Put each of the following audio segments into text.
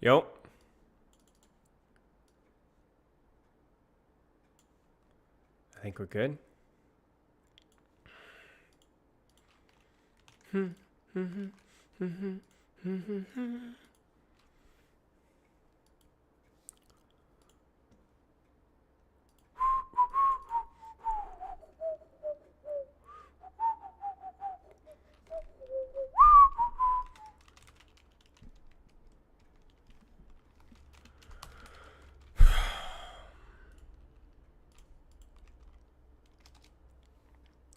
Yo. I think we're good.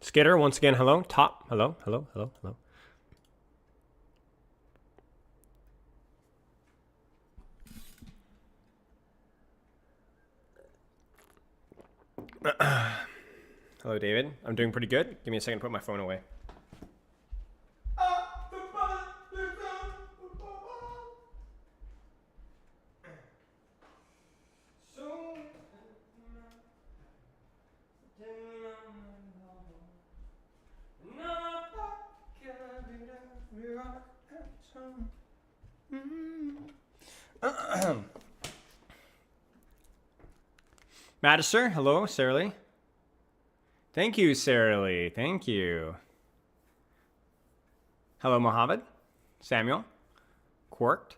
Skitter, once again, hello. Top, hello, hello, hello, hello. Hello, David. I'm doing pretty good. Give me a second to put my phone away. Madison, hello, Sarah Lee. Thank you, Sarah Lee. Thank you. Hello, Mohammed. Samuel. Quirked.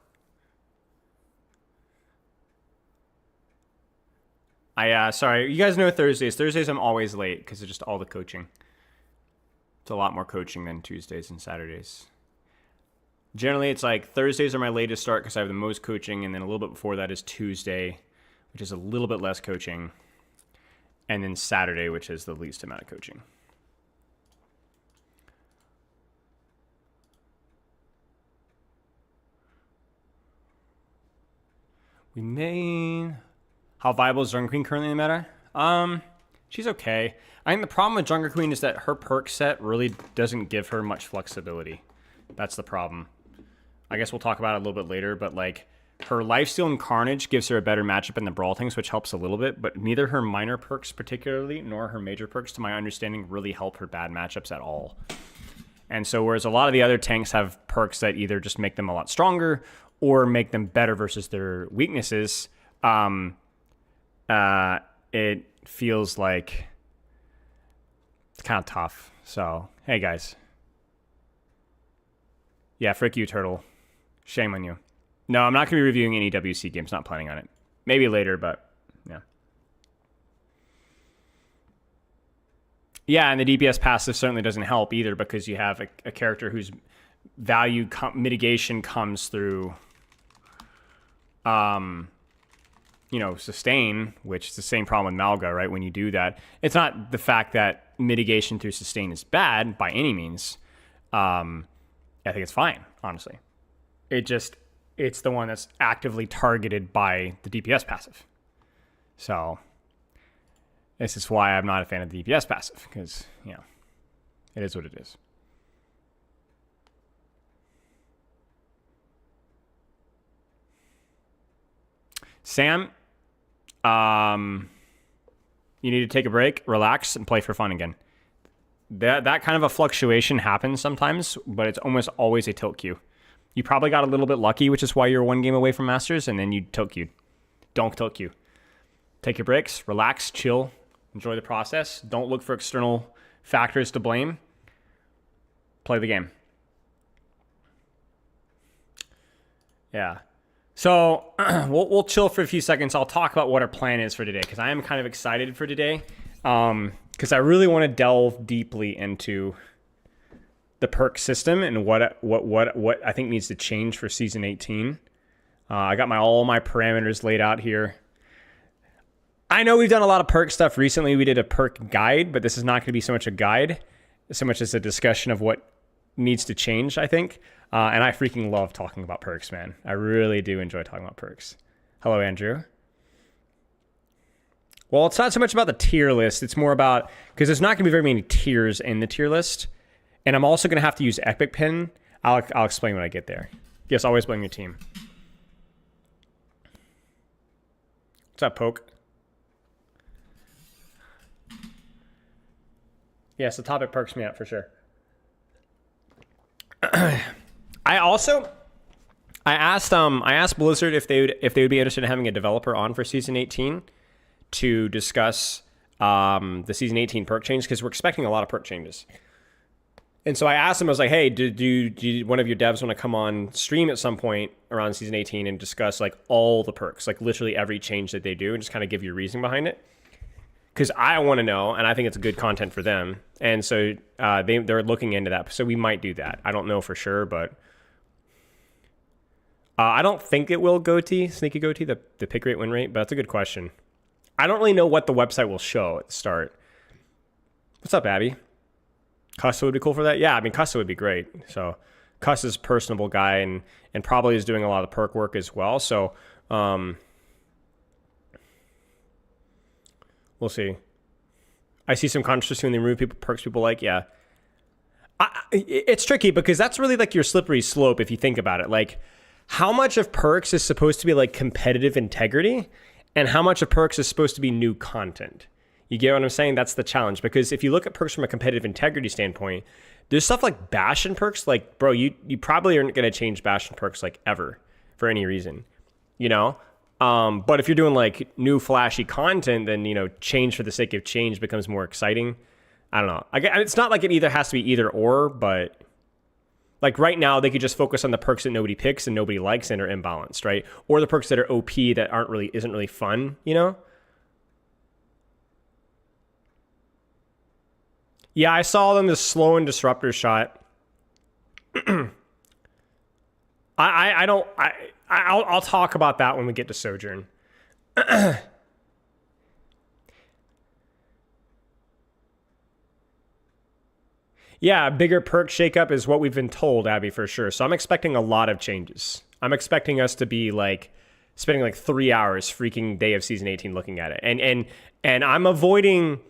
Sorry, you guys know Thursdays. Thursdays I'm always late because of just all the coaching. It's a lot more coaching than Tuesdays and Saturdays. Generally, it's like Thursdays are my latest start because I have the most coaching, and then a little bit before that is Tuesday, which is a little bit less coaching, and then Saturday, which is the least amount of coaching. We may... How viable is Junkerqueen currently in the meta? She's okay. I think the problem with Junkerqueen is that her perk set really doesn't give her much flexibility. That's the problem. I guess we'll talk about it a little bit later, but like her Lifesteal and Carnage gives her a better matchup in the Brawl things, which helps a little bit, but neither her minor perks particularly, nor her major perks, to my understanding, really help her bad matchups at all. And so whereas a lot of the other tanks have perks that either just make them a lot stronger or make them better versus their weaknesses, it feels like it's kind of tough. So, hey guys. Yeah, frick you, Turtle. Shame on you. No, I'm not going to be reviewing any WC games. Not planning on it. Maybe later, but yeah. Yeah, and the DPS passive certainly doesn't help either because you have a character whose value mitigation comes through, sustain, which is the same problem with Malga, right? When you do that, it's not the fact that mitigation through sustain is bad by any means. I think it's fine, honestly. It's the one that's actively targeted by the DPS passive. So this is why I'm not a fan of the DPS passive, because, it is what it is. Sam, you need to take a break, relax, and play for fun again. That kind of a fluctuation happens sometimes, but it's almost always a tilt queue. You probably got a little bit lucky, which is why you're one game away from Masters, and then you tilt queue. Don't tilt queue. Take your breaks, relax, chill, enjoy the process. Don't look for external factors to blame. Play the game. Yeah. So we'll chill for a few seconds. I'll talk about what our plan is for today, because I am kind of excited for today. Because I really want to delve deeply into the perk system and what I think needs to change for season 18. I got all my parameters laid out here. I know we've done a lot of perk stuff recently. We did a perk guide, but this is not going to be so much a guide, so much as a discussion of what needs to change, I think. And I freaking love talking about perks, man. I really do enjoy talking about perks. Hello, Andrew. Well, it's not so much about the tier list. It's more about, because there's not going to be very many tiers in the tier list. And I'm also going to have to use Epic Pin. I'll explain when I get there. Yes, always blame your team. What's up, Poke? Yes, the topic perks me up for sure. I I asked Blizzard if they would be interested in having a developer on for season 18 to discuss the season 18 perk change, because we're expecting a lot of perk changes. And so I asked him, I was like, hey, do one of your devs want to come on stream at some point around season 18 and discuss like all the perks, like literally every change that they do, and just kind of give you a reason behind it? Because I want to know, and I think it's good content for them. And so they're looking into that. So we might do that. I don't know for sure, but I don't think it will sneaky goatee, the pick rate, win rate, but that's a good question. I don't really know what the website will show at the start. What's up, Abby? Cussa would be cool for that. Yeah, I mean, Cussa would be great. So Cussa's a personable guy and probably is doing a lot of perk work as well. So we'll see. I see some controversy when they remove perks people like. Yeah. It's tricky because that's really like your slippery slope if you think about it. Like, how much of perks is supposed to be like competitive integrity and how much of perks is supposed to be new content? You get what I'm saying? That's the challenge. Because if you look at perks from a competitive integrity standpoint, there's stuff like Bastion perks. Like, bro, you probably aren't going to change Bastion perks like ever for any reason, you know? But if you're doing like new flashy content, then, you know, change for the sake of change becomes more exciting. I don't know. It's not like it either has to be either or, but like right now they could just focus on the perks that nobody picks and nobody likes and are imbalanced, right? Or the perks that are OP that isn't really fun, you know? Yeah, I saw them, the slow and disruptor shot. I'll talk about that when we get to Sojourn. Yeah, a bigger perk shakeup is what we've been told, Abby, for sure. So I'm expecting a lot of changes. I'm expecting us to be like spending like 3 hours freaking day of season 18 looking at it. And I'm avoiding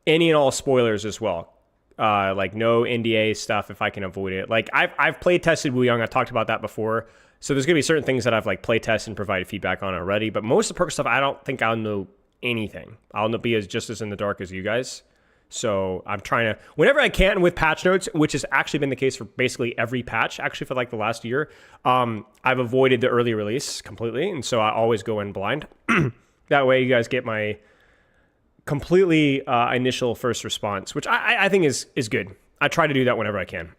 any and all spoilers as well. Like no NDA stuff if I can avoid it. Like I've play tested Wu Young. I've talked about that before. So there's gonna be certain things that I've like play tested and provided feedback on already. But most of the perk stuff, I don't think I'll know anything. I'll be just as in the dark as you guys. So I'm trying to, whenever I can with patch notes, which has actually been the case for basically every patch, actually for like the last year, I've avoided the early release completely. And so I always go in blind. That way you guys get my completely initial first response, which I think is good. I try to do that whenever I can.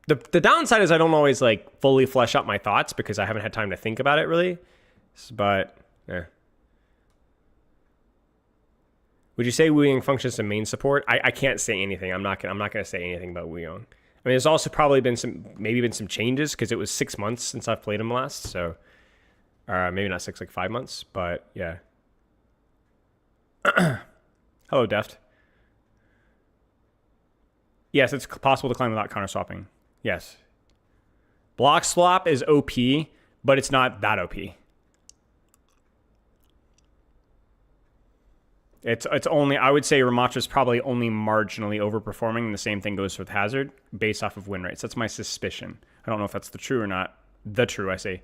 The downside is I don't always like fully flesh out my thoughts because I haven't had time to think about it really. But yeah. Would you say Wu Yang functions as main support? I can't say anything. I'm not gonna say anything about Wu Yang. I mean, there's also probably been some changes because it was 6 months since I've played him last. So maybe not 6, like 5 months. But yeah. Hello, Deft. Yes, it's possible to climb without counter swapping. Yes. Block swap is OP, but it's not that OP. It's only, I would say Ramatra's probably only marginally overperforming, and the same thing goes with Hazard based off of win rates. That's my suspicion. I don't know if that's the true or not. The true, I say.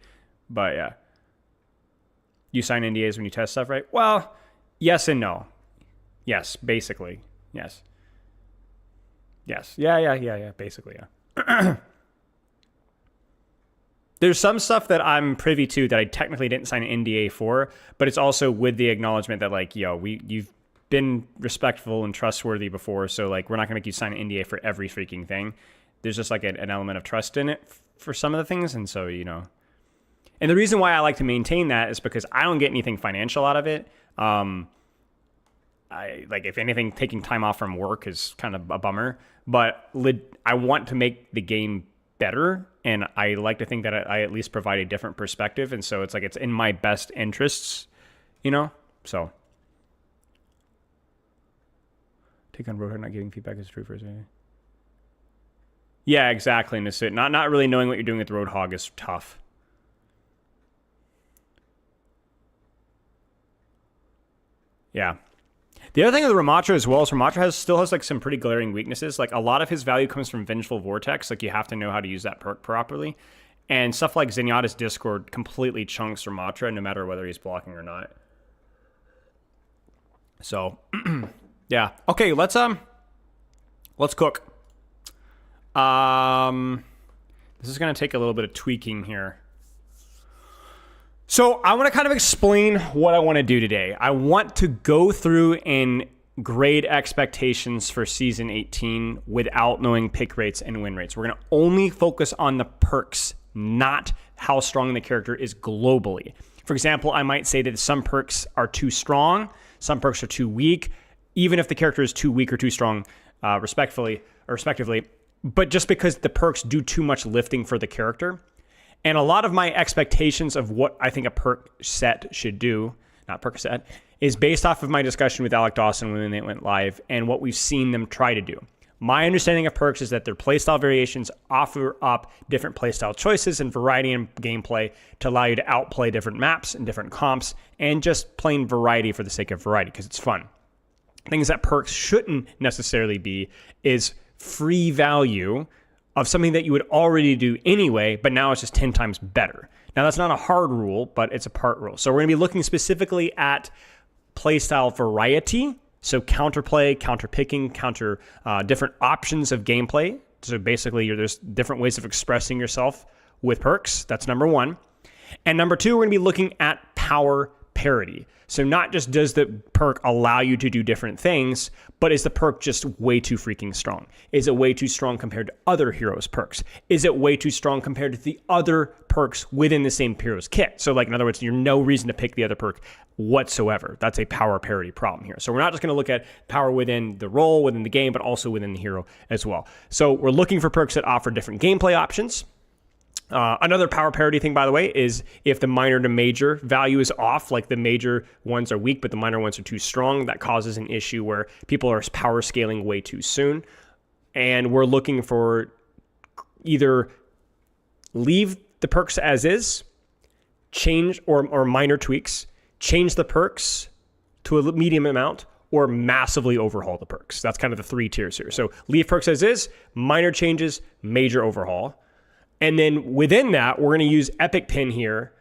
But yeah. You sign NDAs when you test stuff, right? Well, yes and no. Yes, basically. Yes. Yes. Yeah. Basically, yeah. There's some stuff that I'm privy to that I technically didn't sign an NDA for, but it's also with the acknowledgement that like, yo, you've been respectful and trustworthy before, so like we're not gonna make you sign an NDA for every freaking thing. There's just like an element of trust in it for some of the things, and so you know. And the reason why I like to maintain that is because I don't get anything financial out of it. I like, if anything, taking time off from work is kind of a bummer, but I want to make the game better, and I like to think that I at least provide a different perspective, and so it's like it's in my best interests, you know. So take on Roadhog not giving feedback is true for us. Yeah, exactly. And it's not really knowing what you're doing with Roadhog is tough. Yeah. The other thing with Ramatra as well is Ramatra still has like some pretty glaring weaknesses. Like a lot of his value comes from Vengeful Vortex. Like you have to know how to use that perk properly. And stuff like Zenyatta's Discord completely chunks Ramatra no matter whether he's blocking or not. So, yeah. Okay, let's cook. This is going to take a little bit of tweaking here. So I want to kind of explain what I want to do today. I want to go through and grade expectations for season 18 without knowing pick rates and win rates. We're going to only focus on the perks, not how strong the character is globally. For example, I might say that some perks are too strong, some perks are too weak, even if the character is too weak or too strong, respectively. But just because the perks do too much lifting for the character. And a lot of my expectations of what I think a perk set should do, not perk set, is based off of my discussion with Alec Dawson when they went live and what we've seen them try to do. My understanding of perks is that their playstyle variations offer up different playstyle choices and variety in gameplay to allow you to outplay different maps and different comps and just plain variety for the sake of variety because it's fun. Things that perks shouldn't necessarily be is free value of something that you would already do anyway, but now it's just 10 times better. Now that's not a hard rule, but it's a part rule. So we're gonna be looking specifically at playstyle variety. So counterplay, counterpicking, different options of gameplay. So basically there's different ways of expressing yourself with perks. That's number one. And number two, we're gonna be looking at power parity. So not just does the perk allow you to do different things, but is the perk just way too freaking strong? Is it way too strong compared to other heroes' perks? Is it way too strong compared to the other perks within the same hero's kit? So like in other words, there's no reason to pick the other perk whatsoever. That's a power parity problem here. So we're not just gonna look at power within the role, within the game, but also within the hero as well. So we're looking for perks that offer different gameplay options. Another power parity thing, by the way, is if the minor to major value is off, like the major ones are weak, but the minor ones are too strong, that causes an issue where people are power scaling way too soon. And we're looking for either leave the perks as is, change or minor tweaks, change the perks to a medium amount, or massively overhaul the perks. That's kind of the three tiers here. So leave perks as is, minor changes, major overhaul. And then within that, we're going to use Epic Pin here.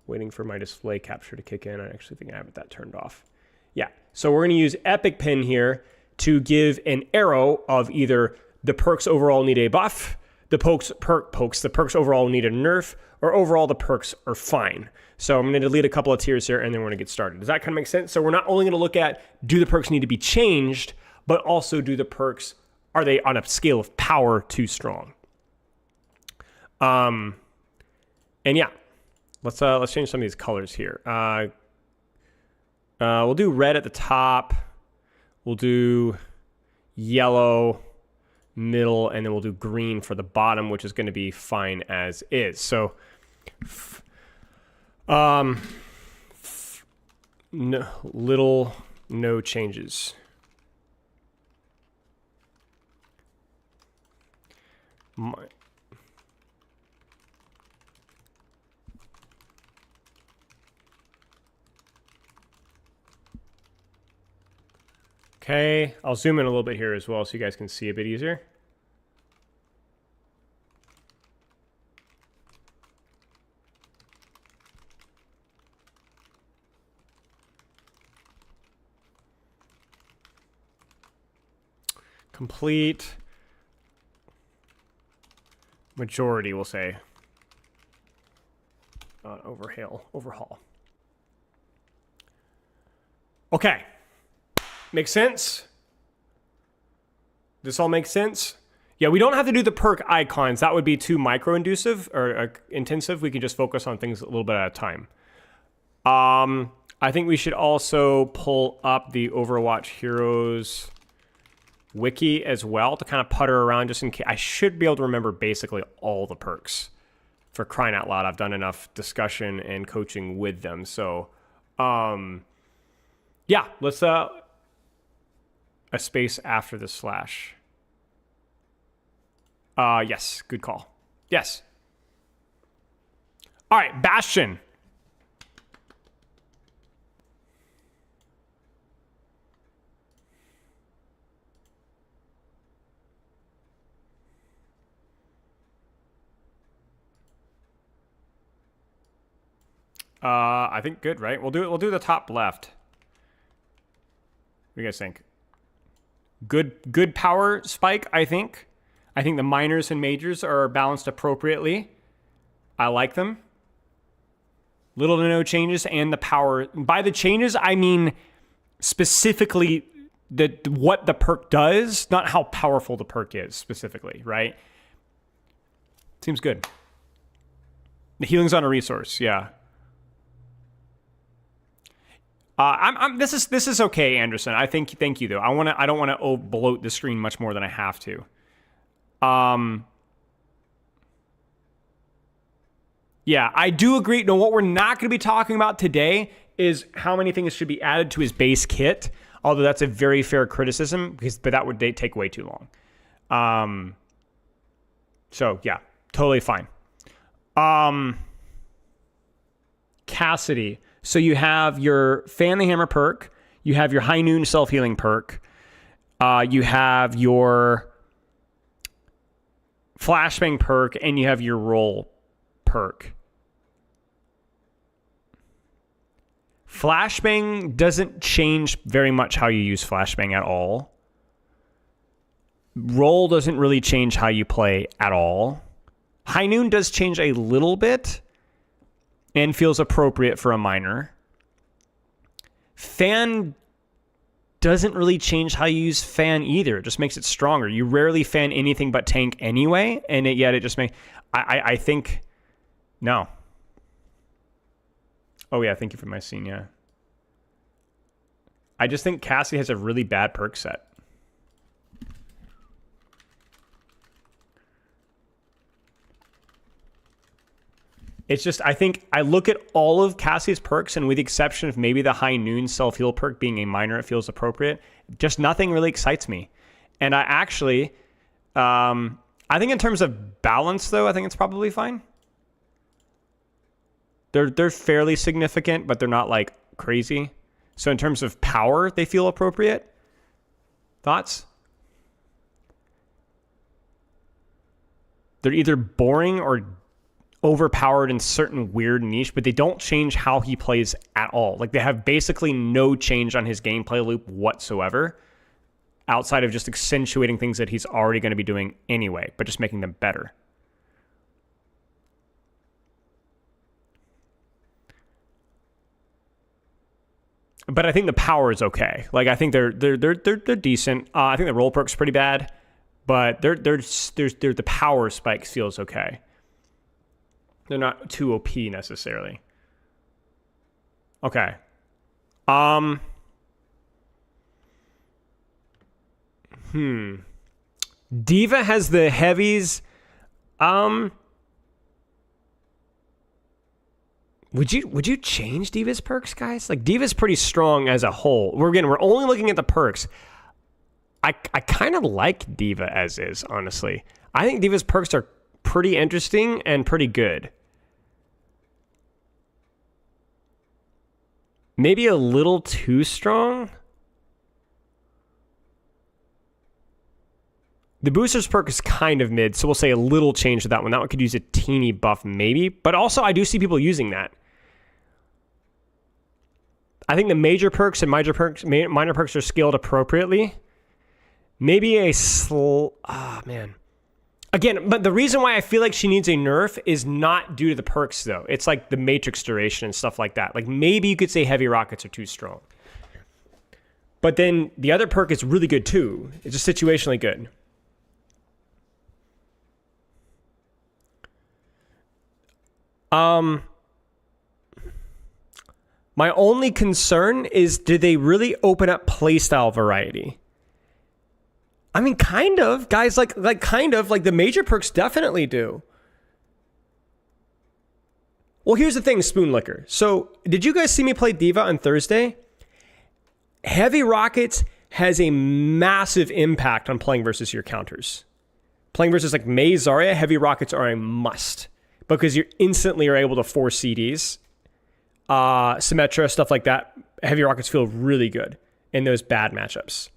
Waiting for my display capture to kick in. I actually think I have that turned off. Yeah. So we're going to use Epic Pin here to give an arrow of either the perks overall need a buff, the perks overall need a nerf, or overall the perks are fine. So I'm going to delete a couple of tiers here, and then we're going to get started. Does that kind of make sense? So we're not only going to look at do the perks need to be changed, but also do the perks, are they on a scale of power too strong? And yeah, let's change some of these colors here. We'll do red at the top. We'll do yellow middle, and then we'll do green for the bottom, which is going to be fine as is. So, no changes. Okay, I'll zoom in a little bit here as well so you guys can see a bit easier. Complete majority, we'll say. Overhaul. Okay. Makes sense? This all makes sense? Yeah, we don't have to do the perk icons. That would be too micro-inducive or intensive. We can just focus on things a little bit at a time. I think we should also pull up the Overwatch Heroes wiki as well to kind of putter around just in case. I should be able to remember basically all the perks. For crying out loud, I've done enough discussion and coaching with them. So, yeah, let's... a space after the slash. Yes, good call. Yes. All right, Bastion. I think good, right? We'll do the top left. What do you guys think? Good power spike, I think. I think the minors and majors are balanced appropriately. I like them. Little to no changes, and the power. By the changes, I mean specifically what the perk does, not how powerful the perk is specifically, right? Seems good. The healing's on a resource, yeah. This is okay, Anderson. Thank you though. I don't want to bloat the screen much more than I have to. Yeah, I do agree. No, what we're not going to be talking about today is how many things should be added to his base kit. Although that's a very fair criticism, but that would take way too long. So yeah, totally fine. Cassidy. So you have your Fan the Hammer perk, you have your High Noon self-healing perk, you have your Flashbang perk, and you have your Roll perk. Flashbang doesn't change very much how you use Flashbang at all. Roll doesn't really change how you play at all. High Noon does change a little bit and feels appropriate for a minor. Fan doesn't really change how you use Fan either. It just makes it stronger. You rarely fan anything but tank anyway, and yet it just makes... I think... No. Oh yeah, thank you for my scene, yeah. I just think Cassie has a really bad perk set. It's just, I think, I look at all of Cassie's perks, and with the exception of maybe the High Noon self-heal perk being a minor, it feels appropriate. Just nothing really excites me. And I actually, I think in terms of balance, though, I think it's probably fine. They're fairly significant, but they're not, like, crazy. So in terms of power, they feel appropriate. Thoughts? They're either boring or overpowered in certain weird niche, but they don't change how he plays at all. Like, they have basically no change on his gameplay loop whatsoever, outside of just accentuating things that he's already going to be doing anyway, but just making them better. But I think the power is okay. Like, I think they're decent. I think the roll perk's pretty bad, but the power spike feels okay. They're not too OP necessarily. Okay. Diva has the heavies. Would you change Diva's perks, guys? Like, Diva's pretty strong as a whole. We're only looking at the perks. I kind of like Diva as is, honestly. I think Diva's perks are pretty interesting and pretty good. Maybe a little too strong. The booster's perk is kind of mid, so we'll say a little change to that one. That one could use a teeny buff, maybe. But also, I do see people using that. I think the major perks and minor perks are scaled appropriately. Maybe a man. Again, but the reason why I feel like she needs a nerf is not due to the perks, though. It's like the matrix duration and stuff like that. Like, maybe you could say heavy rockets are too strong. But then the other perk is really good, too. It's just situationally good. My only concern is, did they really open up playstyle variety? I mean, kind of. Guys, like the major perks definitely do. Well, here's the thing, Spoon Liquor. So, did you guys see me play Diva on Thursday? Heavy Rockets has a massive impact on playing versus your counters. Playing versus like Mei, Zarya, Heavy Rockets are a must. Because you instantly are able to force CDs. Symmetra, stuff like that. Heavy Rockets feel really good in those bad matchups.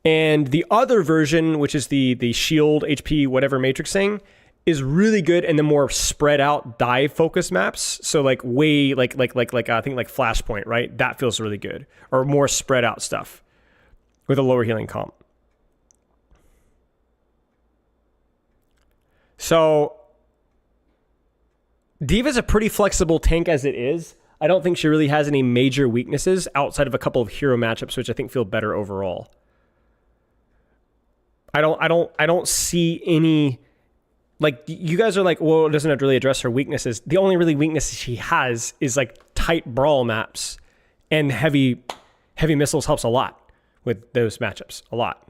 And the other version, which is the shield, HP, whatever matrix thing, is really good in the more spread out dive focus maps. So like way like I think like Flashpoint, right? That feels really good. Or more spread out stuff. with a lower healing comp. So D.Va's a pretty flexible tank as it is. I don't think she really has any major weaknesses outside of a couple of hero matchups, which I think feel better overall. I don't see any, like, you guys are like, well, it doesn't really address her weaknesses. The only really weakness she has is like tight brawl maps, and heavy missiles helps a lot with those matchups, a lot.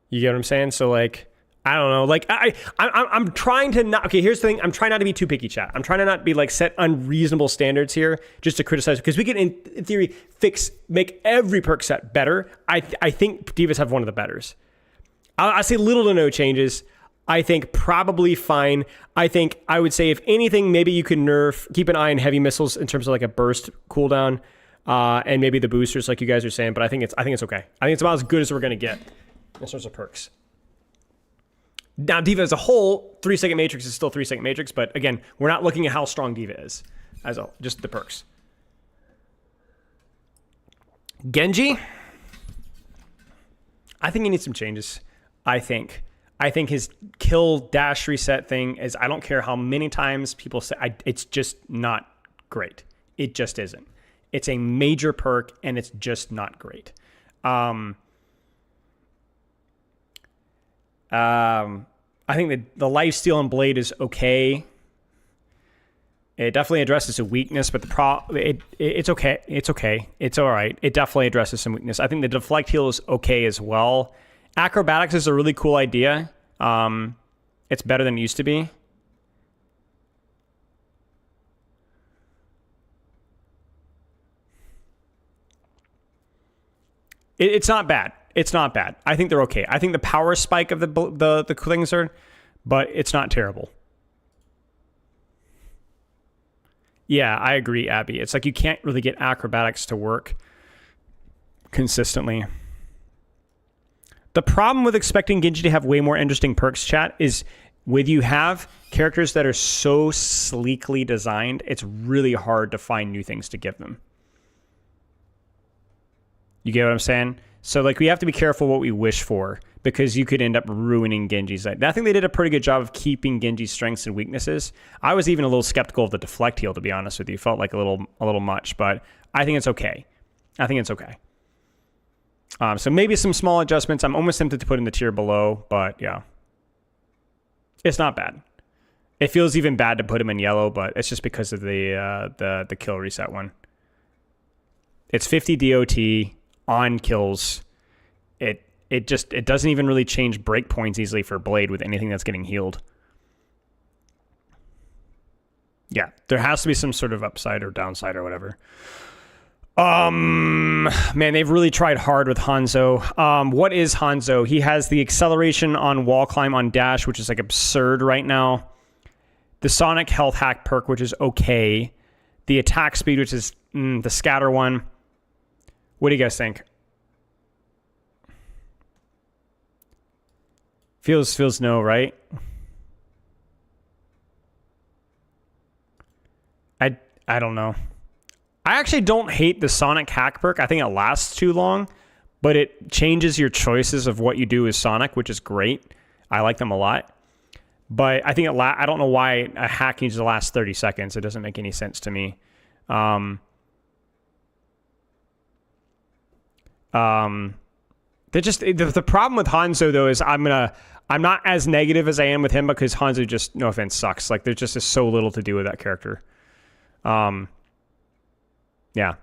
You get what I'm saying? So like, I don't know. Like I'm trying to not. Okay, here's the thing. I'm trying not to be too picky, chat. I'm trying to not be like set unreasonable standards here just to criticize, because we can, in theory, make every perk set better. I think D.Vas have one of the betters. I say little to no changes. I think probably fine. I think I would say if anything, maybe you could keep an eye on heavy missiles in terms of like a burst cooldown, and maybe the boosters like you guys are saying. But I think it's okay. I think it's about as good as we're gonna get in terms of perks. Now, D.Va as a whole, 3-second matrix is still 3-second matrix, but again, we're not looking at how strong D.Va is as just the perks. Genji, I think he needs some changes. I think his kill dash reset thing is, I don't care how many times people say, it's just not great. It just isn't. It's a major perk, and it's just not great. I think that the lifesteal on Blade is okay. It definitely addresses a weakness, but it's okay. It's okay. It's all right. It definitely addresses some weakness. I think the deflect heal is okay as well. Acrobatics is a really cool idea. It's better than it used to be. It's not bad. It's not bad. I think they're okay. I think the power spike of the things are, but it's not terrible. Yeah, I agree, Abby. It's like you can't really get acrobatics to work consistently. The problem with expecting Genji to have way more interesting perks, chat, is when you have characters that are so sleekly designed, it's really hard to find new things to give them. You get what I'm saying? So like, we have to be careful what we wish for, because you could end up ruining Genji's. I think they did a pretty good job of keeping Genji's strengths and weaknesses. I was even a little skeptical of the deflect heal, to be honest with you. Felt like a little much, but I think it's okay. I think it's okay. So maybe some small adjustments. I'm almost tempted to put in the tier below, but yeah, it's not bad. It feels even bad to put him in yellow, but it's just because of the kill reset one. It's 50 DOT on kills. It doesn't even really change break points easily for Blade with anything that's getting healed. Yeah, there has to be some sort of upside or downside or whatever. Man, they've really tried hard with Hanzo. What is Hanzo? He has the acceleration on wall climb on dash, which is like absurd right now. The Sonic health hack perk, which is okay. The attack speed, which is the scatter one. What do you guys think? Feels no, right? I don't know. I actually don't hate the Sonic hack perk. I think it lasts too long, but it changes your choices of what you do with Sonic, which is great. I like them a lot. But I think I don't know why a hack needs to last 30 seconds. It doesn't make any sense to me. The problem with Hanzo though is I'm not as negative as I am with him, because Hanzo just, no offense, sucks. Like, there's just so little to do with that character. Yeah.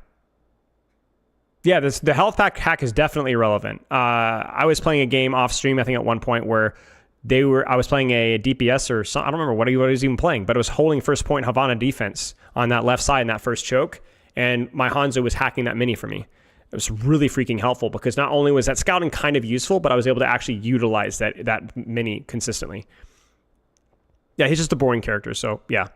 Yeah, the health pack hack is definitely relevant. I was playing a game off stream, I think at one point, where I was playing a DPS or something. I don't remember what he was even playing, but it was holding first point Havana defense on that left side in that first choke, and my Hanzo was hacking that mini for me. It was really freaking helpful, because not only was that scouting kind of useful, but I was able to actually utilize that mini consistently. Yeah, he's just a boring character, so yeah.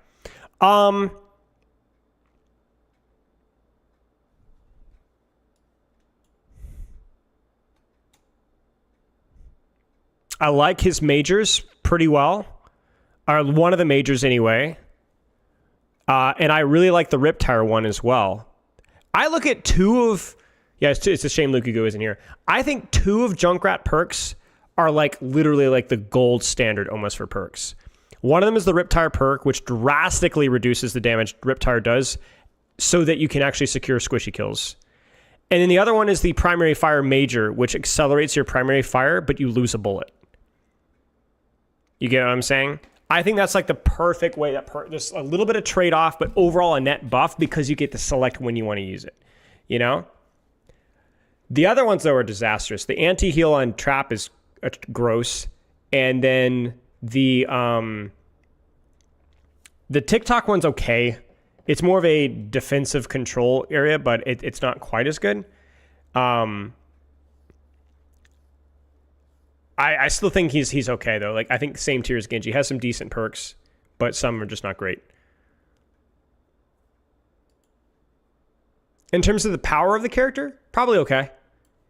I like his majors pretty well, or one of the majors anyway. And I really like the Riptire one as well. I look at two of Yeah, it's a shame Lukaku isn't here. I think 2 of Junkrat perks are like literally like the gold standard almost for perks. One of them is the Riptire perk, which drastically reduces the damage Riptire does so that you can actually secure squishy kills. And then the other one is the Primary Fire Major, which accelerates your primary fire, but you lose a bullet. You get what I'm saying? I think that's like the perfect way that there's a little bit of trade-off, but overall a net buff because you get to select when you want to use it. You know? The other ones, though, are disastrous. The anti-heal on Trap is gross. And then the TikTok one's okay. It's more of a defensive control area, but it's not quite as good. I still think he's okay, though. Like, I think same tier as Genji. Has some decent perks, but some are just not great. In terms of the power of the character, probably okay.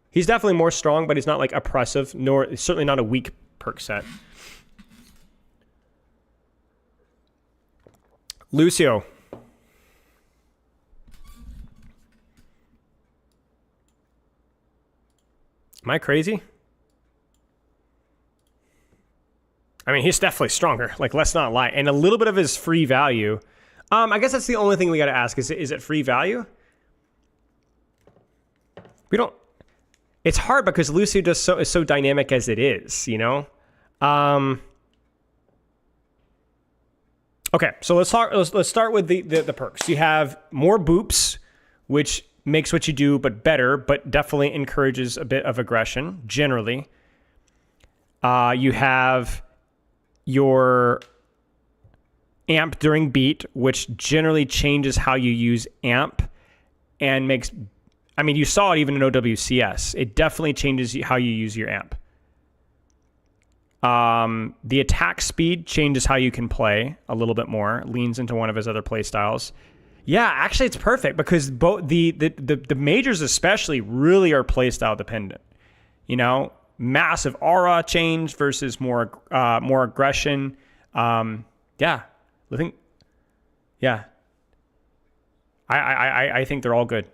He's definitely more strong, but he's not like oppressive, nor certainly not a weak perk set. Lucio. Am I crazy? I mean, he's definitely stronger. Like, let's not lie. And a little bit of his free value. I guess that's the only thing we got to ask. Is it free value? We don't... It's hard because Lucio is so dynamic as it is, you know? Okay, so let's start with the perks. You have more boops, which makes what you do but better, but definitely encourages a bit of aggression, generally. You have your amp during beat, which generally changes how you use amp and makes... I mean, you saw it even in OWCS. It definitely changes how you use your amp. The attack speed changes how you can play a little bit more. Leans into one of his other play styles. Yeah, actually, it's perfect because both the majors especially really are play style dependent. You know, massive aura change versus more aggression. Yeah, I think. Yeah, I think they're all good.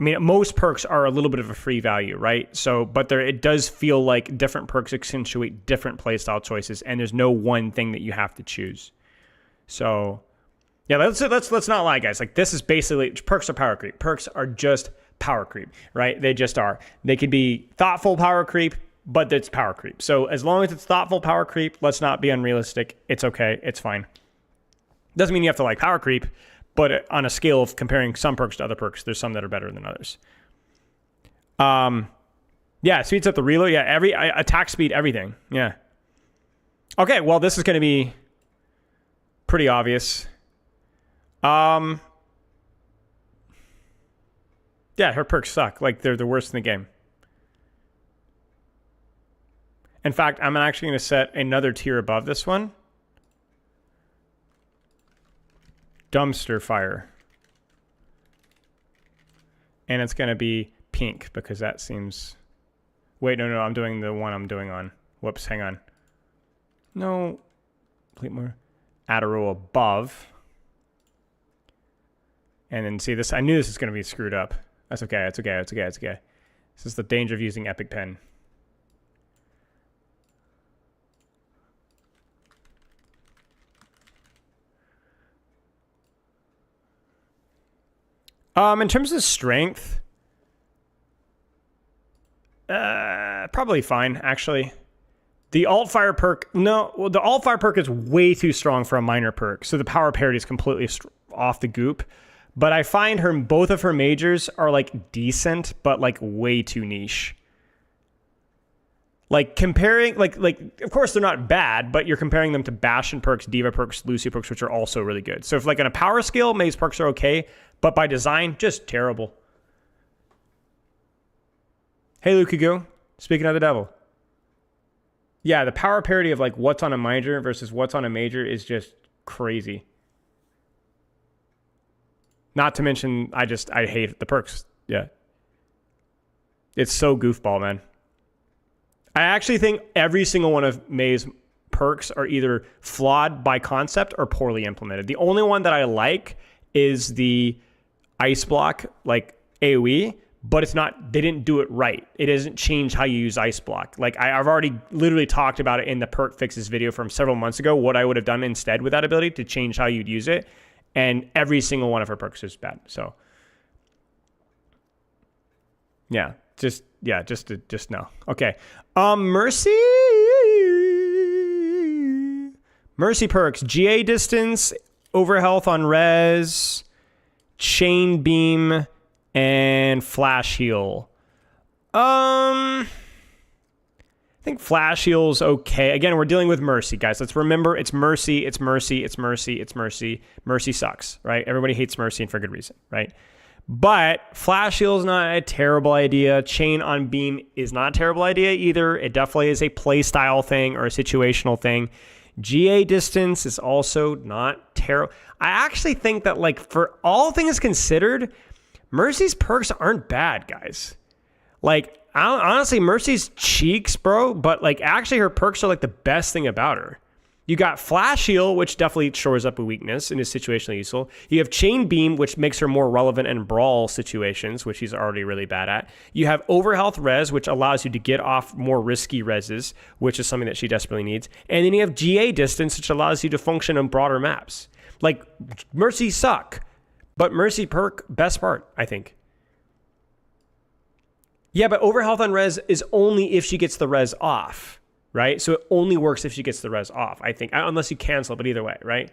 I mean, most perks are a little bit of a free value, right? So, but it does feel like different perks accentuate different playstyle choices, and there's no one thing that you have to choose. So, yeah, let's not lie, guys. Like, this is basically perks are power creep. Perks are just power creep, right? They just are. They could be thoughtful power creep, but it's power creep. So, as long as it's thoughtful power creep, let's not be unrealistic. It's okay. It's fine. Doesn't mean you have to like power creep. But on a scale of comparing some perks to other perks, there's some that are better than others. Yeah, speeds up the reload. Yeah, attack speed, everything. Yeah. Okay, well, this is going to be pretty obvious. Yeah, her perks suck. Like, they're the worst in the game. In fact, I'm actually going to set another tier above this one. Dumpster fire. And it's going to be pink because that seems... Wait, no, I'm doing the one I'm doing on. Whoops, hang on. No. Complete more. Add a row above. And then see this. I knew this was going to be screwed up. That's okay. It's okay. It's okay. It's okay. This is the danger of using Epic Pen. In terms of strength, probably fine, actually. The alt fire perk, the alt fire perk is way too strong for a minor perk, so the power parity is completely off the goop. But I find both of her majors are like decent, but like way too niche. Like comparing, like of course they're not bad, but you're comparing them to Bastion perks, Diva perks, Lucio perks, which are also really good. So if like on a power scale, Maze perks are okay, but by design, just terrible. Hey, Lukaku, speaking of the devil. Yeah, the power parity of like what's on a minor versus what's on a major is just crazy. Not to mention, I hate the perks. Yeah. It's so goofball, man. I actually think every single one of May's perks are either flawed by concept or poorly implemented. The only one that I like is the ice block, like AoE, but it's not, they didn't do it right. It doesn't change how you use ice block. Like I've already literally talked about it in the perk fixes video from several months ago, what I would have done instead with that ability to change how you'd use it. And every single one of her perks is bad. So yeah, just no. Okay. Mercy perks, GA distance, overhealth on res, chain beam, and flash heal. I think flash heal's okay. Again, we're dealing with Mercy, guys. Let's remember it's Mercy, it's Mercy, it's Mercy, it's Mercy. Mercy sucks, right? Everybody hates Mercy, and for good reason, right? But flash heal is not a terrible idea. Chain on beam is not a terrible idea either. It definitely is a play style thing or a situational thing. GA distance is also not terrible. I actually think that, like, for all things considered, Mercy's perks aren't bad, guys. Like, honestly, Mercy's cheeks, bro, but like actually her perks are like the best thing about her. You got Flash Heal, which definitely shores up a weakness and is situationally useful. You have Chain Beam, which makes her more relevant in brawl situations, which she's already really bad at. You have Overhealth Res, which allows you to get off more risky reses, which is something that she desperately needs. And then you have GA Distance, which allows you to function on broader maps. Like, Mercy suck, but Mercy perk, best part, I think. Yeah, but Overhealth on res is only if she gets the res off, right? So it only works if she gets the res off, I think, unless you cancel, but either way, right?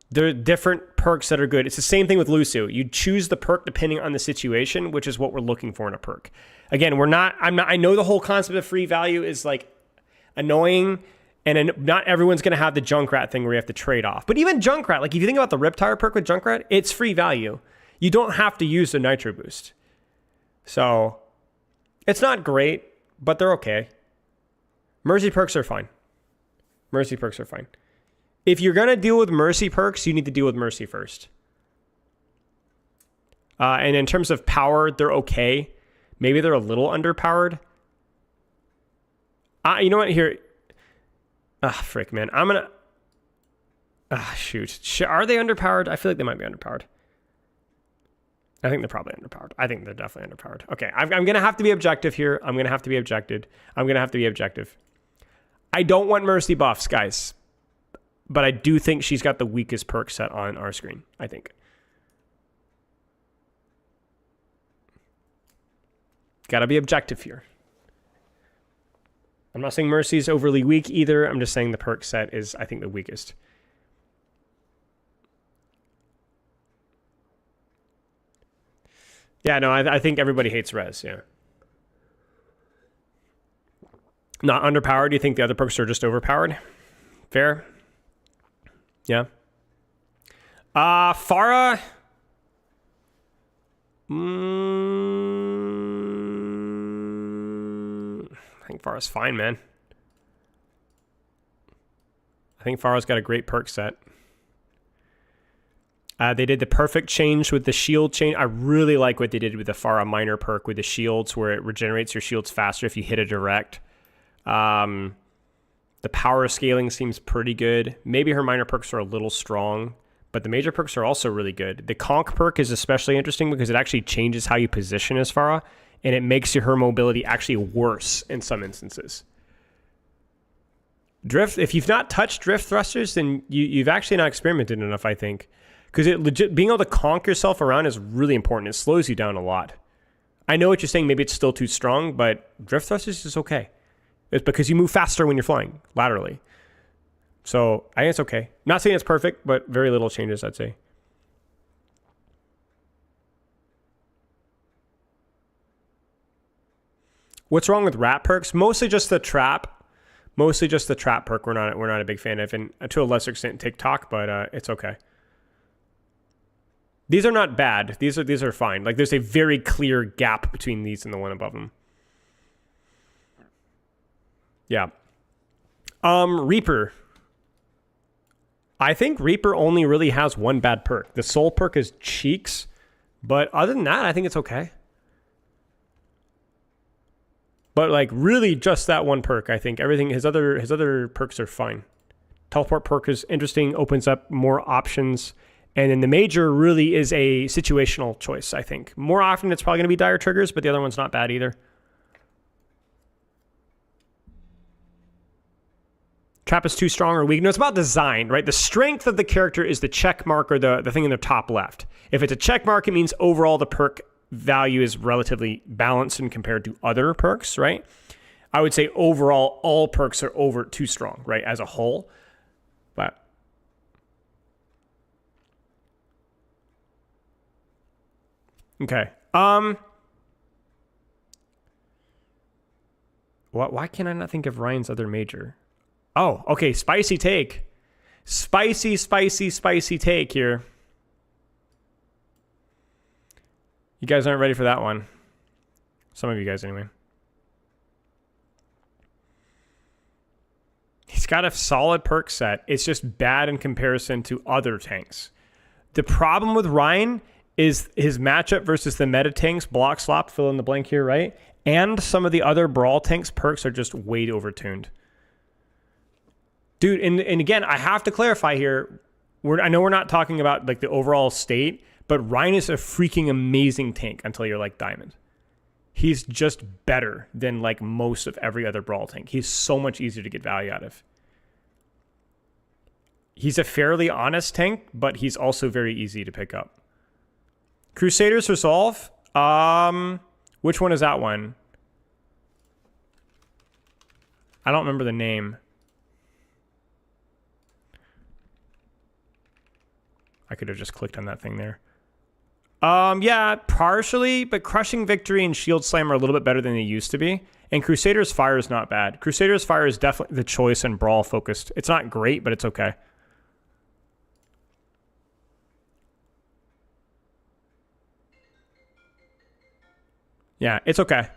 There are different perks that are good. It's the same thing with Lucio. You choose the perk depending on the situation, which is what we're looking for in a perk. Again, I know the whole concept of free value is like annoying, and not everyone's going to have the Junkrat thing where you have to trade off. But even Junkrat, like if you think about the Riptire perk with Junkrat, it's free value. You don't have to use the Nitro Boost. So it's not great, but they're okay. Mercy perks are fine. Mercy perks are fine. If you're going to deal with Mercy perks, you need to deal with Mercy first. And in terms of power, they're okay. Maybe they're a little underpowered. You know what? Here. Frick, man. I'm going to... shoot. Are they underpowered? I feel like they might be underpowered. I think they're probably underpowered. I think they're definitely underpowered. Okay, I'm going to have to be objective here. I'm going to have to be objective. I don't want Mercy buffs, guys. But I do think she's got the weakest perk set on our screen, I think. Got to be objective here. I'm not saying Mercy's overly weak either. I'm just saying the perk set is, I think, the weakest. Yeah, no, I think everybody hates res, yeah. Not underpowered. Do you think the other perks are just overpowered? Fair? Yeah. Pharah. I think Pharah's fine, man. I think Pharah's got a great perk set. They did the perfect change with the shield change. I really like what they did with the Pharah minor perk with the shields, where it regenerates your shields faster if you hit a direct. The power scaling seems pretty good. Maybe her minor perks are a little strong, but the major perks are also really good. The Conk perk is especially interesting because it actually changes how you position as Pharah, and it makes her mobility actually worse in some instances. Drift, if you've not touched drift thrusters, then you've actually not experimented enough, I think. Because being able to conk yourself around is really important. It slows you down a lot. I know what you're saying. Maybe it's still too strong, but drift thrusters is okay. It's because you move faster when you're flying laterally. So I think it's okay. Not saying it's perfect, but very little changes, I'd say. What's wrong with rat perks? Mostly just the trap. Mostly just the trap perk. We're not a big fan of, and to a lesser extent TikTok, but it's okay. These are not bad. These are fine. Like, there's a very clear gap between these and the one above them. Yeah. Reaper. I think Reaper only really has one bad perk. The soul perk is cheeks, but other than that, I think it's okay. But like really just that one perk, I think. Everything his other perks are fine. Teleport perk is interesting, opens up more options. And then the major really is a situational choice, I think. More often, it's probably going to be dire triggers, but the other one's not bad either. Trap is too strong or weak. No, it's about design, right? The strength of the character is the check mark or the thing in the top left. If it's a check mark, it means overall the perk value is relatively balanced and compared to other perks, right? I would say overall, all perks are over too strong, right, as a whole. But okay. Why can I not think of Ryan's other major? Oh, okay, spicy take. Spicy take here. You guys aren't ready for that one. Some of you guys, anyway. He's got a solid perk set. It's just bad in comparison to other tanks. The problem with Ryan is his matchup versus the meta tanks, block slop, fill in the blank here, right? And some of the other brawl tanks perks are just way overtuned. Dude, and again, I have to clarify here. I know we're not talking about like the overall state, but Ryan is a freaking amazing tank until you're like Diamond. He's just better than like most of every other brawl tank. He's so much easier to get value out of. He's a fairly honest tank, but he's also very easy to pick up. Crusaders Resolve. Which one is that one? I don't remember the name. I could have just clicked on that thing there. Yeah, partially, but Crushing Victory and Shield Slam are a little bit better than they used to be. And Crusader's Fire is not bad. Crusader's Fire is definitely the choice and brawl focused. It's not great, but it's okay. Yeah, it's okay.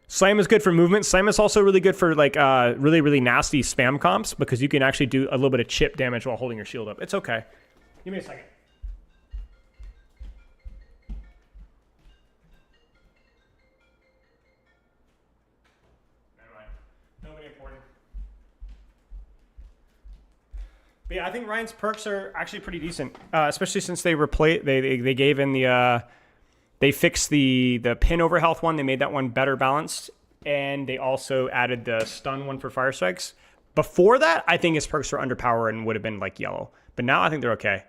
Slam is good for movement. Slam is also really good for like really, really nasty spam comps because you can actually do a little bit of chip damage while holding your shield up. It's okay. Give me a second. Never mind. Nobody important. But yeah, I think Ryan's perks are actually pretty decent, especially since they gave in the they fixed the pin over health one. They made that one better balanced, and they also added the stun one for fire strikes. Before that, I think his perks were underpowered and would have been like yellow, but now I think they're okay.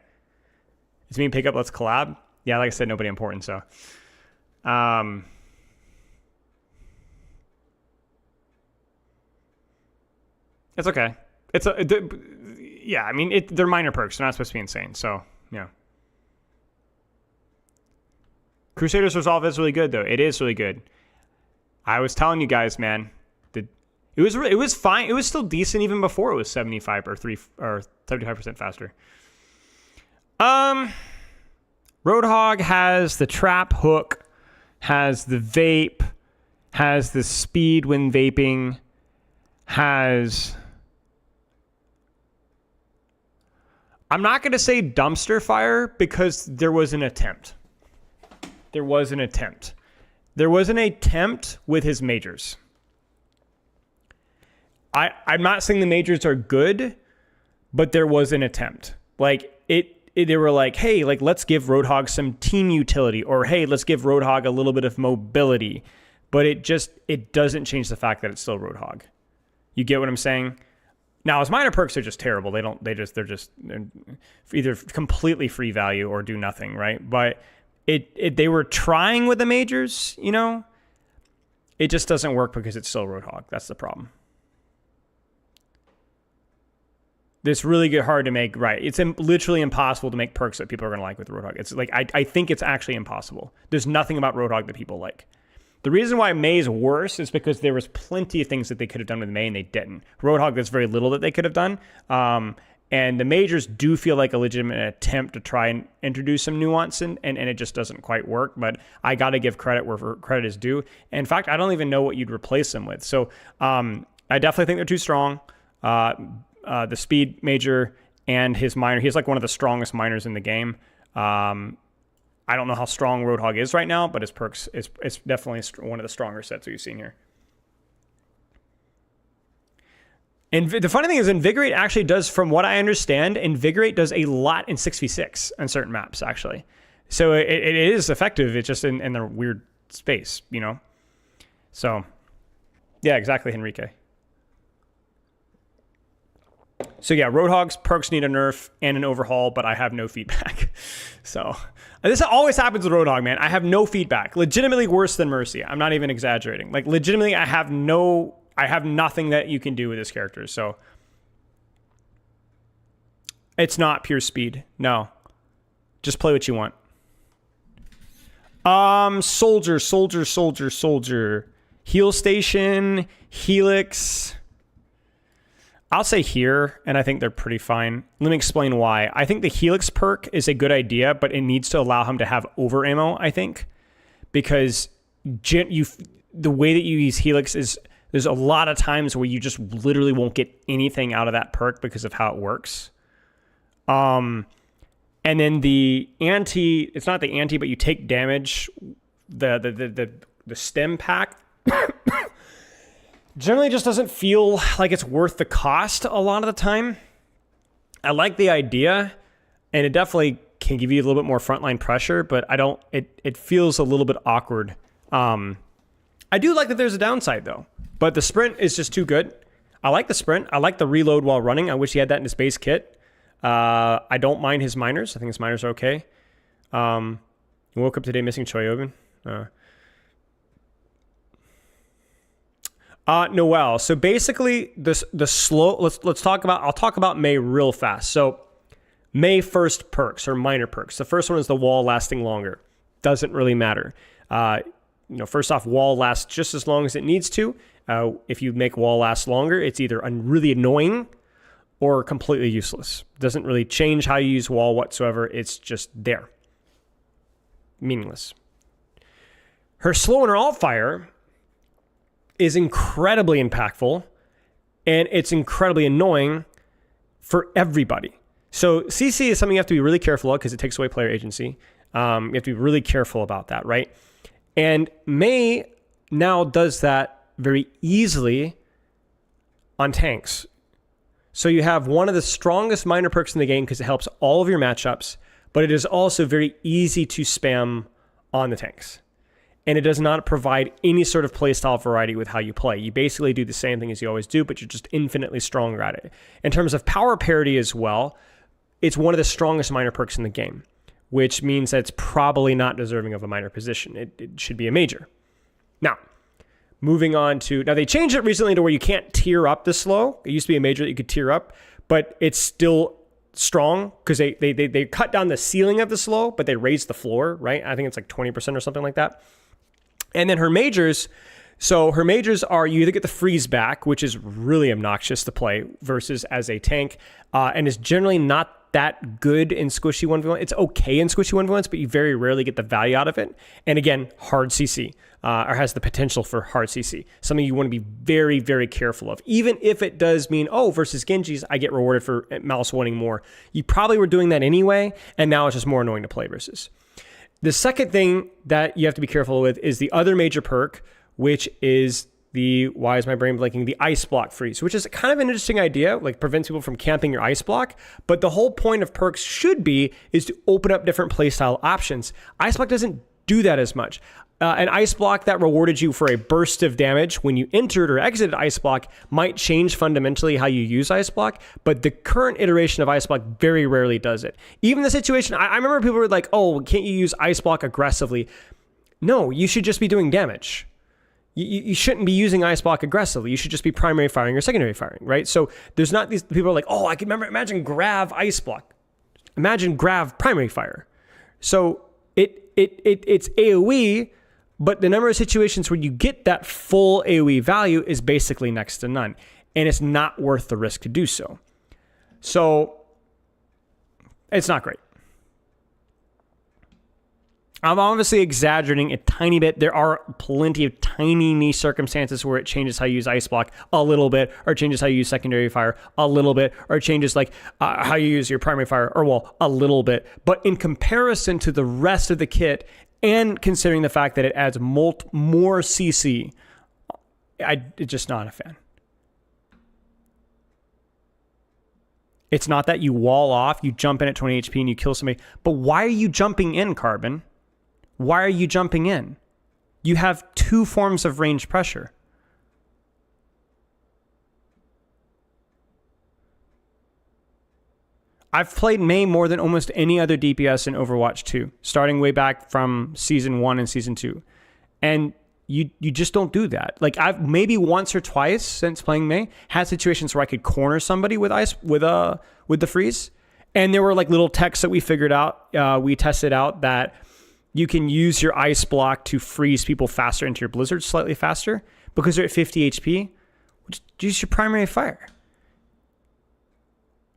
It's me and Pickup, let's collab. Yeah, like I said, nobody important, so. It's okay. Yeah, I mean, they're minor perks. They're not supposed to be insane, so, yeah. Crusaders Resolve is really good, though. It is really good. I was telling you guys, man, it was fine. It was still decent even before it was 75 or 75% faster. Roadhog has the trap hook, has the vape, has the speed when vaping, has... I'm not going to say dumpster fire because there was an attempt. There was an attempt with his majors. I'm not saying the majors are good, but there was an attempt. Like they were like, hey, like let's give Roadhog some team utility, or hey, let's give Roadhog a little bit of mobility. But it doesn't change the fact that it's still Roadhog. You get what I'm saying? Now, his minor perks are just terrible. They're just either completely free value or do nothing, right? But they were trying with the majors, you know? It just doesn't work because it's still Roadhog. That's the problem. It's really hard to make, right? It's literally impossible to make perks that people are going to like with Roadhog. It's like, I think it's actually impossible. There's nothing about Roadhog that people like. The reason why May is worse is because there was plenty of things that they could have done with May and they didn't. Roadhog, there's very little that they could have done. And the majors do feel like a legitimate attempt to try and introduce some nuance and it just doesn't quite work. But I got to give credit where credit is due. In fact, I don't even know what you'd replace them with. So I definitely think they're too strong. The speed major and his minor, he's like one of the strongest minors in the game. I don't know how strong Roadhog is right now, but his perks is definitely one of the stronger sets that you've seen here. And the funny thing is Invigorate actually does, from what I understand, Invigorate does a lot in 6v6 on certain maps, actually. So it is effective. It's just in the weird space, you know? So, yeah, exactly, Henrique. So yeah, Roadhogs, perks need a nerf and an overhaul, but I have no feedback. So this always happens with Roadhog, man. I have no feedback. Legitimately worse than Mercy. I'm not even exaggerating. Like legitimately, I have nothing that you can do with this character. So it's not pure speed. No, just play what you want. Soldier. Heal station, Helix. I'll say here, and I think they're pretty fine. Let me explain why. I think the Helix perk is a good idea, but it needs to allow him to have over ammo, I think. Because the way that you use Helix is, there's a lot of times where you just literally won't get anything out of that perk because of how it works. And then the anti, it's not the anti, but you take damage, the stem pack generally just doesn't feel like it's worth the cost a lot of the time. I like the idea, and it definitely can give you a little bit more frontline pressure, but it feels a little bit awkward. I do like that there's a downside though, but the sprint is just too good. I like the sprint. I like the reload while running. I wish he had that in his base kit. I don't mind his miners. I think his miners are okay. Woke up today missing Choyobin. Noel. So basically, the slow. Let's talk about. I'll talk about May real fast. So May first perks or minor perks. The first one is the wall lasting longer. Doesn't really matter. First off, wall lasts just as long as it needs to. If you make wall last longer, it's either really annoying or completely useless. Doesn't really change how you use wall whatsoever. It's just there. Meaningless. Her slow and her alt fire is incredibly impactful, and it's incredibly annoying for everybody. So CC is something you have to be really careful of because it takes away player agency. You have to be really careful about that, right? And May now does that very easily on tanks. So you have one of the strongest minor perks in the game because it helps all of your matchups, but it is also very easy to spam on the tanks. And it does not provide any sort of playstyle variety with how you play. You basically do the same thing as you always do, but you're just infinitely stronger at it. In terms of power parity as well, it's one of the strongest minor perks in the game, which means that it's probably not deserving of a minor position. It should be a major. Now, moving on to... Now, they changed it recently to where you can't tier up the slow. It used to be a major that you could tier up, but it's still strong because they cut down the ceiling of the slow, but they raised the floor, right? I think it's like 20% or something like that. And then her majors, so her majors are you either get the freeze back, which is really obnoxious to play versus as a tank, and is generally not that good in squishy 1v1. It's okay in squishy 1v1s, but you very rarely get the value out of it. And again, hard CC, or has the potential for hard CC, something you want to be very, very careful of. Even if it does mean, versus Genji's, I get rewarded for mouse wanting more. You probably were doing that anyway, and now it's just more annoying to play versus. The second thing that you have to be careful with is the other major perk, which is why is my brain blanking, the ice block freeze, which is kind of an interesting idea, like prevents people from camping your ice block. But the whole point of perks is to open up different playstyle options. Ice block doesn't do that as much. An ice block that rewarded you for a burst of damage when you entered or exited ice block might change fundamentally how you use ice block, but the current iteration of ice block very rarely does it. Even the situation, I remember people were like, can't you use ice block aggressively? No, you should just be doing damage. You shouldn't be using ice block aggressively. You should just be primary firing or secondary firing, right? So there's not these people are like, I can imagine Grav ice block. Imagine Grav primary fire. So it's AoE, but the number of situations where you get that full AoE value is basically next to none. And it's not worth the risk to do so. So it's not great. I'm obviously exaggerating a tiny bit. There are plenty of tiny niche circumstances where it changes how you use ice block a little bit, or changes how you use secondary fire a little bit, or changes like how you use your primary fire or wall a little bit. But in comparison to the rest of the kit, and considering the fact that it adds more CC, I'm just not a fan. It's not that you wall off, you jump in at 20 HP and you kill somebody. But why are you jumping in, Carbon? Why are you jumping in? You have 2 forms of range pressure. I've played Mei more than almost any other DPS in Overwatch 2, starting way back from Season 1 and Season 2. And you just don't do that. Like, I've maybe once or twice since playing Mei had situations where I could corner somebody with the freeze. And there were like little techs that we figured out, we tested out, that you can use your ice block to freeze people faster into your blizzard slightly faster because they're at 50 HP. Just use your primary fire.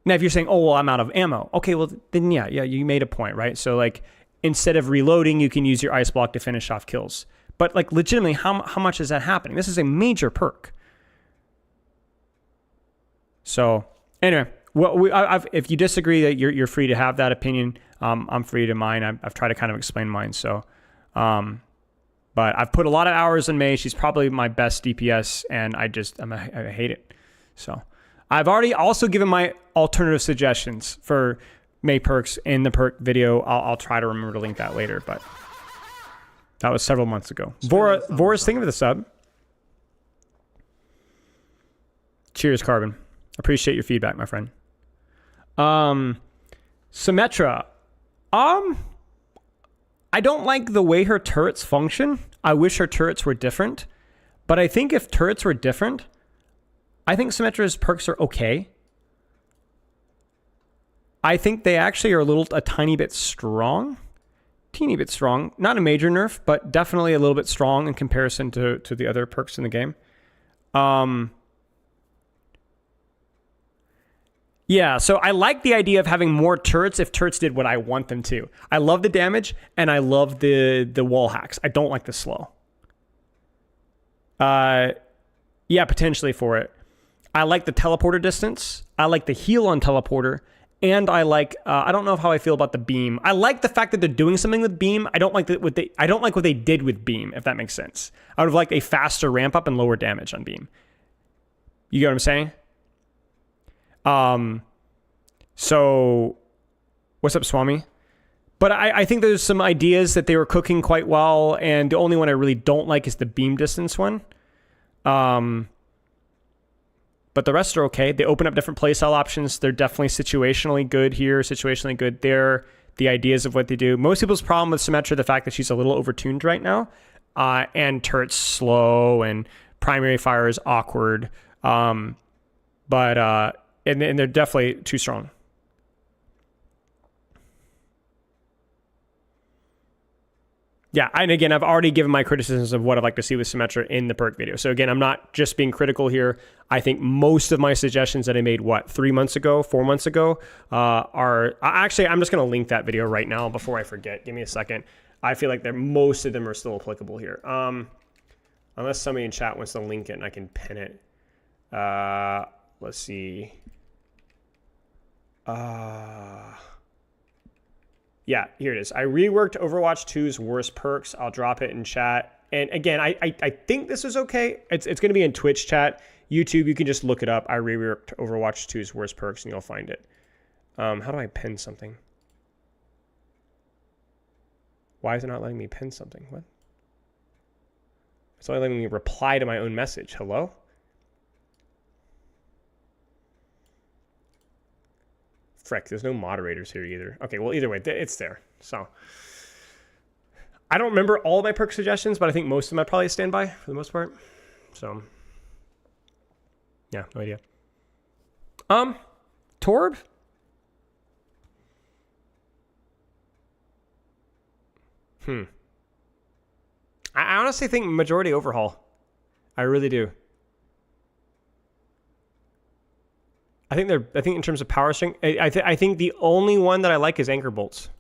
Now, if you're saying, oh, well, I'm out of ammo. Okay, well, then yeah, you made a point, right? So like, instead of reloading, you can use your ice block to finish off kills. But like, legitimately, how much is that happening? This is a major perk. So anyway, well, if you disagree, that you're free to have that opinion. I'm free to mine. I've tried to kind of explain mine. So, but I've put a lot of hours in Mei. She's probably my best DPS, and I hate it. So I've already also given my alternative suggestions for Mei perks in the perk video. I'll try to remember to link that later, but that was several months ago. Vora's thinking of the sub. Cheers, Carbon. Appreciate your feedback, my friend. Symmetra. I don't like the way her turrets function. I wish her turrets were different. But I think if turrets were different, I think Symmetra's perks are okay. I think they actually are a tiny bit strong. Teeny bit strong. Not a major nerf, but definitely a little bit strong in comparison to the other perks in the game. Yeah, so I like the idea of having more turrets if turrets did what I want them to. I love the damage, and I love the wall hacks. I don't like the slow. Yeah, potentially for it. I like the teleporter distance. I like the heal on teleporter. And I like, I don't know how I feel about the beam. I like the fact that they're doing something with beam. I don't like what they did with beam, if that makes sense. I would have liked a faster ramp up and lower damage on beam. You get what I'm saying? So what's up, Swami? But I think there's some ideas that they were cooking quite well, and the only one I really don't like is the beam distance one. But the rest are okay. They open up different playstyle options. They're definitely situationally good here, situationally good there. The ideas of what they do. Most people's problem with Symmetra, the fact that she's a little overtuned right now, and turret's slow, and primary fire is awkward. And they're definitely too strong. Yeah, and again, I've already given my criticisms of what I'd like to see with Symmetra in the perk video. So again, I'm not just being critical here. I think most of my suggestions that I made, 4 months ago, are... Actually, I'm just going to link that video right now before I forget. Give me a second. I feel like most of them are still applicable here. Unless somebody in chat wants to link it and I can pin it. Let's see. Yeah, here it is. I reworked Overwatch 2's worst perks. I'll drop it in chat. And again, I think this is okay. It's going to be in Twitch chat. YouTube, you can just look it up. I reworked Overwatch 2's worst perks and you'll find it. How do I pin something? Why is it not letting me pin something? What? It's only letting me reply to my own message. Hello? Frick, there's no moderators here either. Okay, well, either way, it's there. So, I don't remember all of my perk suggestions, but I think most of them I probably stand by for the most part. So, yeah, no idea. Torb? I honestly think majority overhaul. I really do. I think in terms of power strength, I think the only one that I like is anchor bolts.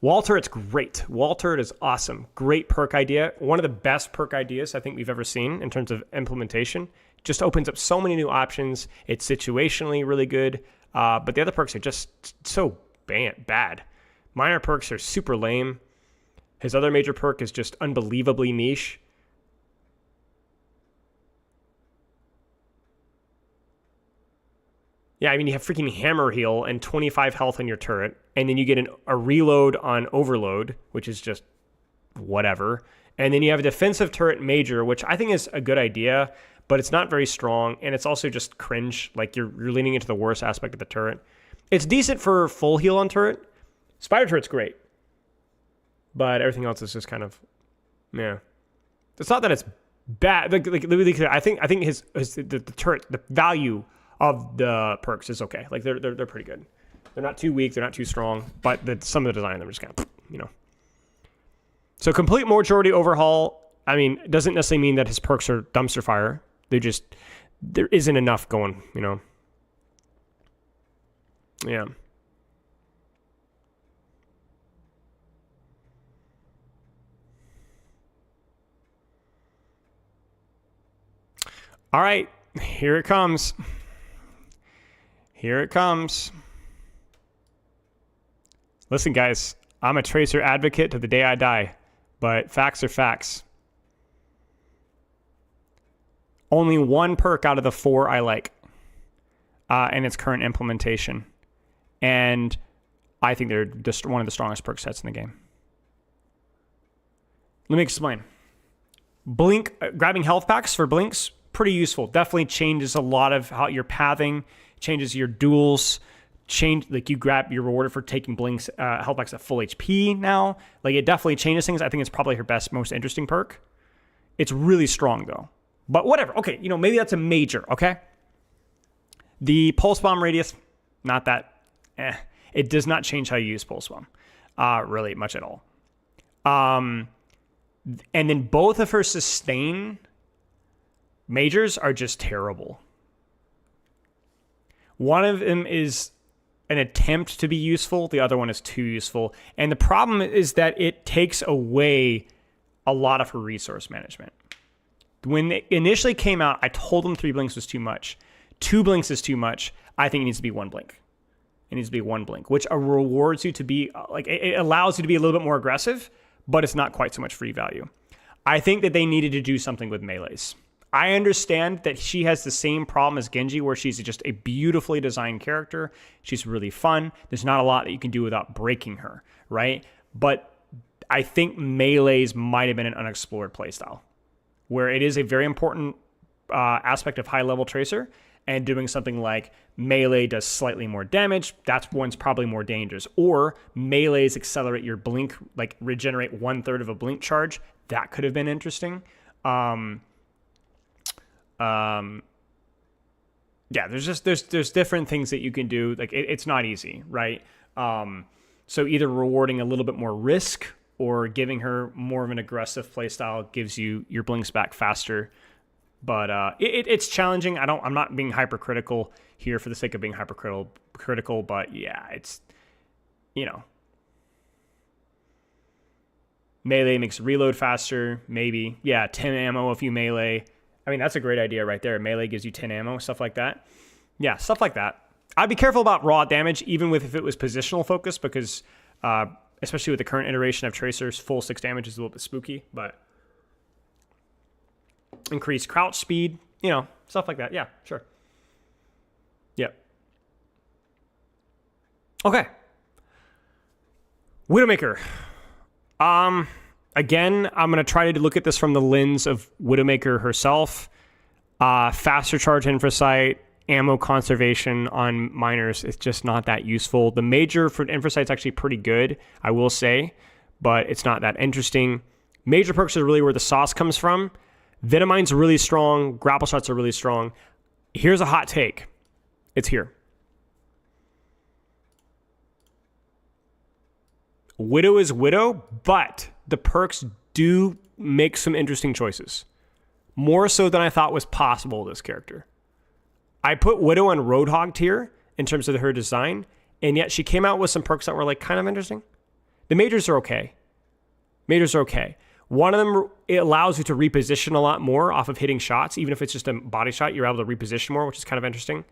Wall turret's great. Wall turret is awesome. Great perk idea. One of the best perk ideas I think we've ever seen in terms of implementation. Just opens up so many new options. It's situationally really good. But the other perks are just so bad. Minor perks are super lame. His other major perk is just unbelievably niche. Yeah, I mean, you have freaking hammer heal and 25 health on your turret, and then you get a reload on overload, which is just whatever. And then you have a defensive turret major, which I think is a good idea, but it's not very strong, and it's also just cringe. Like, you're leaning into the worst aspect of the turret. It's decent for full heal on turret. Spider turret's great, but everything else is just kind of, yeah. It's not that it's bad. I think the turret, the value of the perks is okay. Like, they're pretty good. They're not too weak. They're not too strong. But some of the design of them are just kind of, you know. So complete majority overhaul. I mean, doesn't necessarily mean that his perks are dumpster fire. There isn't enough going, you know. Yeah. All right, here it comes. Here it comes. Listen, guys, I'm a Tracer advocate to the day I die, but facts are facts. Only one perk out of the 4 I like in its current implementation. And I think they're just one of the strongest perk sets in the game. Let me explain. Blink, grabbing health packs for blinks, pretty useful. Definitely changes a lot of how your pathing, changes your duels, like you grab, you're rewarded for taking blinks, health packs at full HP now. Like, it definitely changes things. I think it's probably her best, most interesting perk. It's really strong though. But whatever. Okay, you know, maybe that's a major, okay? The pulse bomb radius, not that, It does not change how you use pulse bomb, really much at all. And then both of her sustain majors are just terrible. One of them is an attempt to be useful. The other one is too useful. And the problem is that it takes away a lot of her resource management. When it initially came out, I told them 3 blinks was too much. 2 blinks is too much. I think it needs to be 1 blink. It needs to be 1 blink, which rewards you to be, like, it allows you to be a little bit more aggressive, but it's not quite so much free value. I think that they needed to do something with melees. I understand that she has the same problem as Genji, where she's just a beautifully designed character. She's really fun. There's not a lot that you can do without breaking her, right? But I think melees might have been an unexplored playstyle, where it is a very important aspect of high-level Tracer, and doing something like melee does slightly more damage, that's one's probably more dangerous. Or melees accelerate your blink, like regenerate 1/3 of a blink charge. That could have been interesting. Yeah, there's different things that you can do. Like, it's not easy, right? So either rewarding a little bit more risk or giving her more of an aggressive playstyle gives you your blinks back faster. But it's challenging. I'm not being hypercritical here for the sake of being hypercritical, but yeah, it's, you know, melee makes reload faster, maybe. Yeah, 10 ammo if you melee. I mean, that's a great idea right there. Melee gives you 10 ammo, stuff like that. Yeah, stuff like that. I'd be careful about raw damage, even if it was positional focused, because especially with the current iteration of Tracers, full 6 damage is a little bit spooky, but increase crouch speed, you know, stuff like that. Yeah, sure. Yep. Okay. Widowmaker. Again, I'm going to try to look at this from the lens of Widowmaker herself. Faster charge Infrasight, ammo conservation on miners, it's just not that useful. The major for Infrasight's actually pretty good, I will say, but it's not that interesting. Major perks are really where the sauce comes from. Venomine's really strong. Grapple shots are really strong. Here's a hot take. It's here. Widow is Widow, but the perks do make some interesting choices. More so than I thought was possible with this character. I put Widow on Roadhog tier in terms of her design, and yet she came out with some perks that were like kind of interesting. The majors are okay. One of them, it allows you to reposition a lot more off of hitting shots. Even if it's just a body shot, you're able to reposition more, which is kind of interesting.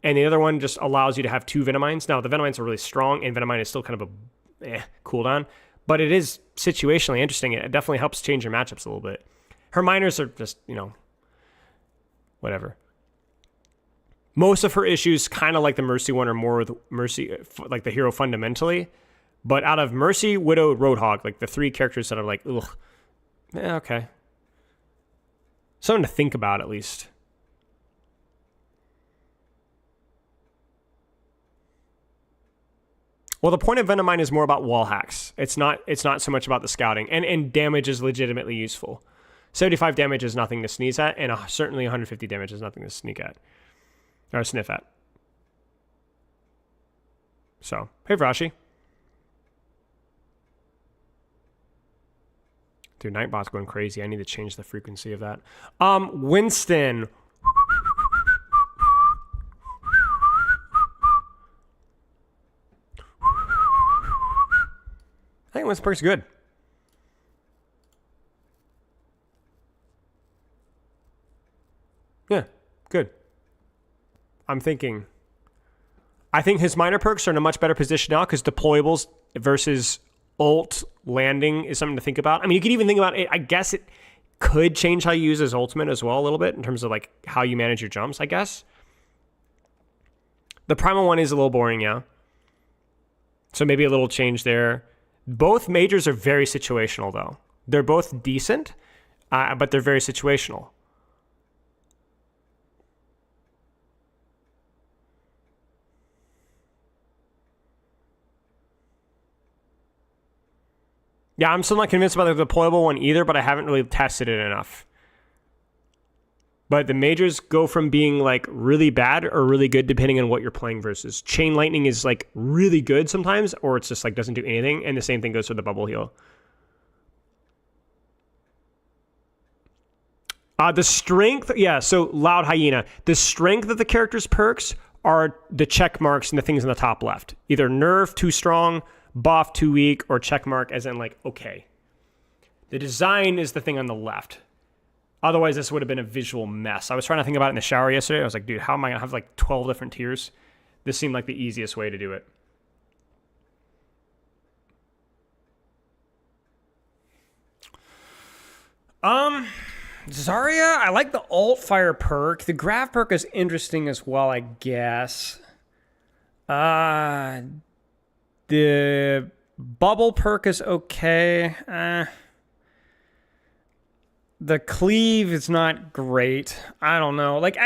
And the other one just allows you to have 2 Venomines. Now, the Venomines are really strong, and Venomine is still kind of a cooldown. But it is situationally interesting. It definitely helps change your matchups a little bit. Her minors are just, you know, whatever. Most of her issues kind of like the Mercy one, or more with Mercy, like the hero fundamentally. But out of Mercy, Widow, Roadhog, like the 3 characters that are like, ugh, yeah, okay. Something to think about, at least. Well, the point of Venomine is more about wall hacks. It's not so much about the scouting. And damage is legitimately useful. 75 damage is nothing to sneeze at, and certainly 150 damage is nothing to sneak at. Or sniff at. So, hey Vrashi. Dude, Nightbot's going crazy. I need to change the frequency of that. Winston. I think Winston Perk's good. Yeah, good. I think his minor perks are in a much better position now because deployables versus ult landing is something to think about. I mean, you could even think about it. I guess it could change how you use his ultimate as well a little bit in terms of like how you manage your jumps, I guess. The primal one is a little boring, yeah. So maybe a little change there. Both majors are very situational, though. They're both decent, but they're very situational. Yeah, I'm still not convinced about the deployable one either, but I haven't really tested it enough. But the majors go from being like really bad or really good depending on what you're playing versus. Chain Lightning is like really good sometimes, or it's just like doesn't do anything, and the same thing goes for the Bubble Heal. The strength, yeah, so Loud Hyena. The strength of the character's perks are the check marks and the things in the top left. Either nerf, too strong, buff, too weak, or check mark as in like, okay. The design is the thing on the left. Otherwise, this would have been a visual mess. I was trying to think about it in the shower yesterday. I was like, dude, how am I going to have like 12 different tiers? This seemed like the easiest way to do it. Zarya, I like the alt fire perk. The Grav perk is interesting as well, I guess. The bubble perk is okay. The cleave is not great. I don't know. Like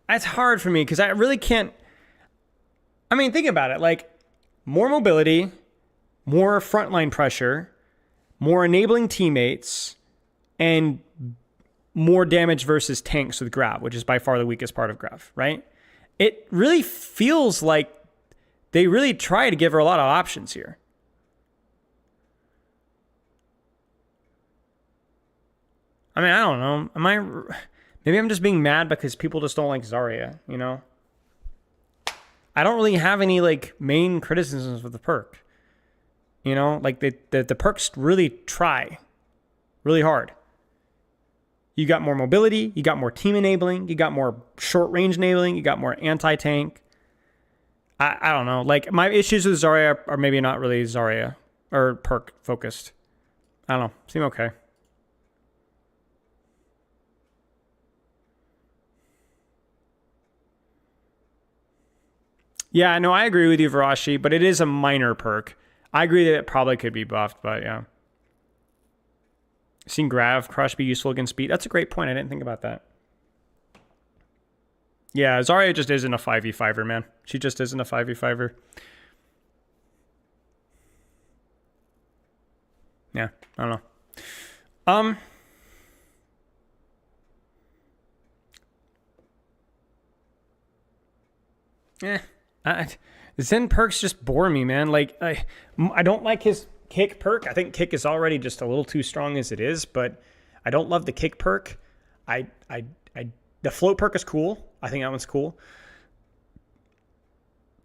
it's hard for me because I really can't. I mean, think about it. Like more mobility, more frontline pressure, more enabling teammates, and more damage versus tanks with Grav, which is by far the weakest part of Grav, right? It really feels like they really try to give her a lot of options here. I mean, I don't know. Maybe I'm just being mad because people just don't like Zarya, you know? I don't really have any like main criticisms with the perk. You know, like the perks really try really hard. You got more mobility, you got more team enabling, you got more short range enabling, you got more anti-tank. I don't know. Like my issues with Zarya are maybe not really Zarya or perk focused. I don't know. Seem okay. Yeah, no, I agree with you, Varashi, but it is a minor perk. I agree that it probably could be buffed, but yeah. Seen Grav Crush be useful against speed. That's a great point. I didn't think about that. Yeah, Zarya just isn't a 5v5er, man. She just isn't a 5v5er. Yeah, I don't know. Zen perks just bore me, man. Like I don't like his kick perk. I think kick is already just a little too strong as it is, but I don't love the kick perk. The float perk is cool. I think that one's cool.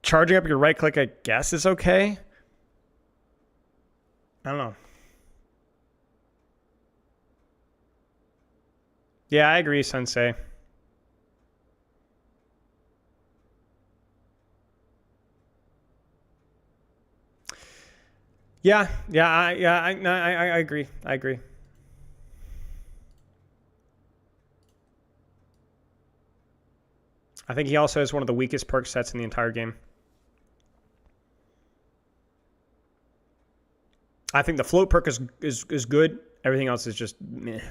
Charging up your right click, I guess, is okay. I don't know. Yeah, I agree, Sensei. I agree. I agree. I think he also has one of the weakest perk sets in the entire game. I think the float perk is good. Everything else is just meh.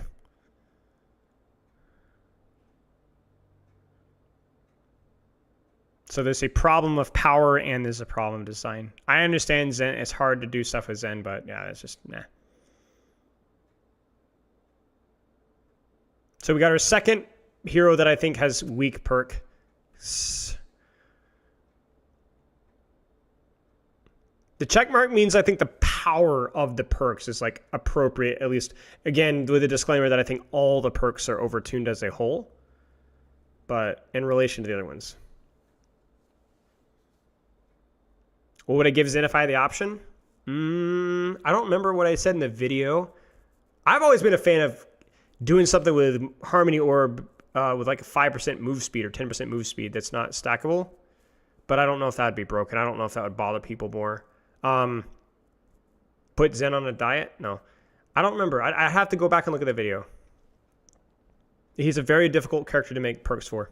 So there's a problem of power and there's a problem of design. I understand Zen. It's hard to do stuff with Zen, but yeah, it's just nah. So we got our second hero that I think has weak perk. The check mark means I think the power of the perks is like appropriate, at least, again, with a disclaimer that I think all the perks are overtuned as a whole, but in relation to the other ones. What would I give Zenify the option? I don't remember what I said in the video. I've always been a fan of doing something with Harmony Orb with like a 5% move speed or 10% move speed that's not stackable. But I don't know if that would be broken. I don't know if that would bother people more. Put Zen on a diet? No. I don't remember. I have to go back and look at the video. He's a very difficult character to make perks for.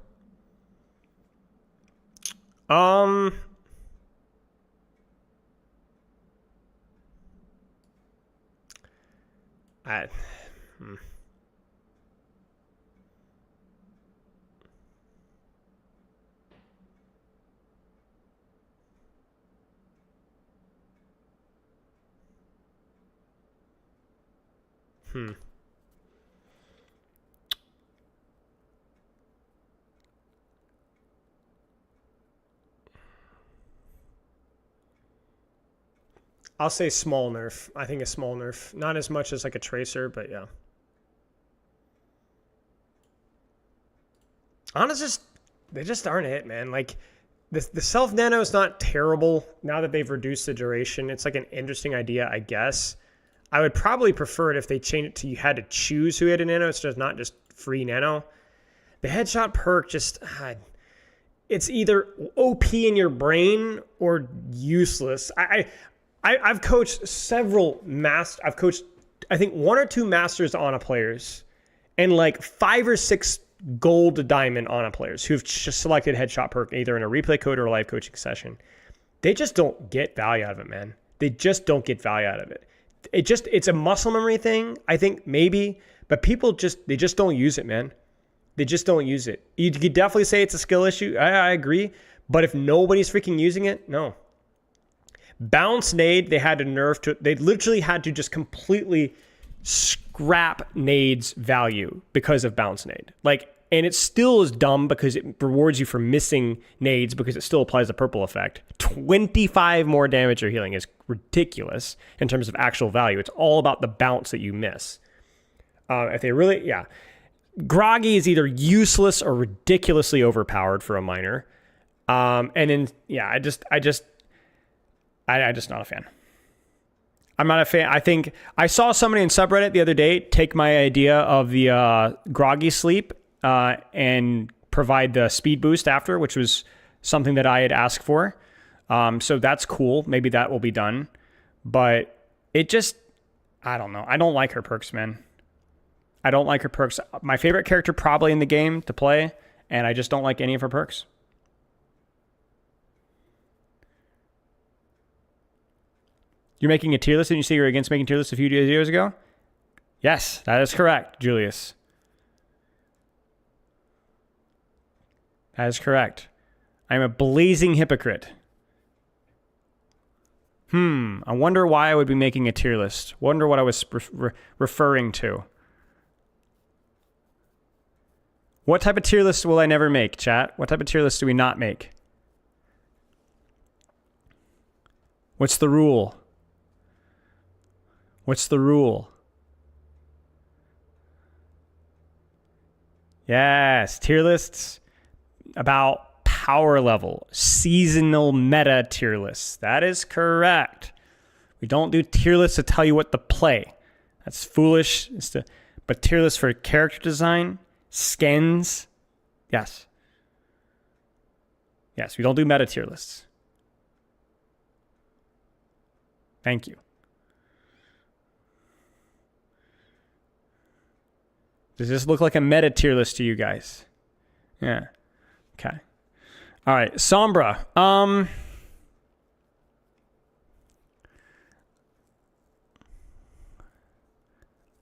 I'll say small nerf. I think a small nerf. Not as much as like a tracer, but yeah. Honestly, they just aren't it, man. Like, the self nano is not terrible now that they've reduced the duration. It's like an interesting idea, I guess. I would probably prefer it if they changed it to you had to choose who had a nano. It's just not just free nano. The headshot perk just... it's either OP in your brain or useless. I've coached several I've coached, I think, 1 or 2 masters Ana players and like 5 or 6 gold to diamond Ana players who've just selected headshot perk either in a replay code or a live coaching session. They just don't get value out of it, man. They just don't get value out of it. It's a muscle memory thing, I think, maybe, but people they just don't use it, man. They just don't use it. You could definitely say it's a skill issue. I agree. But if nobody's freaking using it, no. Bounce nade, they had to nerf to. They literally had to just completely scrap nade's value because of bounce nade. Like, and it still is dumb because it rewards you for missing nades because it still applies the purple effect. 25 more damage or healing is ridiculous in terms of actual value. It's all about the bounce that you miss. If they really, yeah. Groggy is either useless or ridiculously overpowered for a miner. And then, yeah, I just not a fan. I'm not a fan. I think I saw somebody in subreddit the other day take my idea of the groggy sleep and provide the speed boost after, which was something that I had asked for. So that's cool. Maybe that will be done. But it just, I don't know. I don't like her perks, man. I don't like her perks. My favorite character probably in the game to play, and I just don't like any of her perks. You're making a tier list and you say you're against making tier lists a few years ago? Yes, that is correct, Julius. That is correct. I'm a blazing hypocrite. I wonder why I would be making a tier list. Wonder what I was referring to. What type of tier list will I never make, chat? What type of tier list do we not make? What's the rule? What's the rule? Yes, tier lists about power level, seasonal meta tier lists. That is correct. We don't do tier lists to tell you what to play. That's foolish. But tier lists for character design, skins, yes. Yes, we don't do meta tier lists. Thank you. Does this look like a meta tier list to you guys? Yeah. Okay. All right, Sombra.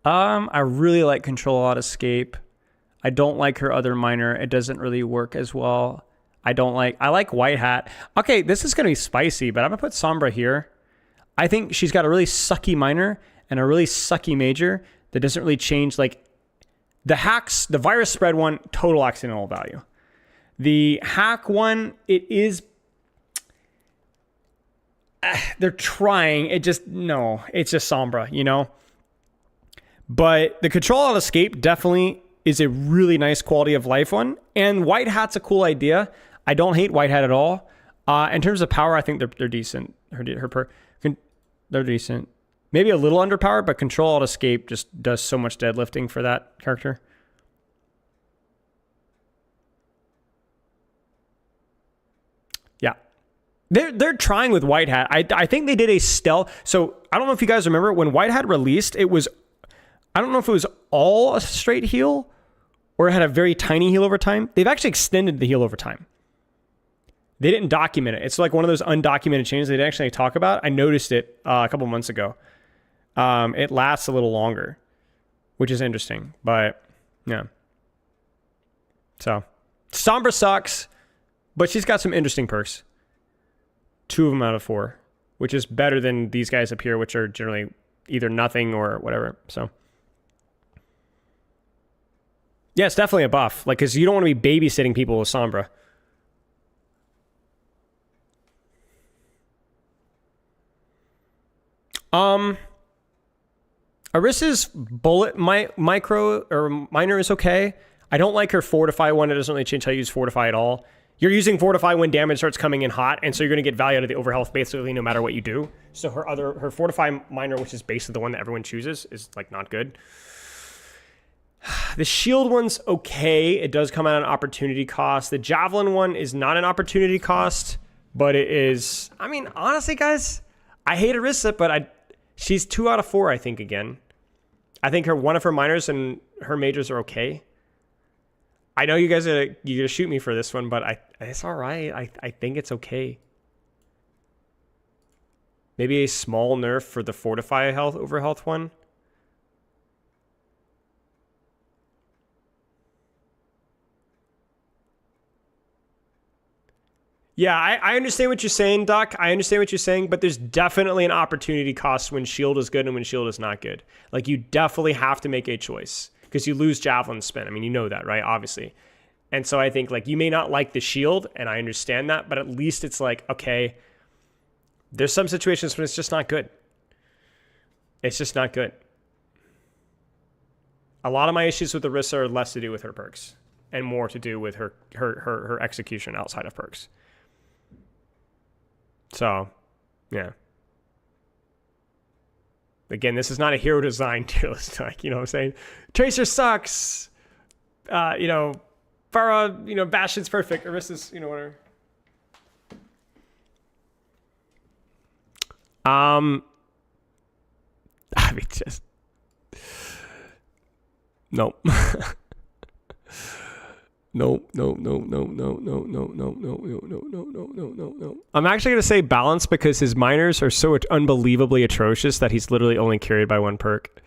I really like Control Alt Escape. I don't like her other minor. It doesn't really work as well. I like White Hat. Okay, this is going to be spicy, but I'm going to put Sombra here. I think she's got a really sucky minor and a really sucky major that doesn't really change. Like the hacks, the virus spread one, total accidental value. The hack one, it is, they're trying. It's just Sombra, you know? But the Control Alt Escape definitely is a really nice quality of life one. And White Hat's a cool idea. I don't hate White Hat at all. In terms of power, I think they're decent. They're decent. Maybe a little underpowered, but Control Alt Escape just does so much deadlifting for that character. Yeah. They're trying with White Hat. I think they did a stealth. So I don't know if you guys remember when White Hat released, it was, I don't know if it was all a straight heal or it had a very tiny heal over time. They've actually extended the heal over time. They didn't document it. It's like one of those undocumented changes they didn't actually talk about. I noticed it a couple months ago. It lasts a little longer, which is interesting. But yeah. So Sombra sucks, but she's got some interesting perks. 2 of them out of 4, which is better than these guys up here, which are generally either nothing or whatever. So yeah, it's definitely a buff. Like, because you don't want to be babysitting people with Sombra. Orisa's bullet micro or minor is okay. I don't like her Fortify one. It doesn't really change how you use Fortify at all. You're using Fortify when damage starts coming in hot, and so you're going to get value out of the overhealth basically no matter what you do. So her Fortify minor, which is basically the one that everyone chooses, is like not good. The shield one's okay. It does come at an opportunity cost. The javelin one is not an opportunity cost, but it is. I mean, honestly, guys, I hate Orisa, but she's 2 out of 4, I think, again. I think one of her minors and her majors are okay. I know you guys are gonna shoot me for this one, but it's all right. I think it's okay. Maybe a small nerf for the Fortify health over health one. Yeah, I understand what you're saying, Doc. I understand what you're saying, but there's definitely an opportunity cost when shield is good and when shield is not good. Like, you definitely have to make a choice because you lose javelin spin. I mean, you know that, right? Obviously. And so I think, like, you may not like the shield, and I understand that, but at least it's like, okay, there's some situations when it's just not good. It's just not good. A lot of my issues with Orisa are less to do with her perks and more to do with her execution outside of perks. So, yeah. Again, this is not a hero design tier list, like, you know what I'm saying? Tracer sucks. Farah, Bastion's perfect. Orisa's, whatever. I mean, just nope. No. I'm actually going to say balance because his minors are so unbelievably atrocious that he's literally only carried by 1 perk.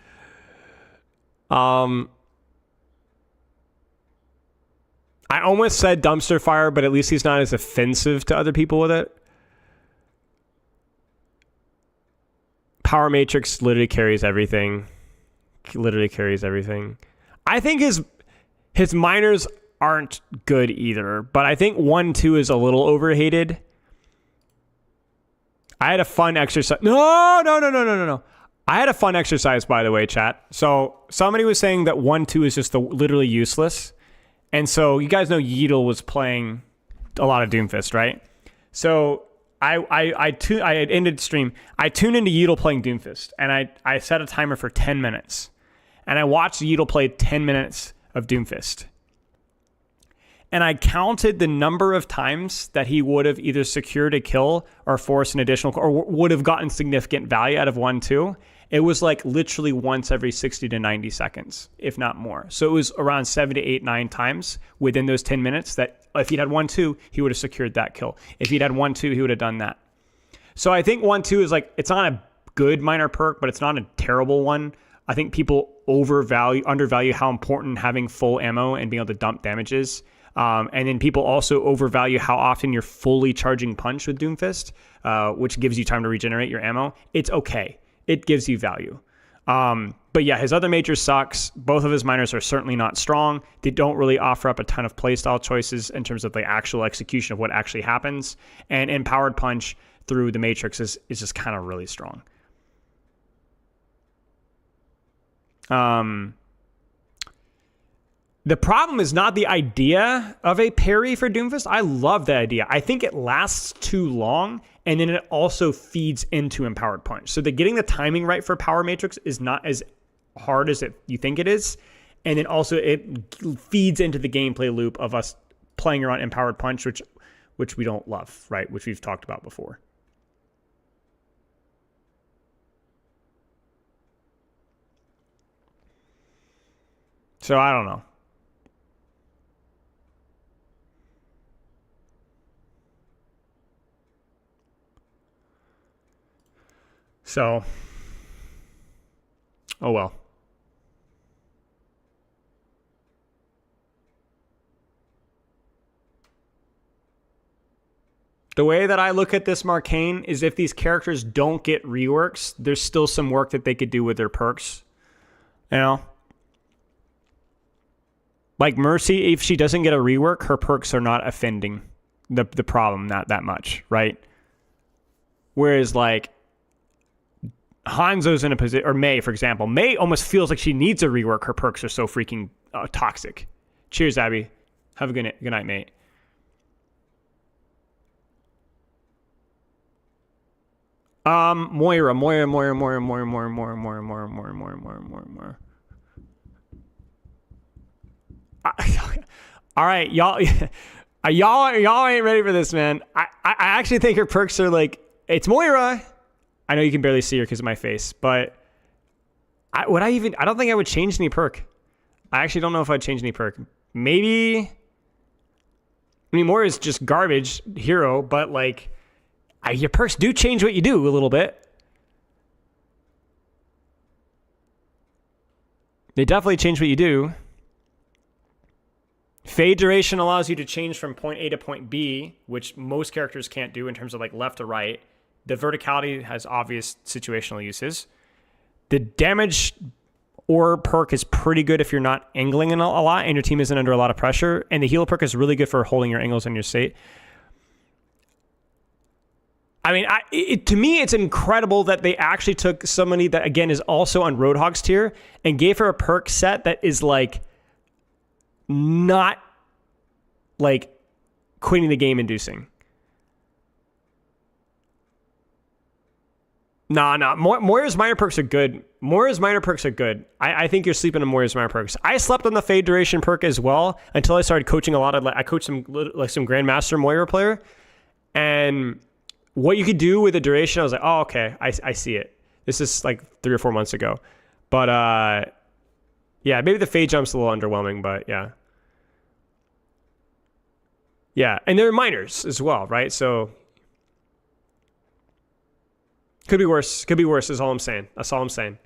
I almost said dumpster fire, but at least he's not as offensive to other people with it. Power Matrix literally carries everything. I think his minors aren't good either, but I think 1-2 is a little overhated. I had a fun exercise. No. I had a fun exercise, by the way, chat. So somebody was saying that 1-2 is just literally useless. And so you guys know Yeatle was playing a lot of Doomfist, right? So I had ended stream. I tuned into Yeatle playing Doomfist, and I set a timer for 10 minutes. And I watched Yeatle play 10 minutes of Doomfist. And I counted the number of times that he would have either secured a kill or forced an additional, or would have gotten significant value out of 1-2. It was like literally once every 60 to 90 seconds, if not more. So it was around 7 to 8, 9 times within those 10 minutes that if he'd had 1-2, he would have secured that kill. If he'd had 1-2, he would have done that. So I think 1-2 is like, it's not a good minor perk, but it's not a terrible one. I think people undervalue how important having full ammo and being able to dump damage is. And then people also overvalue how often you're fully charging punch with Doomfist, which gives you time to regenerate your ammo. It's okay. It gives you value. But yeah, his other major sucks. Both of his minors are certainly not strong. They don't really offer up a ton of playstyle choices in terms of the actual execution of what actually happens. And Empowered Punch through the Matrix is just kind of really strong. The problem is not the idea of a parry for Doomfist. I love that idea. I think it lasts too long, and then it also feeds into Empowered Punch. So getting the timing right for Power Matrix is not as hard as you think it is. And then also it feeds into the gameplay loop of us playing around Empowered Punch, which we don't love, right? Which we've talked about before. So I don't know. So, oh well. The way that I look at this Marcane is if these characters don't get reworks, there's still some work that they could do with their perks. You know? Like Mercy, if she doesn't get a rework, her perks are not offending the problem that much, right? Whereas like Hanzo's in a position, or Mei, for example. Mei almost feels like she needs a rework. Her perks are so freaking toxic. Cheers, Abby. Have a good night, mate. Moira. All right, y'all ain't ready for this, man. I actually think her perks are like, it's Moira. I know you can barely see her because of my face, but I don't think I would change any perk. I actually don't know if I'd change any perk. Maybe, I mean, Moira's just garbage hero, but like, your perks do change what you do a little bit. They definitely change what you do. Fade duration allows you to change from point A to point B, which most characters can't do in terms of like left to right. The verticality has obvious situational uses. The damage or perk is pretty good if you're not angling in a lot and your team isn't under a lot of pressure. And the heal perk is really good for holding your angles in your state. I mean, to me, it's incredible that they actually took somebody that, again, is also on Roadhog's tier and gave her a perk set that is like not like quitting the game inducing. Nah. Moira's minor perks are good. I think you're sleeping on Moira's minor perks. I slept on the fade duration perk as well until I started coaching a lot of, I coached some Grandmaster Moira player. And what you could do with the duration, I was like, oh, okay, I see it. This is like 3 or 4 months ago. But yeah, maybe the fade jump's a little underwhelming, but yeah. Yeah, and they're minors as well, right? So could be worse is all I'm saying. That's all I'm saying.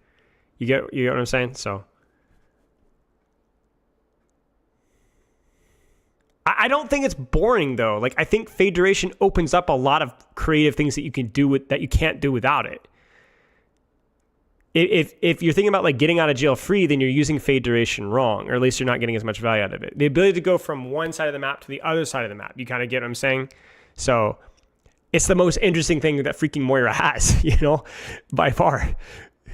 You get what I'm saying? So I don't think it's boring though. Like I think fade duration opens up a lot of creative things that you can do that you can't do without it. If you're thinking about like getting out of jail free, then you're using fade duration wrong, or at least you're not getting as much value out of it. The ability to go from one side of the map to the other side of the map, you kind of get what I'm saying? So it's the most interesting thing that freaking Moira has, by far.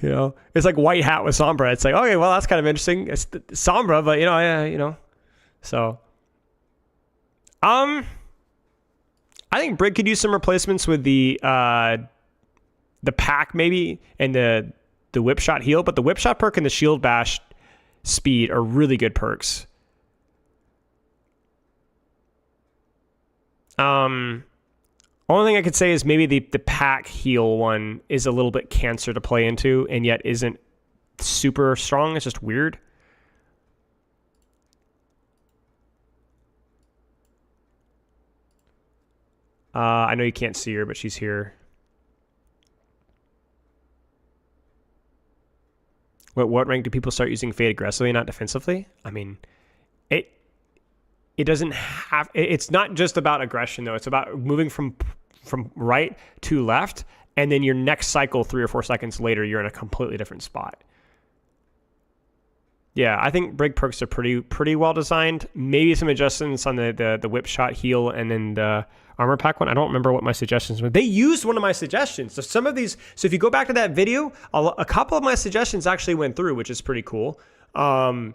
It's like white hat with Sombra. It's like, okay, well, that's kind of interesting. It's Sombra, but so I think Brig could use some replacements with the pack maybe and the whip shot heal, but the whip shot perk and the shield bash speed are really good perks. Only thing I could say is maybe the pack heal one is a little bit cancer to play into, and yet isn't super strong. It's just weird. I know you can't see her, but she's here. What rank do people start using Fade aggressively, not defensively? I mean, it doesn't have. It's not just about aggression though. It's about moving from right to left, and then your next cycle, 3 or 4 seconds later, you're in a completely different spot. Yeah, I think Brig perks are pretty well designed. Maybe some adjustments on the whip shot heal and then the armor pack one. I don't remember what my suggestions were. They used one of my suggestions. So some of these, so if you go back to that video, a couple of my suggestions actually went through, which is pretty cool. Yeah.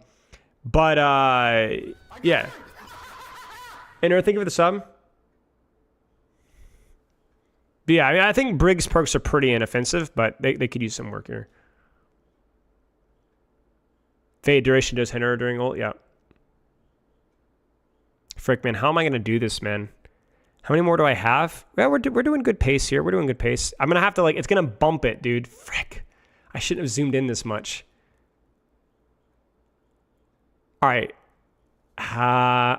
And thank you for the sub. But yeah, I mean, I think Brig's perks are pretty inoffensive, but they could use some work here. Fade duration does hinder during ult, yeah. Frick, man, how am I going to do this, man? How many more do I have? Yeah, we're doing good pace here. We're doing good pace. I'm going to have to, like, it's going to bump it, dude. Frick. I shouldn't have zoomed in this much. All right.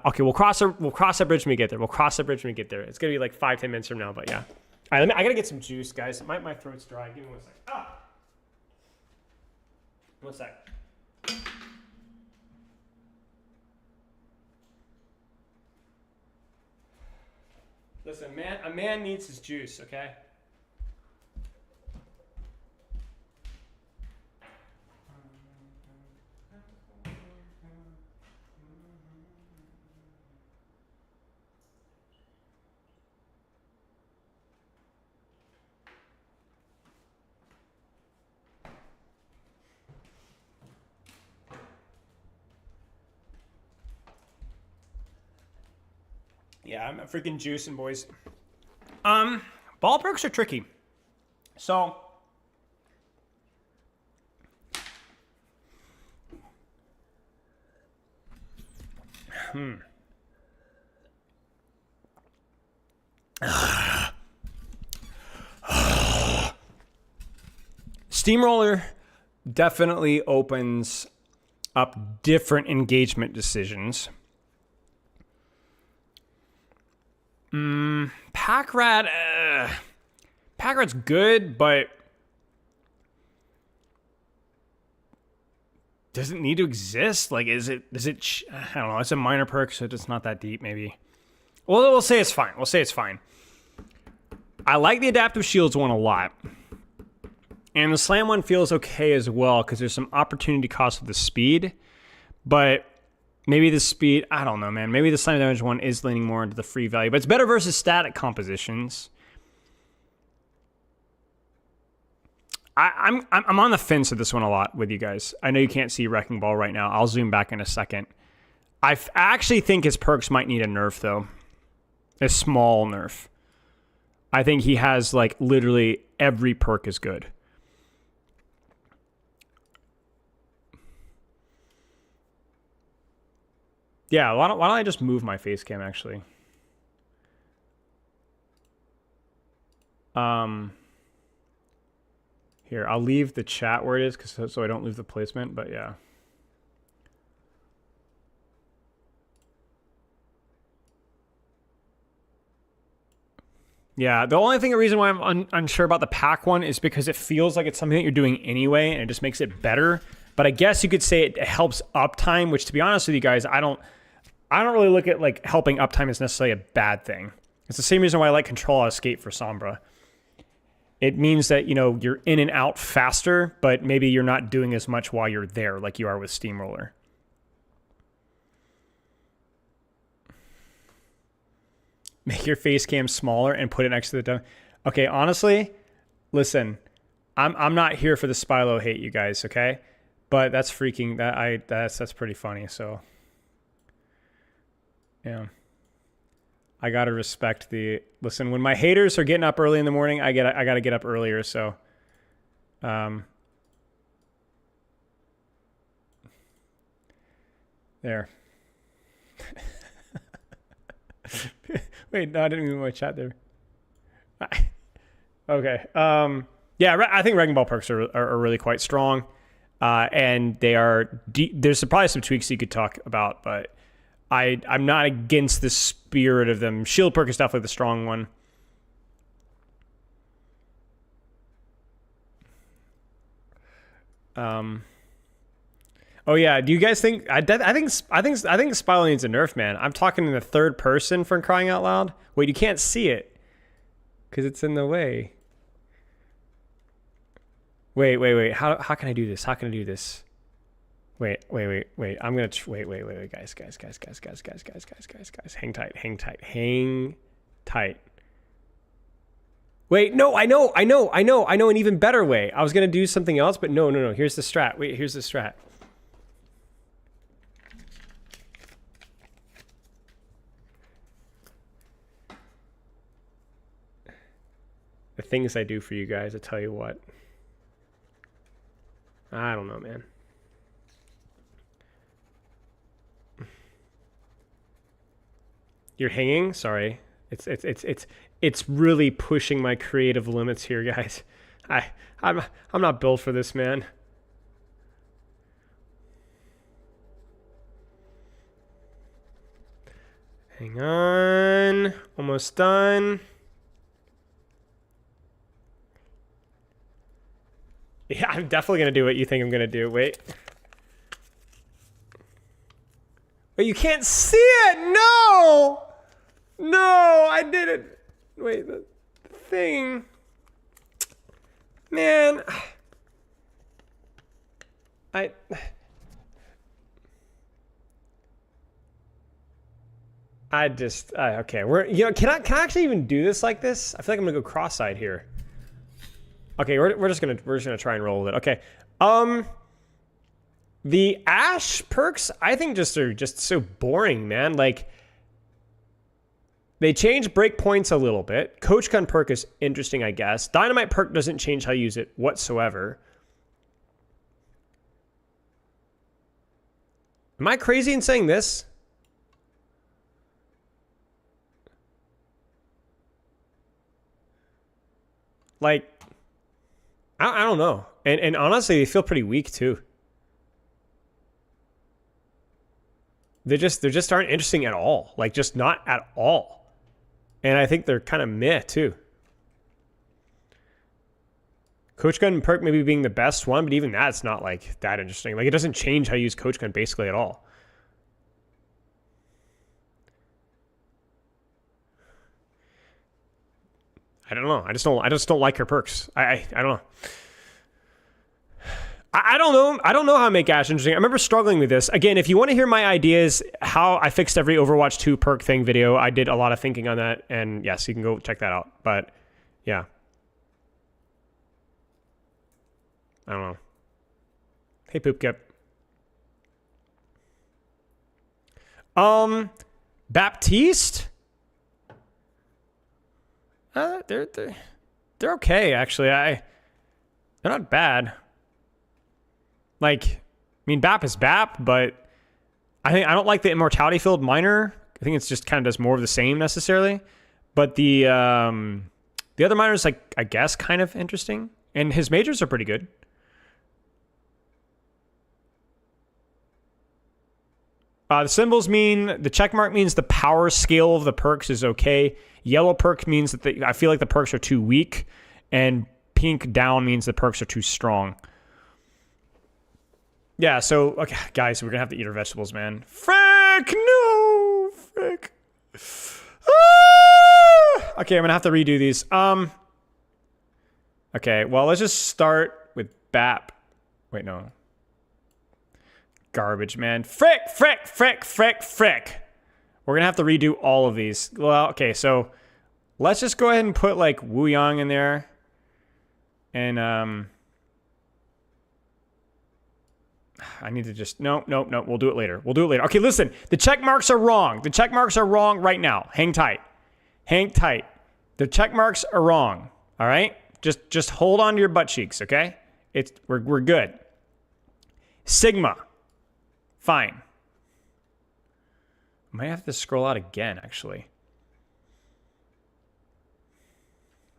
Okay, we'll cross that bridge when we get there. We'll cross that bridge when we get there. It's going to be like 5-10 minutes from now, but yeah. All right, I got to get some juice, guys. My throat's dry. Give me 1 second. Ah! 1 sec. Listen, man, a man needs his juice, okay? Yeah, I'm freaking juicing, boys. Ball perks are tricky. So, Steamroller definitely opens up different engagement decisions. Pack Rat, Pack Rat's good, but does it need to exist? Like, is it, I don't know, it's a minor perk, so it's not that deep, maybe. Well, we'll say it's fine. We'll say it's fine. I like the adaptive shields one a lot. And the slam one feels okay as well, because there's some opportunity cost with the speed, but maybe the speed, I don't know, man. Maybe the slam damage one is leaning more into the free value, but it's better versus static compositions. I'm on the fence with this one a lot with you guys. I know you can't see Wrecking Ball right now. I'll zoom back in a second. I actually think his perks might need a nerf, though. A small nerf. I think he has, like, literally every perk is good. Yeah, why don't I just move my face cam, actually? Here, I'll leave the chat where it is, so I don't lose the placement, but yeah. Yeah, the only reason why I'm unsure about the pack one is because it feels like it's something that you're doing anyway, and it just makes it better. But I guess you could say it helps uptime, which, to be honest with you guys, I don't really look at, like, helping uptime as necessarily a bad thing. It's the same reason why I like Control Escape for Sombra. It means that, you know, you're in and out faster, but maybe you're not doing as much while you're there like you are with Steamroller. Make your face cam smaller and put it next to the dome. Okay, honestly, listen, I'm not here for the Spylo hate, you guys, okay? But that's freaking that's pretty funny, so yeah. I gotta respect the listen. When my haters are getting up early in the morning, I gotta get up earlier. So, there. Wait, no, I didn't move my chat there. Okay. Yeah, I think Wrecking Ball perks are really quite strong. And there's probably some tweaks you could talk about, but I'm not against the spirit of them. Shield perk is definitely the strong one. Oh yeah, do you guys think I think Spyro needs a nerf, man. I'm talking in the third person for crying out loud. Wait, you can't see it because it's in the way. Wait. How can I do this? How can I do this? Wait. I'm gonna wait, guys. Hang tight. Wait, no, I know an even better way. I was gonna do something else, but no. Here's the strat. Wait, here's the strat. The things I do for you guys, I tell you what. I don't know, man. You're hanging? Sorry. It's really pushing my creative limits here, guys. I'm not built for this, man. Hang on. Almost done. Yeah, I'm definitely going to do what you think I'm going to do. Wait. But you can't see it! No! No, I did it. Wait, the thing. Man. Okay, can I actually even do this like this? I feel like I'm gonna go cross-eyed here. Okay, we're just gonna try and roll with it. Okay. The Ash perks, I think are just so boring, man. Like, they change breakpoints a little bit. Coach Gun perk is interesting, I guess. Dynamite perk doesn't change how you use it whatsoever. Am I crazy in saying this? Like, I don't know. And honestly, they feel pretty weak too. They just aren't interesting at all. Like, just not at all. And I think they're kind of meh too. Coach Gun perk maybe being the best one, but even that's not like that interesting. Like, it doesn't change how you use Coach Gun basically at all. I don't know. I just don't like her perks. I don't know. I don't know. I don't know how to make Ash interesting. I remember struggling with this. Again, if you want to hear my ideas, how I fixed every Overwatch 2 perk thing video, I did a lot of thinking on that. And yes, you can go check that out. But yeah. I don't know. Hey, Poopkip. Baptiste? They're okay, actually. They're not bad. Like, I mean, BAP is BAP, but I don't like the immortality filled miner. I think it's just kind of does more of the same necessarily. But the other miner is, like, I guess kind of interesting, and his majors are pretty good. The symbols mean, the check mark means the power scale of the perks is okay. Yellow perk means that I feel like the perks are too weak, and pink down means the perks are too strong. Yeah, so, okay, guys, we're gonna have to eat our vegetables, man. Frick! No! Frick. Ah! Okay, I'm gonna have to redo these. Okay, well, let's just start with BAP. Wait, no. Garbage, man. Frick! We're gonna have to redo all of these. Well, okay, so let's just go ahead and put, like, Wu Yang in there. And, I need to just, no, we'll do it later. Okay, listen, the check marks are wrong. The check marks are wrong right now. Hang tight. The check marks are wrong, all right? Just hold on to your butt cheeks, okay? We're good. Sigma, fine. I might have to scroll out again, actually.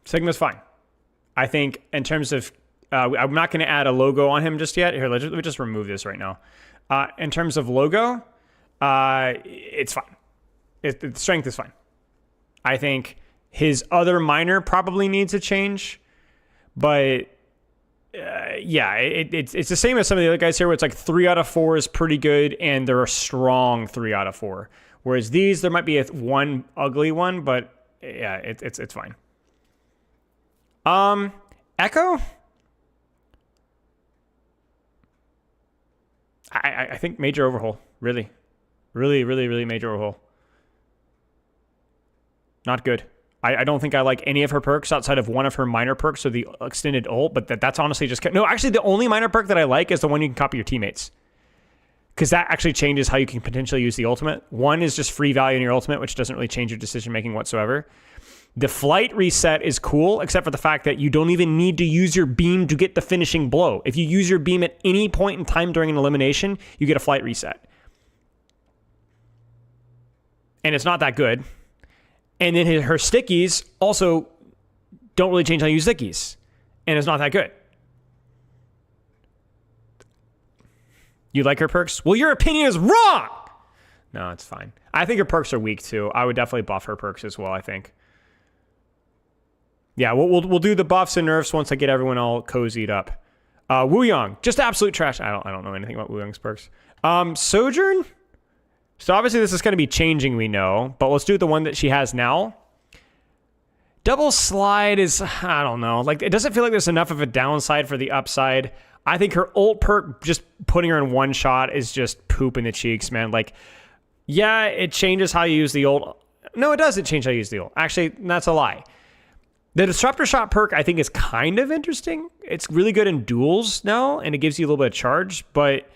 Sigma's fine. I think in terms of, I'm not going to add a logo on him just yet. Here, let me just remove this right now. In terms of logo, it's fine. The strength is fine. I think his other minor probably needs a change, but yeah, it's the same as some of the other guys here where it's like 3 out of 4 is pretty good and they're a strong 3 out of 4. Whereas these, there might be one ugly one, but yeah, it's fine. Echo? I think major overhaul. Really major overhaul. Not good. I don't think I like any of her perks outside of one of her minor perks or the extended ult, but that's honestly just... No, actually, the only minor perk that I like is the one you can copy your teammates. Because that actually changes how you can potentially use the ultimate. One is just free value in your ultimate, which doesn't really change your decision-making whatsoever. The flight reset is cool, except for the fact that you don't even need to use your beam to get the finishing blow. If you use your beam at any point in time during an elimination, you get a flight reset. And it's not that good. And then her stickies also don't really change how you use stickies. And it's not that good. You like her perks? Well, your opinion is wrong! No, it's fine. I think her perks are weak, too. I would definitely buff her perks as well, I think. Yeah, we'll do the buffs and nerfs once I get everyone all cozied up. Wuyong, just absolute trash. I don't know anything about Wuyong's perks. Sojourn? So obviously this is going to be changing, we know, but let's do the one that she has now. Double slide is, I don't know, like it doesn't feel like there's enough of a downside for the upside. I think her ult perk, just putting her in one shot is just poop in the cheeks, man. Like, yeah, it changes how you use the ult. No, it doesn't change how you use the ult. Actually, that's a lie. The Disruptor Shot perk, I think, is kind of interesting. It's really good in duels now, and it gives you a little bit of charge, but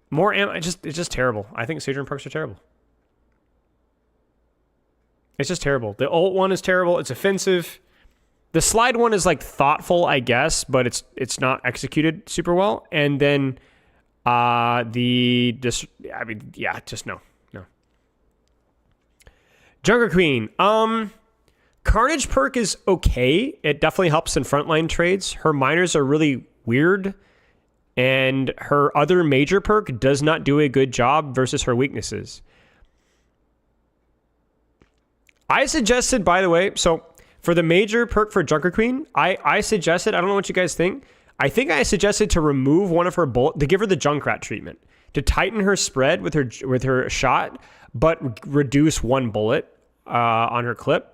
more ammo, it's just terrible. I think Sojourn perks are terrible. It's just terrible. The ult one is terrible. It's offensive. The slide one is like thoughtful, I guess, but it's not executed super well. And then just no. Junkerqueen. Carnage perk is okay. It definitely helps in frontline trades. Her minors are really weird. And her other major perk does not do a good job versus her weaknesses. I suggested, by the way, so for the major perk for Junkerqueen, I suggested, I don't know what you guys think. I think I suggested to remove one of her bullet, to give her the Junkrat treatment, to tighten her spread with her shot, but reduce one bullet on her clip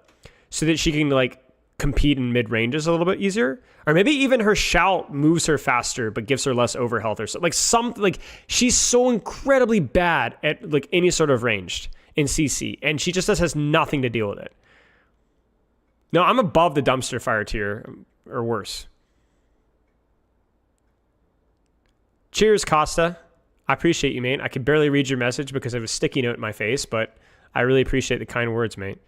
so that she can like compete in mid ranges a little bit easier. Or maybe even her shout moves her faster but gives her less overhealth or something. Like she's so incredibly bad at like any sort of ranged in CC, and she just has nothing to deal with it. No, I'm above the dumpster fire tier or worse. Cheers, Costa. I appreciate you, mate. I could barely read your message because I have a sticky note in my face, but I really appreciate the kind words, mate.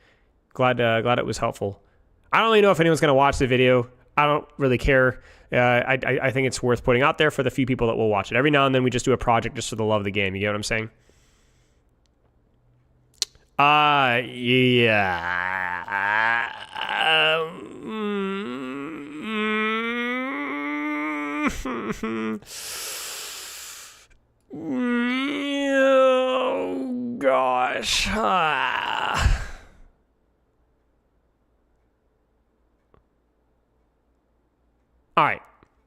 Glad it was helpful. I don't really know if anyone's going to watch the video. I don't really care. I think it's worth putting out there for the few people that will watch it. Every now and then we just do a project just for the love of the game. You get what I'm saying? Yeah. Oh, gosh. All right,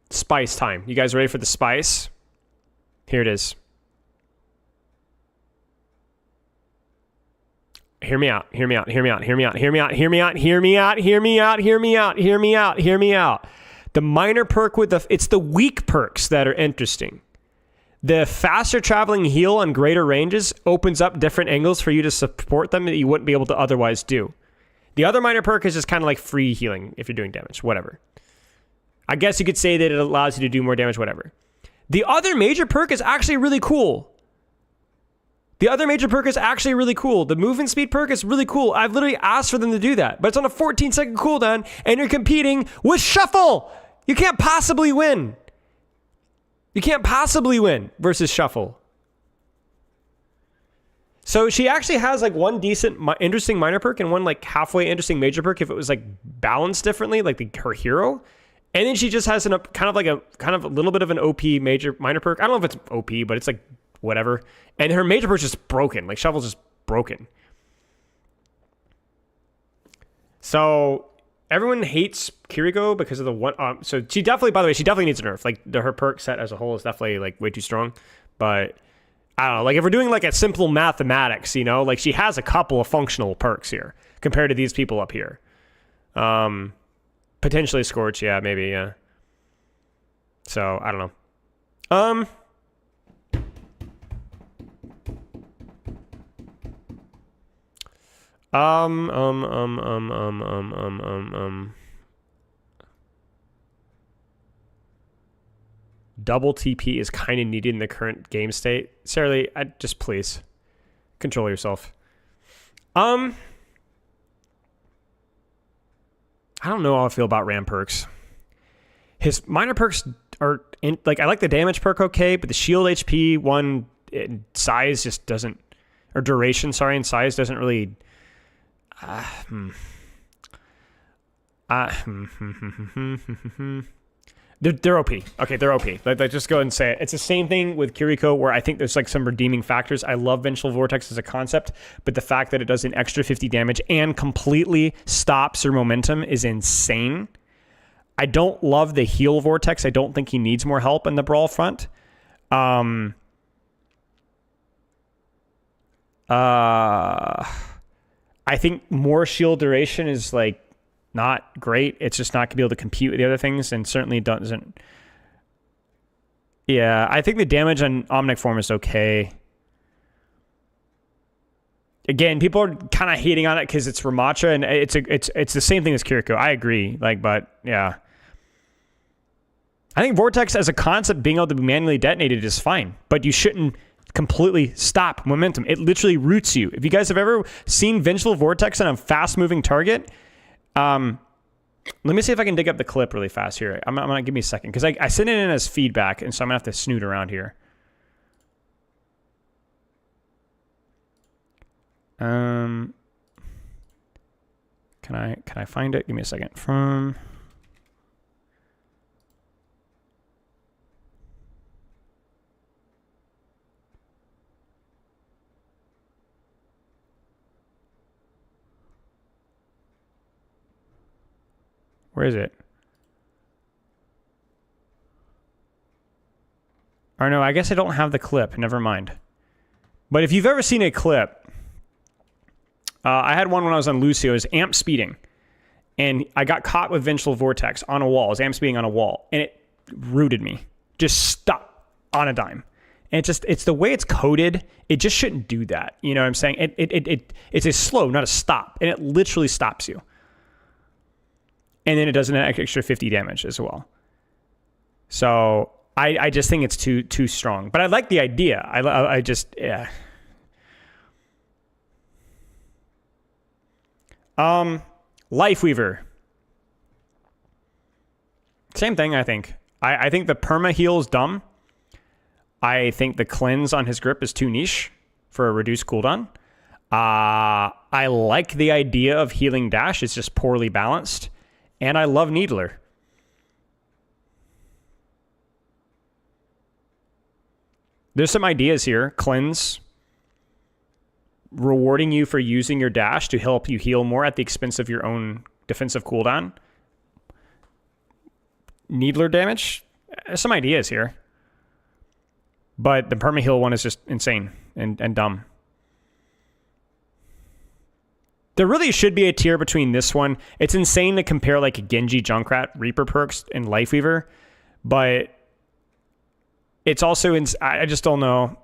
spice time. You guys ready for the spice? Here it is. Hear me out. Hear me out. Hear me out. Hear me out. Hear me out. Hear me out. Hear me out. Hear me out. Hear me out. Hear me out. Hear me out. The minor perk with it's the weak perks that are interesting. The faster traveling heal on greater ranges opens up different angles for you to support them that you wouldn't be able to otherwise do. The other minor perk is just kind of like free healing if you're doing damage, whatever. I guess you could say that it allows you to do more damage, whatever. The other major perk is actually really cool. The movement speed perk is really cool. I've literally asked for them to do that, but it's on a 14-second cooldown, and you're competing with Shuffle. You can't possibly win. You can't possibly win versus Shuffle. So she actually has like one decent, interesting minor perk and one like halfway interesting major perk if it was like balanced differently, like her hero. And then she just has a kind of a little bit of an OP minor perk. I don't know if it's OP, but it's like whatever. And her major perk's just broken. Like Shovel's just broken. So everyone hates Kiriko because of the one. So she definitely, by the way, she definitely needs a nerf. Like her perk set as a whole is definitely like way too strong. But I don't know. Like if we're doing like a simple mathematics, you know, like she has a couple of functional perks here compared to these people up here. Potentially Scorch, yeah, maybe, yeah. So I don't know. Double TP is kind of needed in the current game state. Sarah Lee, just please control yourself. I don't know how I feel about Ram perks. His minor perks are like I like the damage perk okay, but the shield HP one size just doesn't, or duration, sorry, and size doesn't really. They're OP. Okay, they're OP. Like, just go ahead and say it. It's the same thing with Kiriko, where I think there's like some redeeming factors. I love Vengeful Vortex as a concept, but the fact that it does an extra 50 damage and completely stops your momentum is insane. I don't love the heal Vortex. I don't think he needs more help in the Brawl front. I think more shield duration is like not great. It's just not going to be able to compete with the other things, and certainly doesn't. Yeah, I think the damage on Omnic Form is okay. Again, people are kind of hating on it because it's Ramattra, and it's the same thing as Kiriko. I agree, but yeah. I think Vortex as a concept being able to be manually detonated is fine, but you shouldn't completely stop momentum. It literally roots you. If you guys have ever seen Vengeful Vortex on a fast-moving target, let me see if I can dig up the clip really fast here. I'm gonna give me a second because I sent it in as feedback, and so I'm gonna have to snoot around here. Can I find it? Give me a second. From where is it? Or no, I guess I don't have the clip. Never mind. But if you've ever seen a clip, I had one when I was on Lucio. It was amp speeding. And I got caught with Vengeful Vortex on a wall. It was amp speeding on a wall. And it rooted me. Just stop on a dime. And it's the way it's coded. It just shouldn't do that. You know what I'm saying? It's a slow, not a stop. And it literally stops you. And then it does an extra 50 damage as well. So I just think it's too strong. But I like the idea. I just, yeah. Lifeweaver. Same thing, I think. I think the perma heal is dumb. I think the cleanse on his grip is too niche for a reduced cooldown. I like the idea of healing dash. It's just poorly balanced. And I love Needler. There's some ideas here. Cleanse. Rewarding you for using your dash to help you heal more at the expense of your own defensive cooldown. Needler damage. There's some ideas here. But the perma-heal one is just insane and dumb. There really should be a tier between this one. It's insane to compare like Genji, Junkrat, Reaper perks, and Lifeweaver, but it's also I just don't know.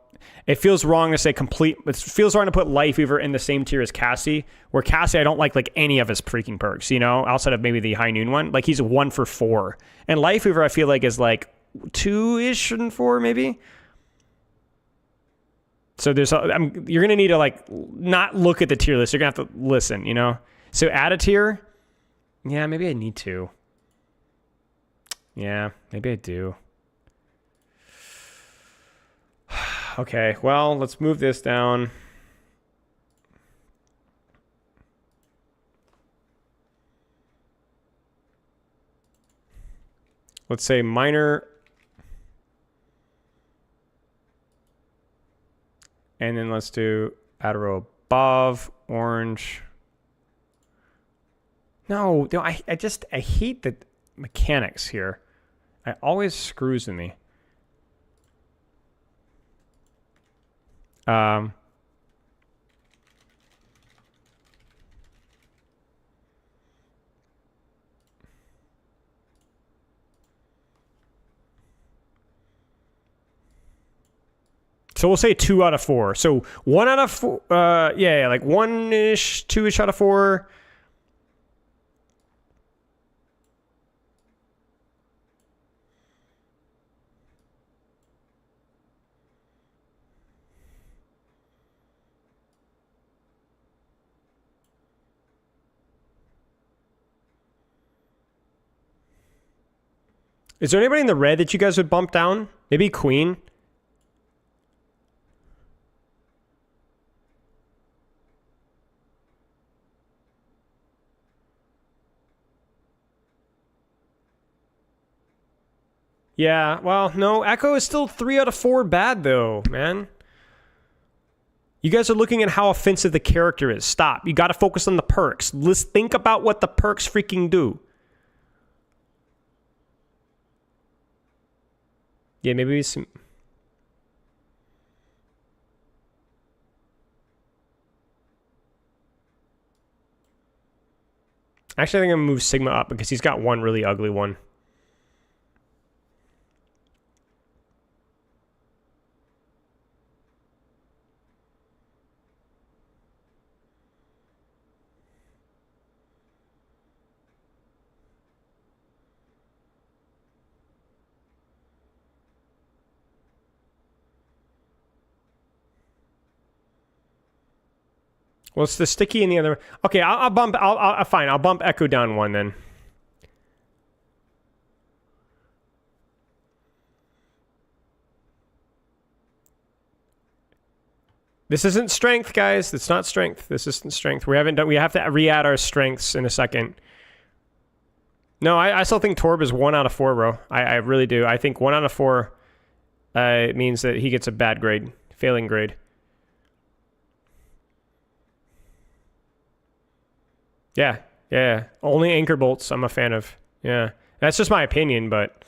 It feels wrong to say complete. It feels wrong to put Lifeweaver in the same tier as Cassie, where Cassie I don't like any of his freaking perks, you know, outside of maybe the High Noon one. Like he's 1 for 4, and Lifeweaver I feel like is like 2-ish and 4 maybe. So you're gonna need to not look at the tier list. You're gonna have to listen, you know. So add a tier. Yeah, maybe I need to. Yeah, maybe I do. Okay, well, let's move this down. let's say minor. And then let's do add a row above, orange. No, I hate the mechanics here. It always screws with me. So we'll say 2 out of 4. So 1 out of 4, yeah, like 1-ish, 2-ish out of 4. Is there anybody in the red that you guys would bump down? Maybe Queen? Yeah, well, no, Echo is still 3 out of 4 bad, though, man. You guys are looking at how offensive the character is. Stop. You got to focus on the perks. Let's think about what the perks freaking do. Yeah, maybe some... Actually, I think I'm going to move Sigma up because he's got one really ugly one. Well, it's the sticky in the other. Okay, I'll bump. Fine. I'll bump Echo down 1 then. This isn't strength, guys. It's not strength. This isn't strength. We haven't done. We have to re-add our strengths in a second. No, I still think Torb is 1 out of 4, bro. I really do. I think 1 out of 4 means that he gets a bad grade, failing grade. Yeah, yeah. Only anchor bolts I'm a fan of. Yeah. That's just my opinion, but...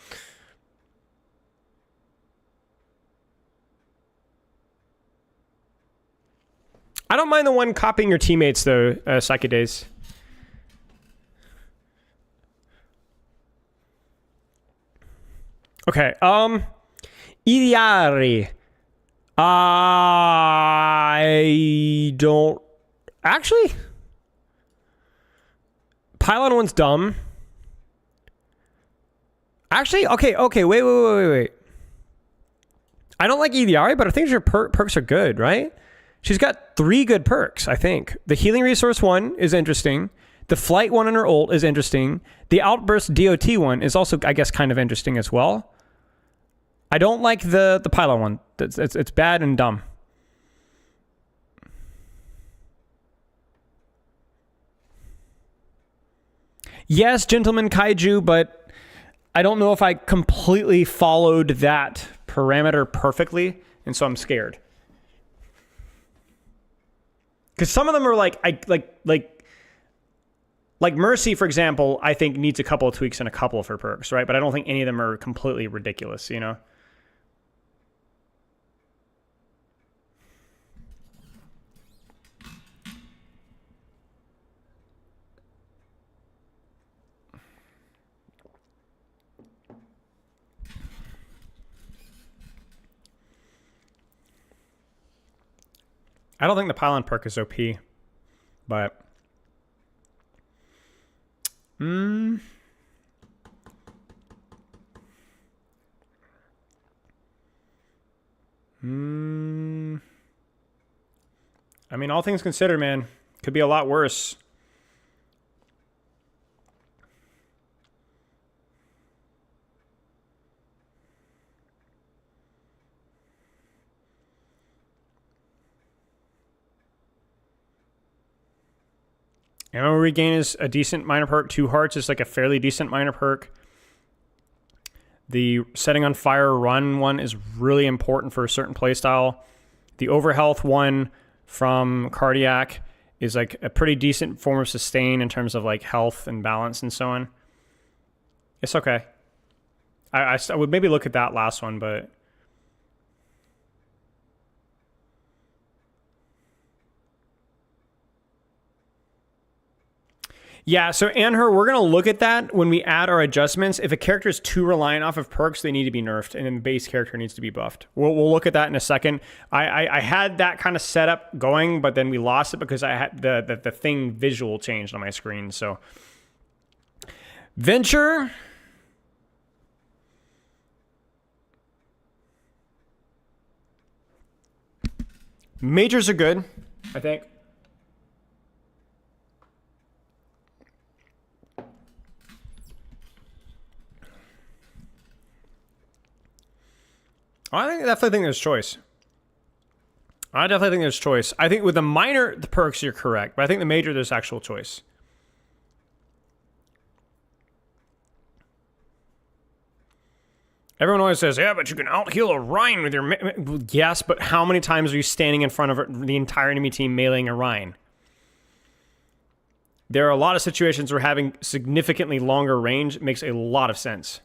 I don't mind the one copying your teammates, though, Psyche-Days. Okay, Iliari. I don't... Actually... Pylon 1's dumb. Actually, okay, wait. I don't like Iliari, but I think her perks are good, right? She's got 3 good perks, I think. The Healing Resource 1 is interesting. The Flight 1 on her ult is interesting. The Outburst DOT 1 is also, I guess, kind of interesting as well. I don't like the Pylon 1. It's bad and dumb. Yes, Gentleman Kaiju, but I don't know if I completely followed that parameter perfectly, and so I'm scared. Because some of them are like Mercy, for example, I think needs a couple of tweaks and a couple of her perks, right? But I don't think any of them are completely ridiculous, you know? I don't think the Pylon perk is OP, but... I mean, all things considered, man, could be a lot worse. Ammo regain is a decent minor perk. 2 hearts is like a fairly decent minor perk. The setting on fire run one is really important for a certain playstyle. The overhealth one from cardiac is like a pretty decent form of sustain in terms of like health and balance and so on. It's okay. I would maybe look at that last one, but yeah, so Anher, we're going to look at that when we add our adjustments. If a character is too reliant off of perks, they need to be nerfed, and then the base character needs to be buffed. We'll look at that in a second. I had that kind of setup going, but then we lost it because I had the thing visual changed on my screen. So Venture. Majors are good, I think. I definitely think there's choice. I think with the minor, the perks, you're correct. But I think the major, there's actual choice. Everyone always says, yeah, but you can out-heal a Rhine with your... Yes, but how many times are you standing in front of the entire enemy team meleeing a Rhine? There are a lot of situations where having significantly longer range makes a lot of sense.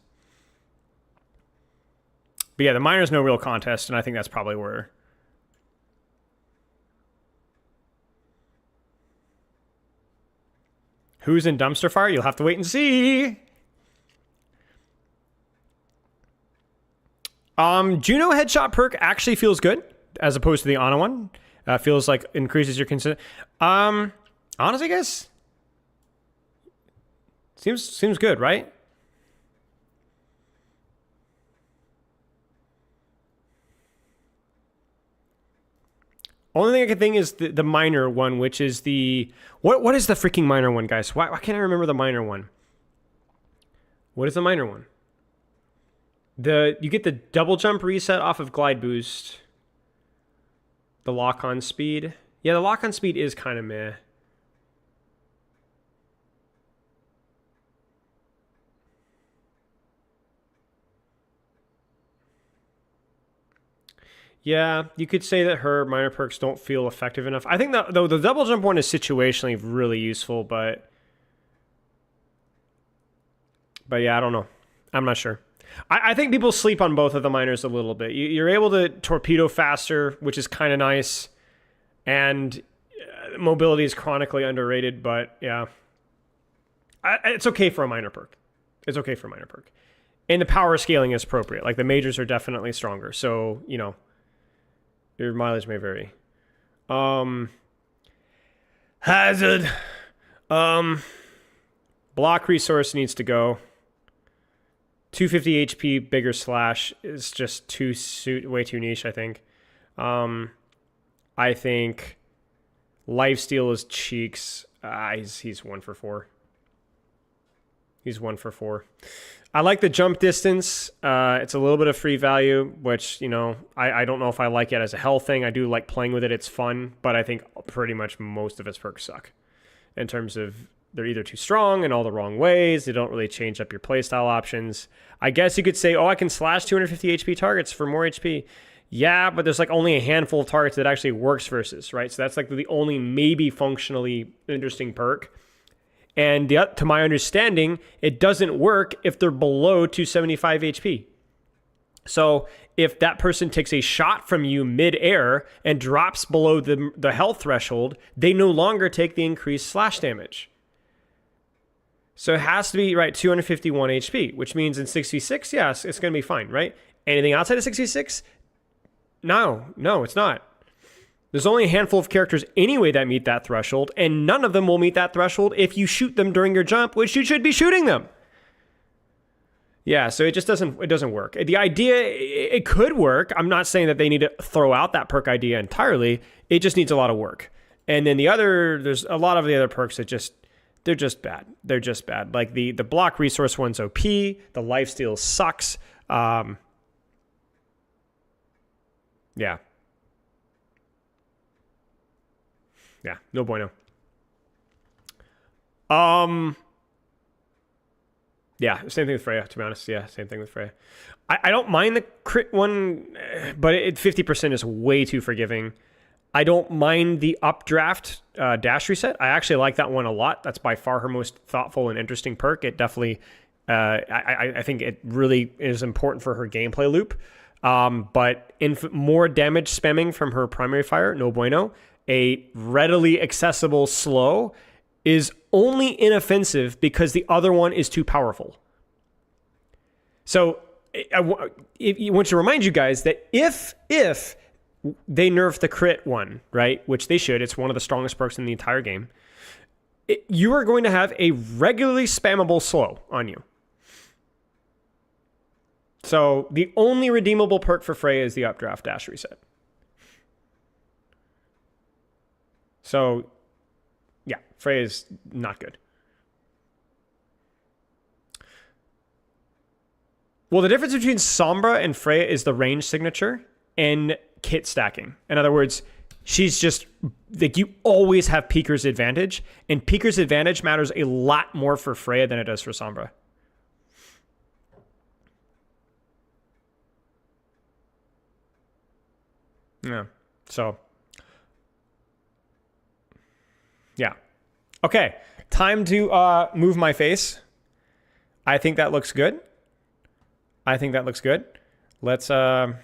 But yeah, the minor's no real contest, and I think that's probably where... Who's in Dumpster Fire? You'll have to wait and see. Juno Headshot perk actually feels good, as opposed to the Ana one. Feels like increases your consent. Honestly, guys, seems good, right? Only thing I can think is the minor one, which is the... What is the freaking minor one, guys? Why can't I remember the minor one? What is the minor one? You get the double jump reset off of glide boost. The lock-on speed. Yeah, the lock-on speed is kind of meh. Yeah, you could say that her minor perks don't feel effective enough. I think that, though, the double jump one is situationally really useful, but yeah, I don't know. I'm not sure. I think people sleep on both of the minors a little bit. You're able to torpedo faster, which is kind of nice, and mobility is chronically underrated, but yeah. It's okay for a minor perk. It's okay for a minor perk. And the power scaling is appropriate. Like, the majors are definitely stronger, so, you know, your mileage may vary. Hazard. Block resource needs to go. 250 HP, bigger slash is just way too niche, I think. I think lifesteal is cheeks. He's 1 for 4. He's 1 for 4. I like the jump distance. It's a little bit of free value, which, you know, I don't know if I like it as a health thing. I do like playing with it. It's fun, but I think pretty much most of its perks suck in terms of they're either too strong in all the wrong ways. They don't really change up your playstyle options. I guess you could say, oh, I can slash 250 HP targets for more HP. Yeah, but there's like only a handful of targets that actually works versus, right? So that's like the only maybe functionally interesting perk. And to my understanding, it doesn't work if they're below 275 HP. So if that person takes a shot from you mid-air and drops below the health threshold, they no longer take the increased slash damage. So it has to be, right, 251 HP, which means in 6v6, yes, it's going to be fine, right? Anything outside of 6v6? No, it's not. There's only a handful of characters anyway that meet that threshold, and none of them will meet that threshold if you shoot them during your jump, which you should be shooting them. Yeah, so it just doesn't work. The idea, it could work. I'm not saying that they need to throw out that perk idea entirely. It just needs a lot of work. And then there's a lot of the other perks that they're just bad. They're just bad. Like the block resource one's OP. The lifesteal sucks. Yeah. Yeah, no bueno. Yeah, same thing with Freya, to be honest. Yeah, same thing with Freya. I don't mind the crit one, but 50% is way too forgiving. I don't mind the updraft dash reset. I actually like that one a lot. That's by far her most thoughtful and interesting perk. It definitely, I think it really is important for her gameplay loop. But more damage spamming from her primary fire, no bueno. A readily accessible slow is only inoffensive because the other one is too powerful. So I want to remind you guys that if they nerf the crit one, right, which they should, it's one of the strongest perks in the entire game, you are going to have a regularly spammable slow on you. So the only redeemable perk for Freya is the updraft dash reset. So yeah, Freya is not good. Well, the difference between Sombra and Freya is the range signature and kit stacking. In other words, she's just like, you always have Peeker's advantage, and Peeker's advantage matters a lot more for Freya than it does for Sombra. Yeah. So yeah. Okay. Time to move my face. I think that looks good. Let's I've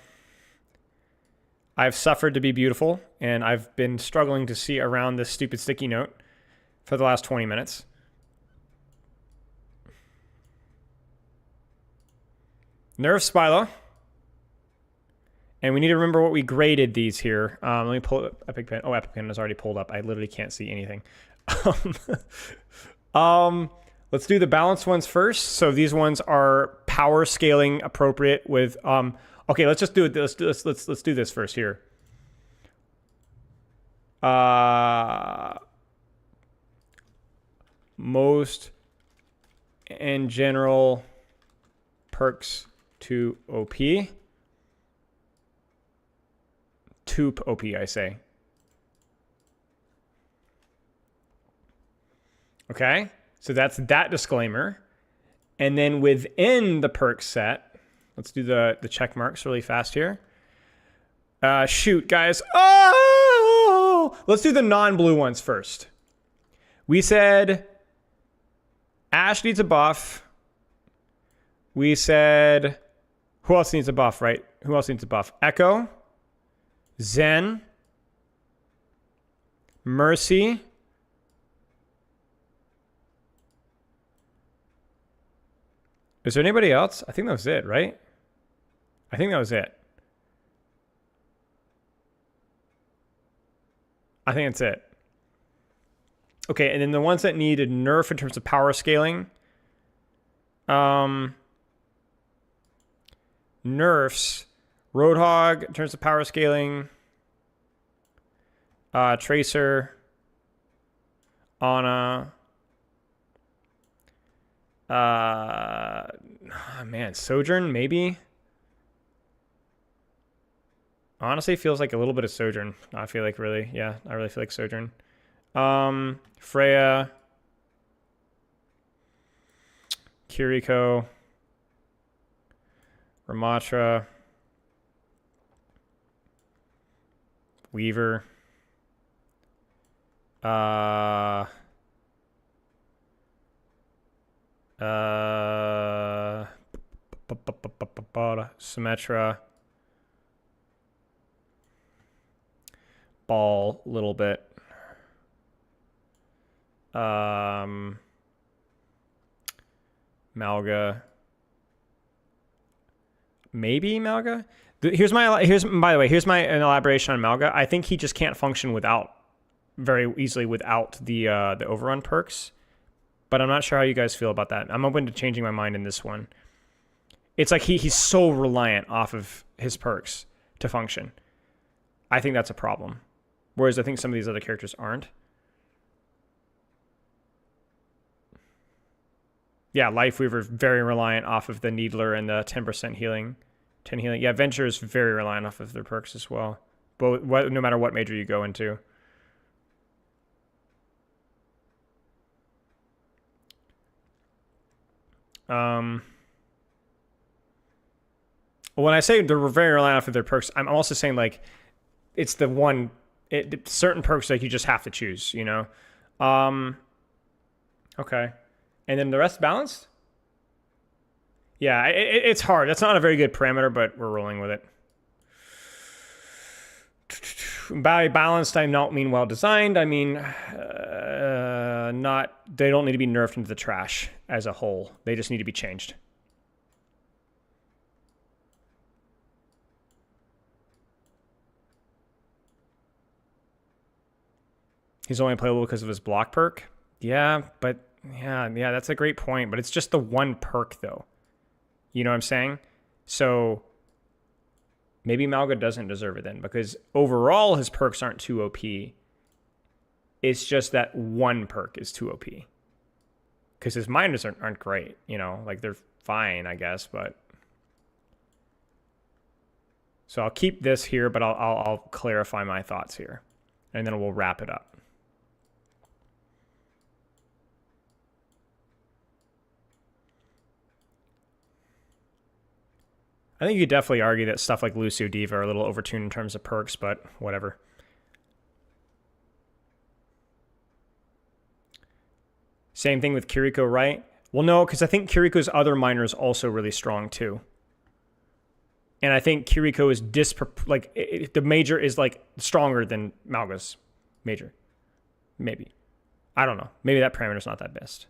suffered to be beautiful, and I've been struggling to see around this stupid sticky note for the last 20 minutes. Nerf Spyla. And we need to remember what we graded these here. Let me pull up Epic Pen. Oh, Epic Pen is already pulled up. I literally can't see anything. Let's do the balanced ones first. So these ones are power scaling appropriate with okay, let's just do it. Let's do this first here. Most and general perks to OP. To OP, I say. Okay, so that's that disclaimer. And then within the perk set, let's do the check marks really fast here. Shoot, guys. Oh! Let's do the non-blue ones first. We said Ashe needs a buff. We said, who else needs a buff, right? Who else needs a buff? Echo, Zen, Mercy, is there anybody else? I think that was it, right? I think that was it. I think that's it. Okay, and then the ones that needed nerf in terms of power scaling. Nerfs. Roadhog in terms of power scaling. Tracer. Ana. Man, Sojourn, maybe. Honestly, feels like a little bit of Sojourn. I feel like really, yeah, I really feel like Sojourn. Freya, Kiriko, Ramatra, Weaver, Symmetra, Ball, a little bit. Malga, maybe Malga. Here's by the way, here's my elaboration on Malga. I think he just can't function very easily without the overrun perks, but I'm not sure how you guys feel about that. I'm open to changing my mind in this one. It's like he's so reliant off of his perks to function. I think that's a problem. Whereas I think some of these other characters aren't. Yeah, Life Weaver very reliant off of the Needler and the 10% healing. 10 healing. Yeah, Venture is very reliant off of their perks as well. But no matter what major you go into. When I say they're very reliant off of their perks, I'm also saying like it's the one certain perks like you just have to choose, you know. Okay, and then the rest balanced. Yeah, it's hard. That's not a very good parameter, but we're rolling with it. By balanced, I don't mean well designed. I mean not. They don't need to be nerfed into the trash as a whole. They just need to be changed. He's only playable because of his block perk. Yeah, but yeah, that's a great point. But it's just the one perk though. You know what I'm saying? So maybe Malga doesn't deserve it then, because overall his perks aren't too OP. It's just that one perk is too OP. Because his minors aren't great, you know, like they're fine, I guess, but. So I'll keep this here, but I'll clarify my thoughts here, and then we'll wrap it up. I think you could definitely argue that stuff like Lucio Diva are a little overtuned in terms of perks, but whatever. Same thing with Kiriko, right? Well, no, because I think Kiriko's other minor is also really strong too. And I think Kiriko is the major is like stronger than Malga's major. Maybe. I don't know. Maybe that parameter's not that best.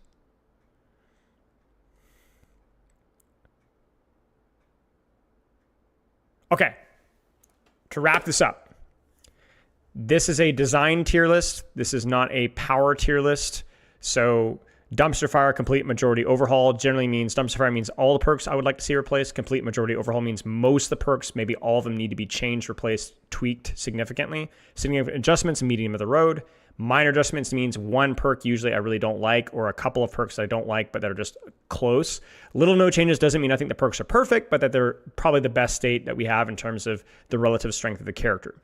Okay, to wrap this up, this is a design tier list. This is not a power tier list. So dumpster fire, complete majority overhaul generally means dumpster fire means all the perks I would like to see replaced. Complete majority overhaul means most of the perks, maybe all of them need to be changed, replaced, tweaked significantly. Significant adjustments, medium of the road. Minor adjustments means one perk usually I really don't like, or a couple of perks I don't like, but that are just close. Little no changes doesn't mean I think the perks are perfect, but that they're probably the best state that we have in terms of the relative strength of the character.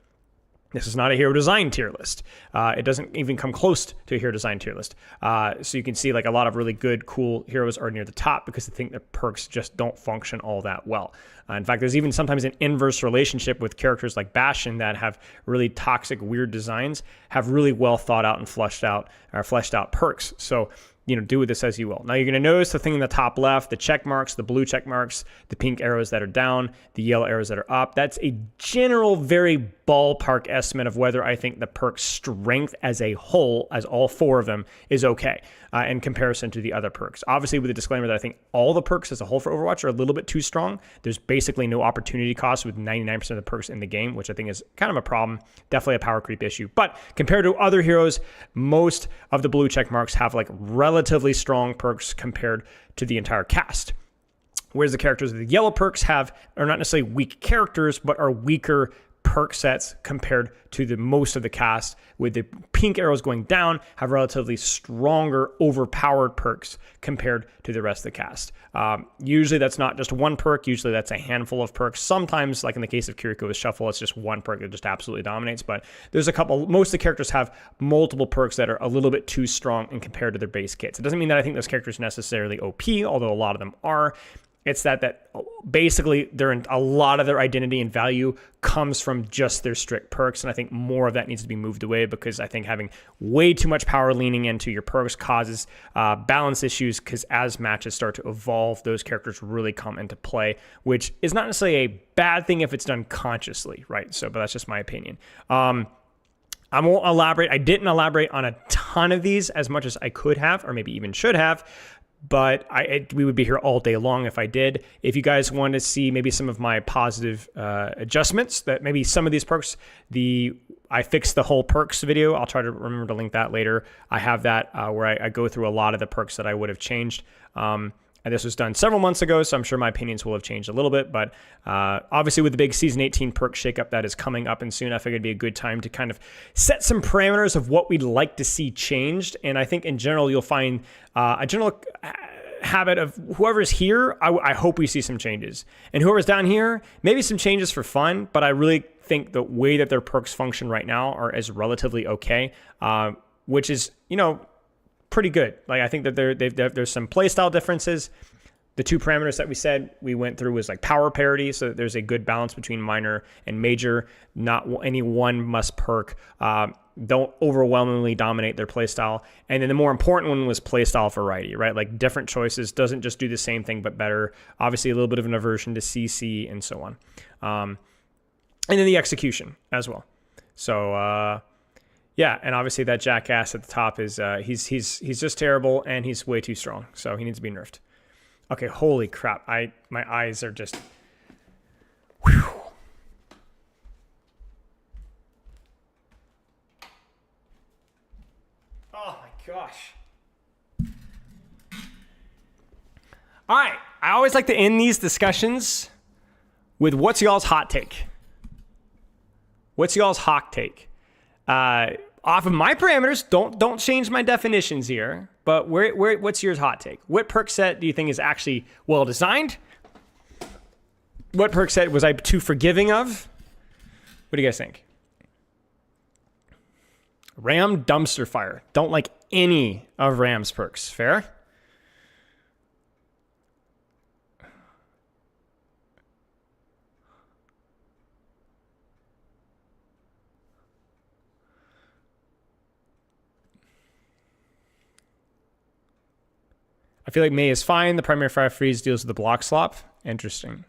This is not a hero design tier list. It doesn't even come close to a hero design tier list. So you can see like a lot of really good, cool heroes are near the top because I think the perks just don't function all that well. In fact, there's even sometimes an inverse relationship with characters like Bastion that have really toxic, weird designs, have really well thought out and fleshed out perks. So, you know, do with this as you will. Now you're going to notice the thing in the top left, the check marks, the blue check marks, the pink arrows that are down, the yellow arrows that are up. That's a general, very ballpark estimate of whether I think the perk strength as a whole, as all four of them, is okay in comparison to the other perks. Obviously, with the disclaimer that I think all the perks as a whole for Overwatch are a little bit too strong. There's basically no opportunity cost with 99% of the perks in the game, which I think is kind of a problem. Definitely a power creep issue. But compared to other heroes, most of the blue check marks have like relatively strong perks compared to the entire cast. Whereas the characters with the yellow perks are not necessarily weak characters, but are weaker perk sets compared to the most of the cast, with the pink arrows going down, have relatively stronger, overpowered perks compared to the rest of the cast. Usually that's not just one perk, usually that's a handful of perks. Sometimes, like in the case of Kiriko with Shuffle, it's just one perk that just absolutely dominates, but there's a couple, most of the characters have multiple perks that are a little bit too strong in compared to their base kits. It doesn't mean that I think those characters necessarily OP, although a lot of them are. It's that basically a lot of their identity and value comes from just their strict perks, and I think more of that needs to be moved away, because I think having way too much power leaning into your perks causes balance issues, because as matches start to evolve, those characters really come into play, which is not necessarily a bad thing if it's done consciously, right? So, but that's just my opinion. I won't elaborate. I didn't elaborate on a ton of these as much as I could have, or maybe even should have. But we would be here all day long if I did. If you guys want to see maybe some of my positive adjustments, that maybe some of these perks, I fixed the whole perks video. I'll try to remember to link that later. I have that where I go through a lot of the perks that I would have changed. And this was done several months ago, so I'm sure my opinions will have changed a little bit. But obviously with the big Season 18 perk shakeup that is coming up and soon, I figured it'd be a good time to kind of set some parameters of what we'd like to see changed. And I think in general, you'll find a general habit of whoever's here, I hope we see some changes. And whoever's down here, maybe some changes for fun, but I really think the way that their perks function right now is relatively okay, which is, you know, pretty good. Like, I think that there's some playstyle differences, The two parameters that we said we went through was like power parity, so that there's a good balance between minor and major. Not any one must perk don't overwhelmingly dominate their playstyle. And then the more important one was playstyle variety, right? Like different choices, doesn't just do the same thing but better. Obviously a little bit of an aversion to CC and so on. And then the execution as well. So yeah, and obviously that jackass at the top is he's just terrible, and he's way too strong, so he needs to be nerfed. Okay, holy crap. My eyes are just... Whew. Oh my gosh. All right, I always like to end these discussions with what's y'all's hot take? What's y'all's hot take? Off of my parameters, don't change my definitions here, but what's your hot take? What perk set do you think is actually well designed? What perk set was I too forgiving of? What do you guys think? Ram dumpster fire. Don't like any of Ram's perks. Fair? I feel like May is fine. The primary fire freeze deals with the block slop. Interesting.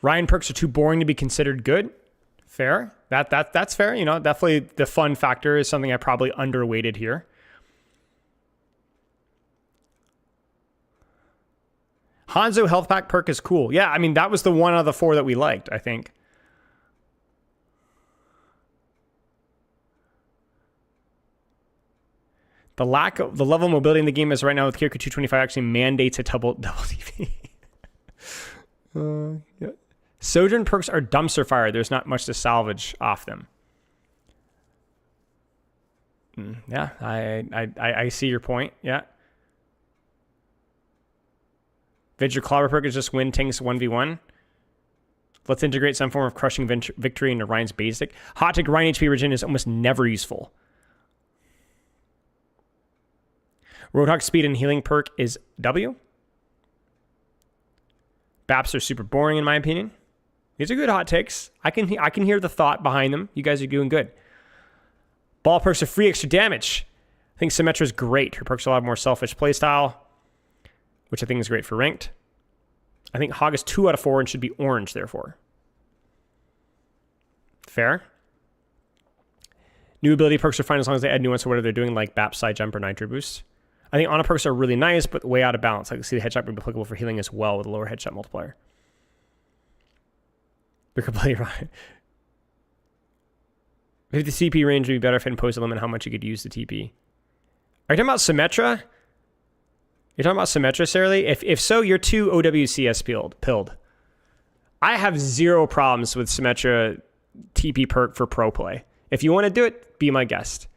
Ryan perks are too boring to be considered good. Fair. That's fair. You know, definitely the fun factor is something I probably underweighted here. Hanzo health pack perk is cool. Yeah, I mean, that was the one out of the four that we liked, I think. The level of mobility in the game is right now with Kirku 225 actually mandates a double DP. Yeah. Sojourn perks are dumpster fire. There's not much to salvage off them. Yeah, I see your point. Yeah. Vigor Clobber perk is just win tanks 1v1. Let's integrate some form of crushing victory into Ryan's basic. Hot take, Ryan HP regen is almost never useful. Roadhog speed and healing perk is W. Baps are super boring in my opinion. These are good hot takes. I can hear the thought behind them. You guys are doing good. Ball perks are free extra damage. I think Symmetra is great. Her perks will have more selfish playstyle, which I think is great for ranked. I think Hog is 2 out of 4 and should be orange, therefore. Fair. New ability perks are fine as long as they add new ones to whatever they're doing, like Bap, Side Jump, or Nitro Boost. I think Ana perks are really nice, but way out of balance. I can see the headshot being applicable for healing as well with a lower headshot multiplier. You're completely right. Maybe the CP range would be better if it imposed a limit on how much you could use the TP. Are you talking about Symmetra? You're talking about Symmetra, Sarah? If so, you're too OWCS pilled. I have zero problems with Symmetra TP perk for pro play. If you want to do it, be my guest.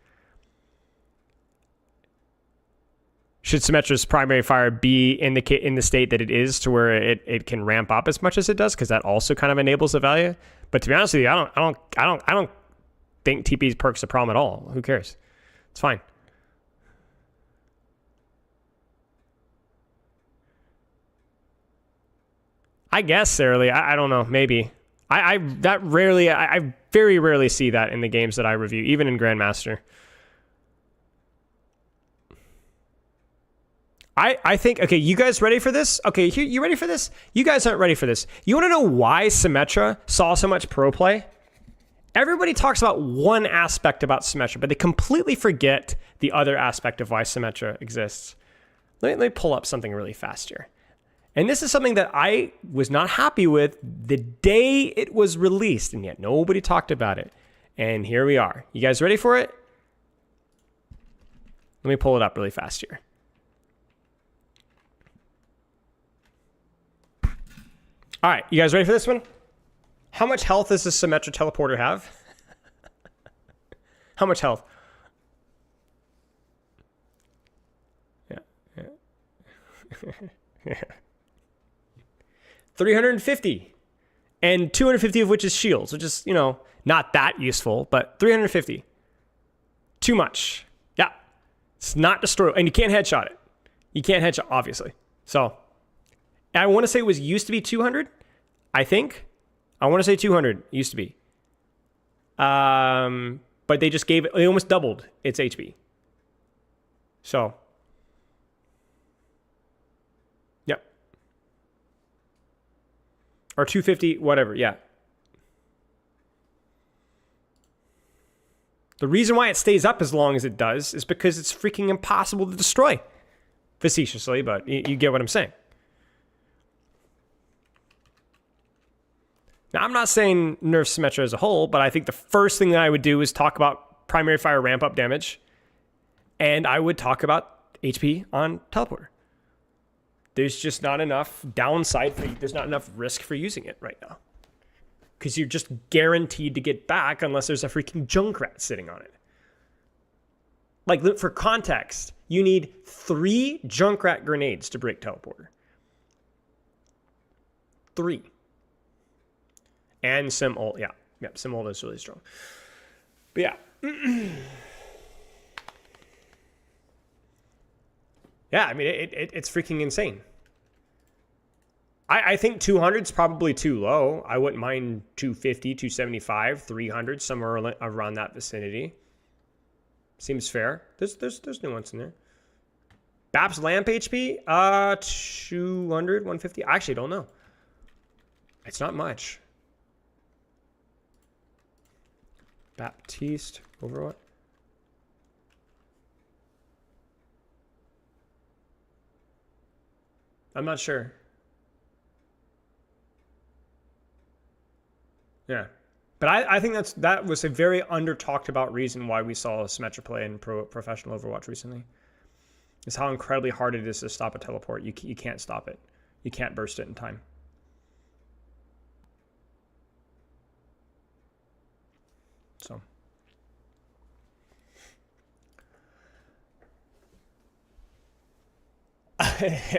Should Symmetra's primary fire be in the state that it is to where it can ramp up as much as it does? Because that also kind of enables the value. But to be honest with you, I don't think TP's perk's a problem at all. Who cares? It's fine. I guess, Sarah Lee, I don't know, maybe. I very rarely see that in the games that I review, even in Grandmaster. I think, okay, you guys ready for this? Okay, you ready for this? You guys aren't ready for this. You want to know why Symmetra saw so much pro play? Everybody talks about one aspect about Symmetra, but they completely forget the other aspect of why Symmetra exists. Let me pull up something really fast here. And this is something that I was not happy with the day it was released, and yet nobody talked about it. And here we are. You guys ready for it? Let me pull it up really fast here. All right, you guys ready for this one? How much health does this Symmetra teleporter have? How much health? Yeah. Yeah. 350. And 250 of which is shields, which is, not that useful, but 350. Too much. Yeah. It's not destroy, and you can't headshot it. You can't headshot, obviously. So, I want to say it was used to be 200, I think. I want to say 200 used to be. But they just they almost doubled its HP. So, yep. Or 250, whatever, yeah. The reason why it stays up as long as it does is because it's freaking impossible to destroy. Facetiously, but you get what I'm saying. Now, I'm not saying nerf Symmetra as a whole, but I think the first thing that I would do is talk about primary fire ramp up damage, and I would talk about HP on Teleporter. There's just not enough downside there's not enough risk for using it right now. Because you're just guaranteed to get back unless there's a freaking Junkrat sitting on it. Like, for context, you need 3 Junkrat grenades to break Teleporter. 3. And Sim ult, yeah. Yep, Sim ult is really strong. But yeah. Yeah, I mean, it's freaking insane. I think 200 is probably too low. I wouldn't mind 250, 275, 300, somewhere around that vicinity. Seems fair. There's nuance in there. Bap's lamp HP? 200, 150. I actually don't know. It's not much. Baptiste, Overwatch. I'm not sure. Yeah. But I think that was a very under-talked about reason why we saw Symmetra play in professional Overwatch recently. Is how incredibly hard it is to stop a teleport. You can't stop it. You can't burst it in time. So.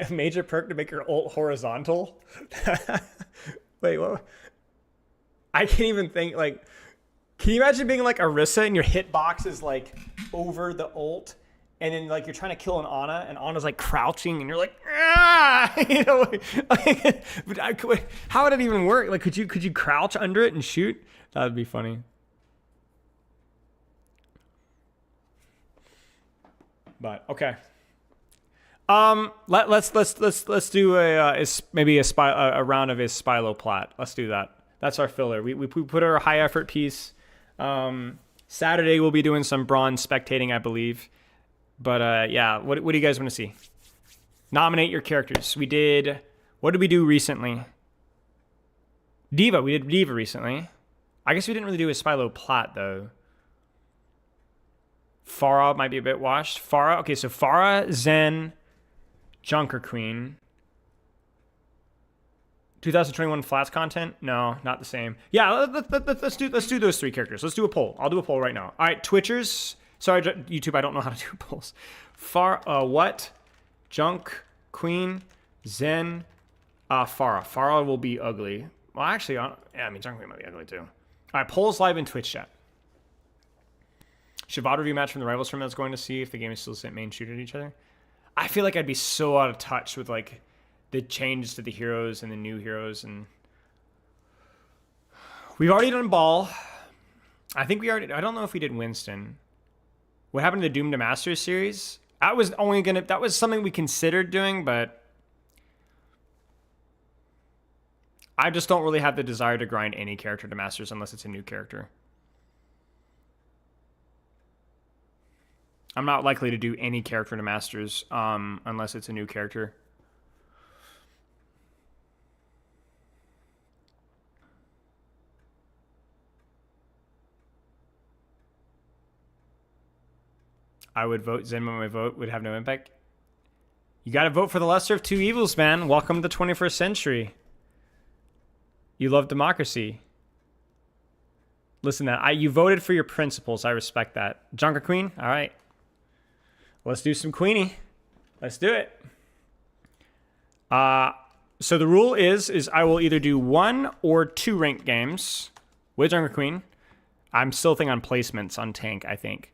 Major perk to make your ult horizontal? Wait, what? I can't even think, like, can you imagine being like Orisa and your hitbox is like over the ult, and then like you're trying to kill an Ana and Ana's like crouching and you're like, ah! You know, but how would it even work? Like, could you crouch under it and shoot? That would be funny. But okay. Let's do a round of his Spylo plat. Let's do that. That's our filler. We put our high effort piece. Saturday we'll be doing some bronze spectating, I believe. But yeah, what do you guys want to see? Nominate your characters. What did we do recently? Diva. We did Diva recently. I guess we didn't really do a Spylo plat though. Pharah might be a bit washed. Pharah. Okay, so Pharah, Zen, Junkerqueen. 2021 flats content? No, not the same. Yeah, let's do those 3 characters. Let's do a poll. I'll do a poll right now. All right, Twitchers. Sorry, YouTube, I don't know how to do polls. What? Junk, Queen, Zen, Pharah. Pharah will be ugly. Well, actually, yeah, I mean, Junkerqueen might be ugly too. All right, polls live in Twitch chat. Should VOD review match from the Rivals tournament I was going to see if the game is still main shooter at each other? I feel like I'd be so out of touch with like the changes to the heroes and the new heroes, and we've already done Ball. I think I don't know if we did Winston. What happened to the Doom to Masters series? That was something we considered doing, but I just don't really have the desire to grind any character to Masters unless it's a new character. I'm not likely to do any character to Masters unless it's a new character. I would vote Zen, but my vote would have no impact. You got to vote for the lesser of 2 evils, man. Welcome to the 21st century. You love democracy. Listen, you voted for your principles. I respect that. Junkerqueen, all right. Let's do some Queenie. Let's do it. So the rule is I will either do 1 or 2 ranked games with Junkerqueen. I'm still thinking on placements on tank, I think.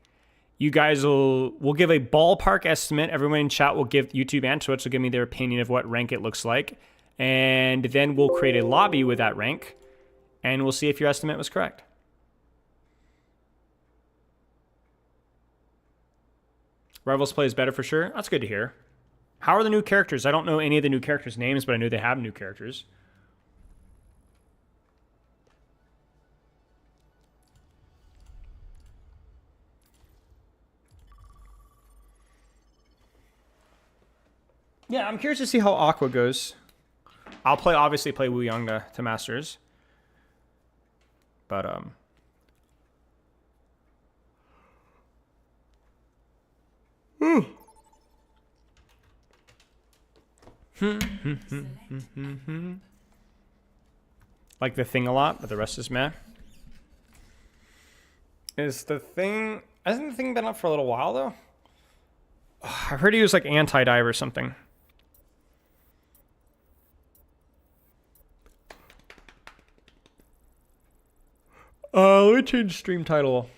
You guys will give a ballpark estimate. Everyone in chat will give, YouTube and Twitch will give me their opinion of what rank it looks like. And then we'll create a lobby with that rank, and we'll see if your estimate was correct. Rivals play is better for sure. That's good to hear. How are the new characters? I don't know any of the new characters' names, but I know they have new characters. Yeah, I'm curious to see how Aqua goes. I'll obviously play Wu Yang to Masters. But, like the Thing a lot, but the rest is meh. Hasn't the Thing been up for a little while, though? I heard he was like anti-dive or something. Let me change stream title.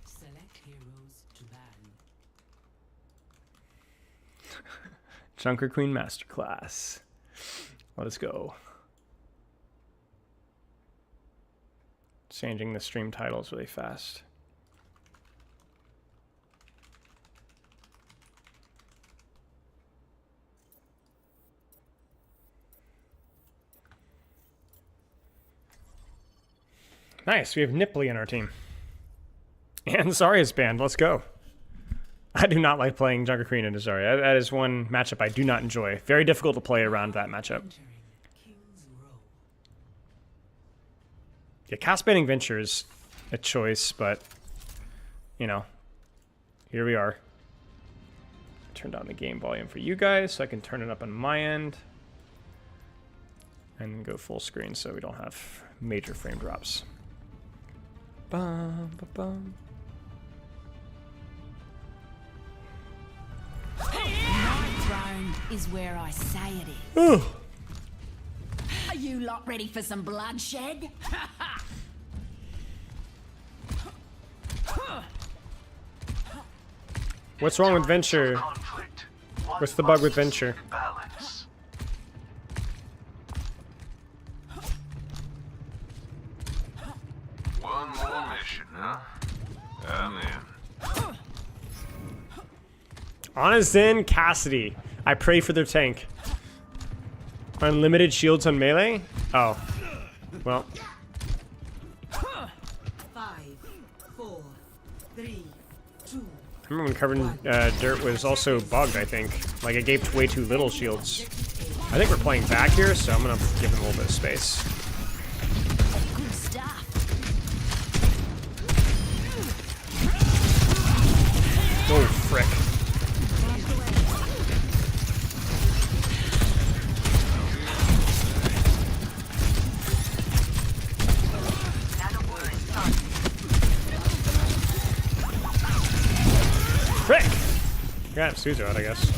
Select heroes to ban. Junkerqueen Masterclass. Let us go. Changing the stream titles really fast. Nice, we have Nipley in our team. And Zarya's banned, let's go. I do not like playing Junkerqueen into Zarya. That is one matchup I do not enjoy. Very difficult to play around that matchup. Yeah, cast banning Venture is a choice, but, you know, here we are. Turn down the game volume for you guys so I can turn it up on my end. And go full screen so we don't have major frame drops. Bum, ba, bum. My throne is where I say it is. Oh. Are you lot ready for some bloodshed? What's wrong with Venture? What's the bug with Venture? One more mission, huh? I'm in. Anna Zen Cassidy. I pray for their tank. Unlimited shields on melee? Oh. Well. 5, 4, 3, 2. I remember when covering dirt was also bugged, I think. Like, it gave way too little shields. I think we're playing back here, so I'm gonna give him a little bit of space. Good stuff. Oh, frick. Frick! Yeah, Suzu out, I guess.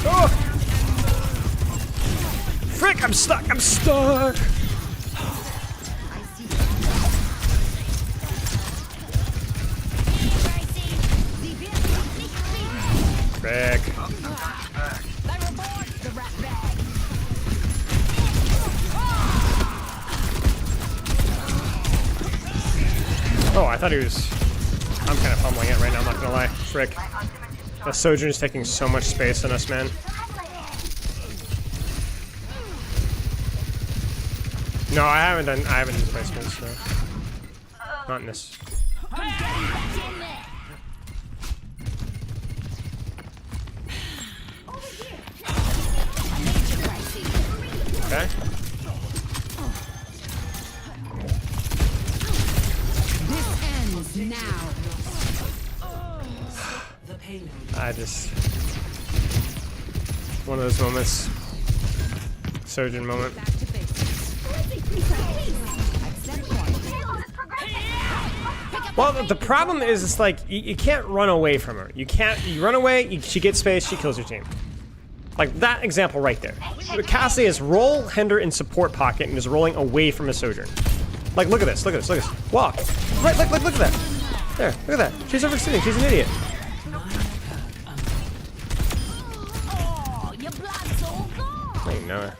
Oh! Frick, I'm stuck! I'm stuck! Frick. Oh, I thought he was... I'm kind of pummeling it right now, I'm not gonna lie. Frick. The Sojourner's taking so much space on us, man. No, I haven't done placements, so. Not in this. Okay. Now. I just... One of those moments. Surgeon moment. Well, the problem is, it's like you can't run away from her. You can't. You run away. She gets space. She kills your team. Like that example right there. Cassie is roll, hinder, and support pocket, and is rolling away from a Sojourn. Like, look at this. Look at this. Look at this. Walk. Right. Look at that. There. Look at that. She's overextending. She's an idiot. Oh, your blood's all gone. I know her.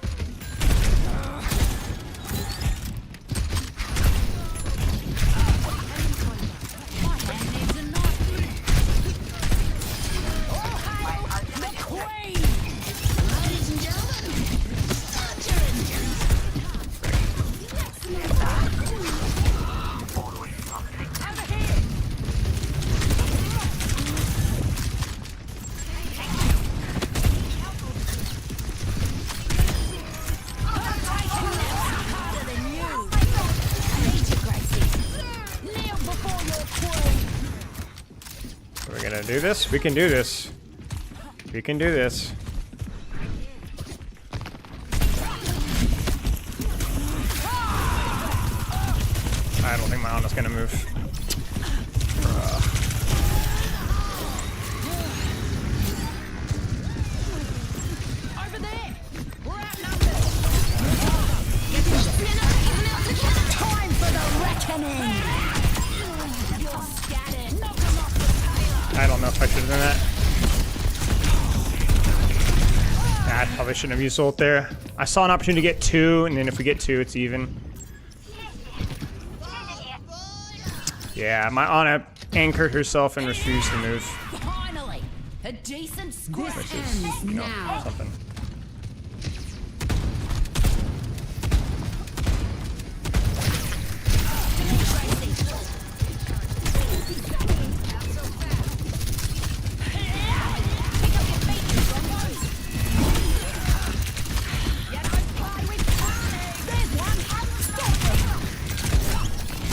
My hand needs a knife. Oh, hail the Queen! Ladies and gentlemen, start your engines. Over here. Harder than you. I need you, Gracie. Kneel before your queen. Are we gonna do this? We can do this. We can do this. I don't think my Anna's gonna move. Over there. We're outnumbered. Time for the reckoning. You're scattered. Knock 'em off the tailor. I don't know if I should have done that. Nah, I probably shouldn't have used ult there. I saw an opportunity to get 2, and then if we get 2, it's even. Yeah, my Anna anchored herself and refused to move. Finally, a decent score. Which is, you know, something.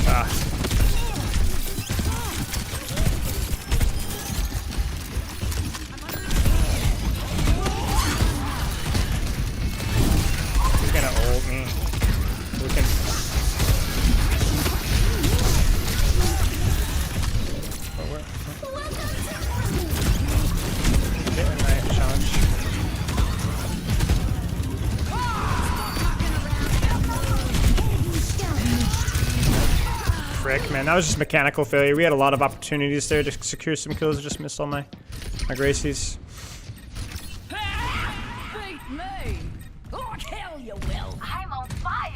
Ah. He's gonna ult me. We can. Oh, where? Get a knife challenge. Frick, man, that was just mechanical failure. We had a lot of opportunities there to secure some kills. I just missed all my Gracies. Beat me. Like hell you will. I'm on fire.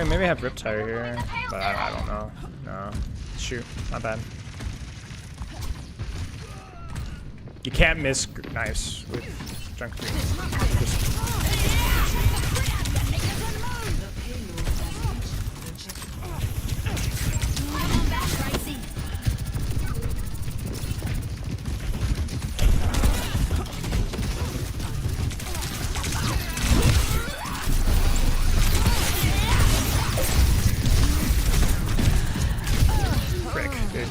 Maybe I have Riptire here, but I don't know. No, shoot, my bad. You can't miss knives with Junkerqueen. Just frick, dude.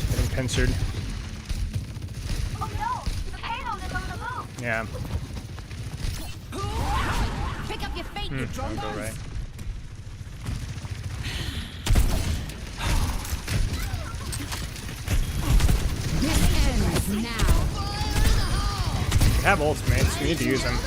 Getting pincered. Oh no! The payload is on the move! Yeah. Pick up your feet, you I'll drunk. go right. This ends now. We have ultimates. We need to use them.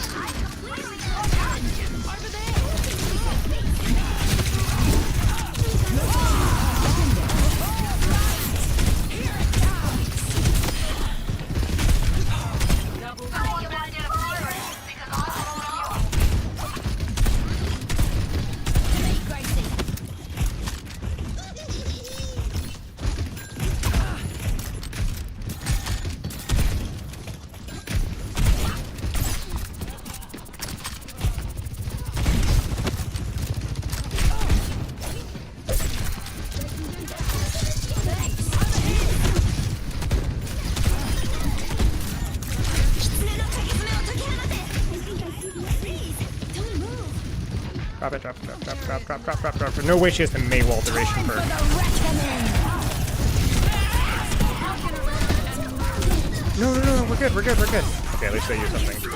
Drop it, drop it, drop, drop, drop, drop, drop, drop, drop. No way she has the Maywall duration perk. No, we're good, we're good, we're good. Okay, at least they use something.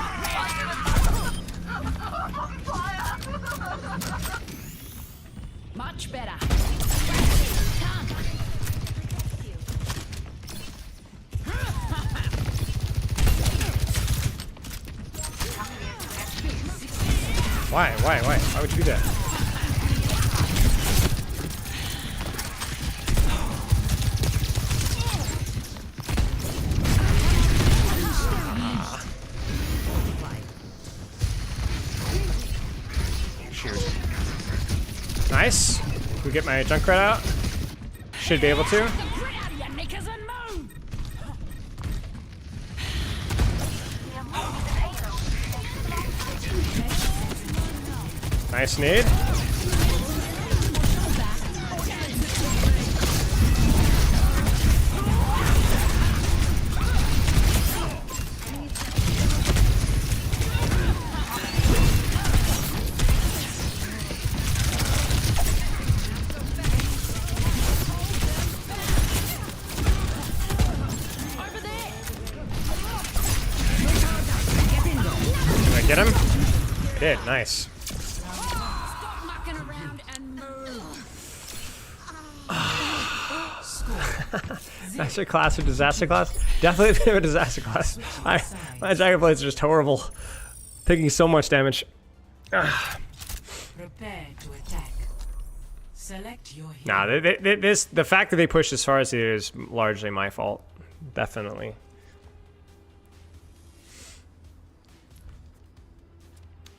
My Much better. Come. Why? Why would you do that? Shoot. Nice. We get my Junkrat out. Should be able to. The grit out of your knickers and move. Nice nade. Over there. Did I get him? I did. Nice. Stop mucking around and move. Master class or disaster class? Definitely a bit of a disaster class. My Dragon Blades are just horrible. Taking so much damage. Prepare to attack. Select your hero. Nah, the fact that they pushed as far as they did is largely my fault. Definitely.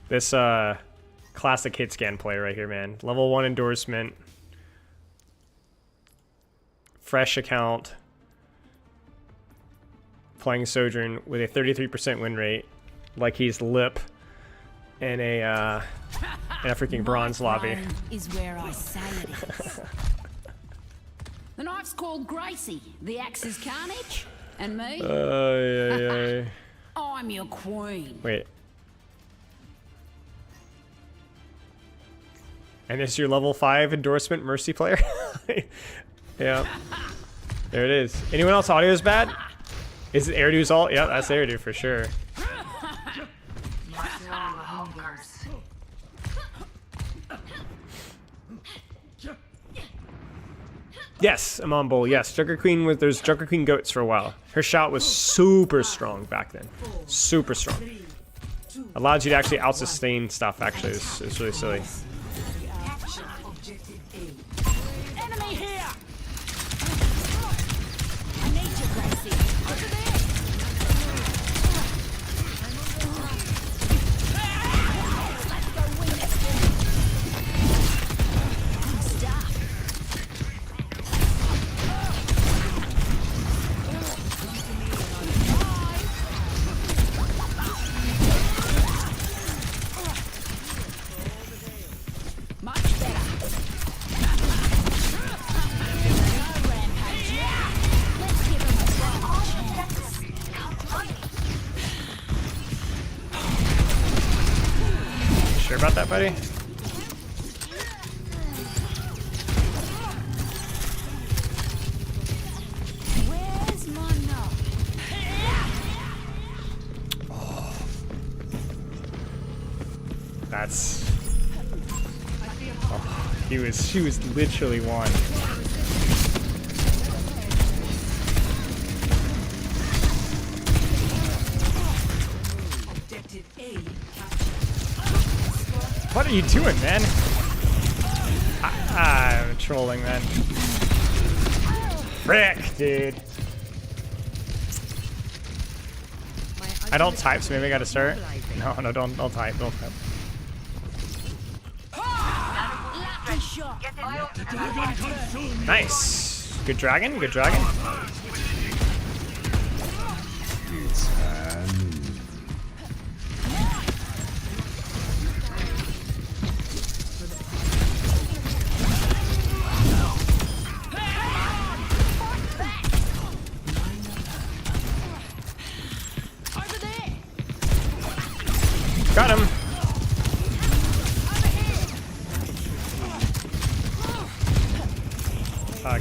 This classic hit scan play right here, man. Level 1 endorsement. Fresh account. Playing Sojourn with a 33% win rate. Like he's Lip in a freaking bronze lobby. Throne is where I say it is. The knife's called Gracie. The axe is Carnage. And me, I'm your queen. Wait. And this is your level 5 endorsement Mercy player? Yeah. There it is. Anyone else audio is bad? Is it Airdu's alt? Yeah, that's Airdu for sure. Yes, I'm on bull. Yes, Junkerqueen was there's Junkerqueen goats for a while. Her shot was super strong back then. Super strong. Allowed you to actually out-sustain stuff actually. It's really silly. Enemy here! I need you, Gracie. Over there! Let's go win this game. Good stuff. Much better. Let's give him a Sure about that, buddy? Where's my knob? That's. Oh, she was literally one. Objective A What are you doing, man? I'm trolling, man. Frick, dude. I don't type, so maybe I gotta start. No, don't type, don't type. Lucky shot. Nice. Good dragon, good dragon. Over there. Got him.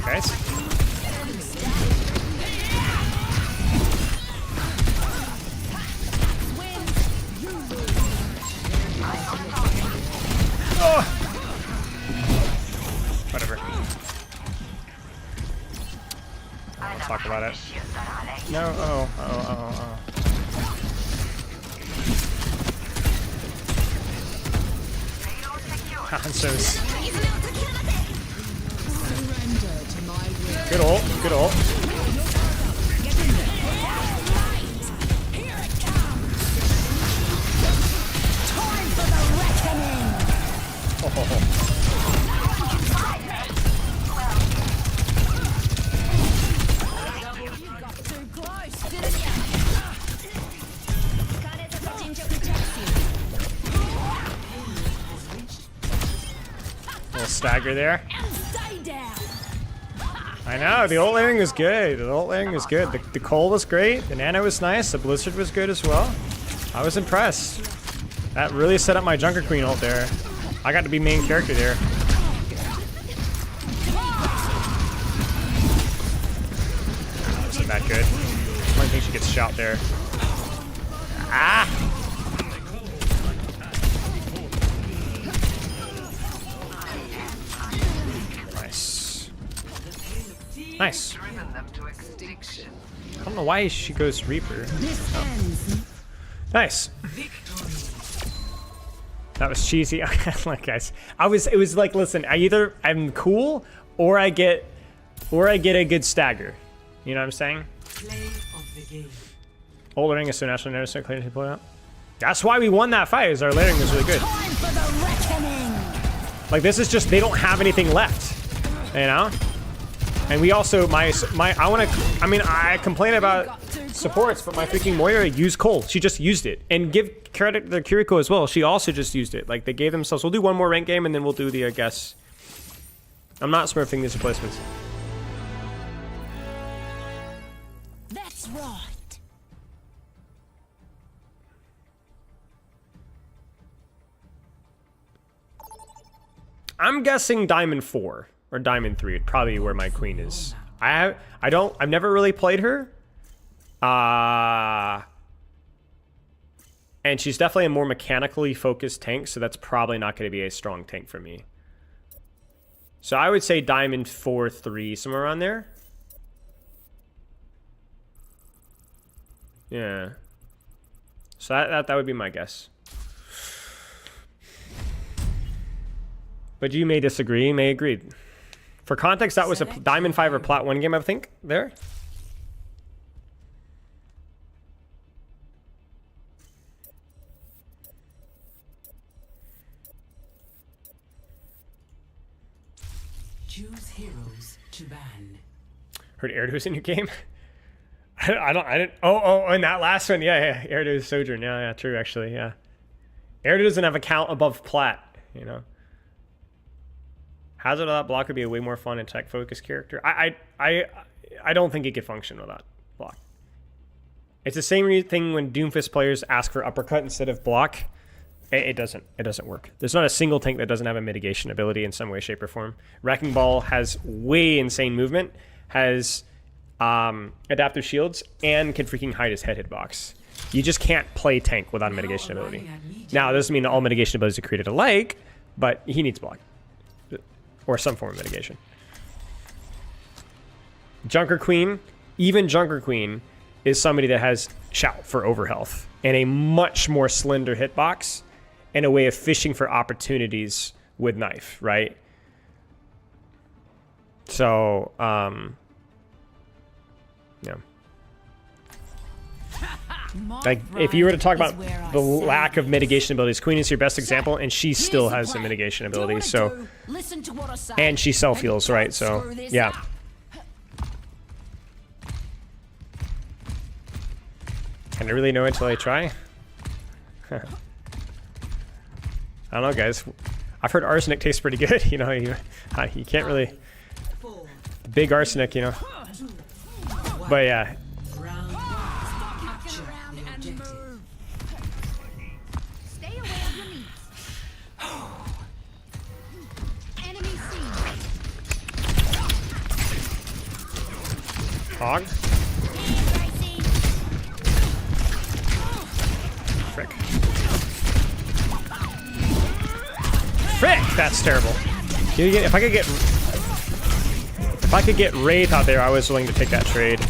Guys. Don't talk about it. No, oh. Hanzo's. Good ult, good ult. Little stagger there. I know, the ult laning was good. The ult laning was good. The Cole was great. The Nano was nice. The Blizzard was good as well. I was impressed. That really set up my Junkerqueen ult there. I got to be main character there. Wasn't that good. I think she gets shot there. Ah! Nice. Nice. I don't know why she goes Reaper. Oh. Nice. That was cheesy. Like, guys, it was like, listen, I'm cool or I get a good stagger. You know what I'm saying? Old ring is so naturally noticed so clear to pull out. That's why we won that fight. Is our layering was really good. Like, this is just, they don't have anything left, you know? And we also, I complain about supports, but my freaking Moira used Cole. She just used it. And give credit to Kiriko as well. She also just used it. Like, they gave themselves, we'll do one more rank game and then we'll do the, I guess. I'm not smurfing these replacements. That's right. I'm guessing Diamond 4 or Diamond 3 would probably be where my queen is. I've never really played her. And she's definitely a more mechanically focused tank, so that's probably not going to be a strong tank for me. So I would say Diamond 4, 3, somewhere around there. Yeah. So that would be my guess. But you may disagree, you may agree. For context, that was a Diamond 5 or Plat 1 game, I think, there. Choose heroes to ban. Heard Erdo's in your game? I didn't. Oh, in that last one, yeah. Erdo's Sojourn, yeah, true, actually, yeah. Erdo doesn't have a count above Plat, you know. Hazard without block would be a way more fun and tech-focused character. I don't think it could function without block. It's the same thing when Doomfist players ask for uppercut instead of block. It doesn't work. There's not a single tank that doesn't have a mitigation ability in some way, shape, or form. Wrecking Ball has way insane movement, has adaptive shields, and can freaking hide his head hitbox. You just can't play tank without a mitigation ability. Now, it doesn't mean all mitigation abilities are created alike, but he needs block. Or some form of mitigation. Junkerqueen, even Junkerqueen, is somebody that has shout for overhealth and a much more slender hitbox and a way of fishing for opportunities with knife, right? So, yeah. Like, if you were to talk about the lack of mitigation abilities, Queen is your best example, and she still has a mitigation ability, so... And she self-heals, right? So, yeah. Can I really know until I try? I don't know, guys. I've heard arsenic tastes pretty good, you know, you can't really... Big arsenic, you know. But yeah. Hog. Frick. Frick! That's terrible. If I could get... If I could get Wraith out there, I was willing to take that trade. The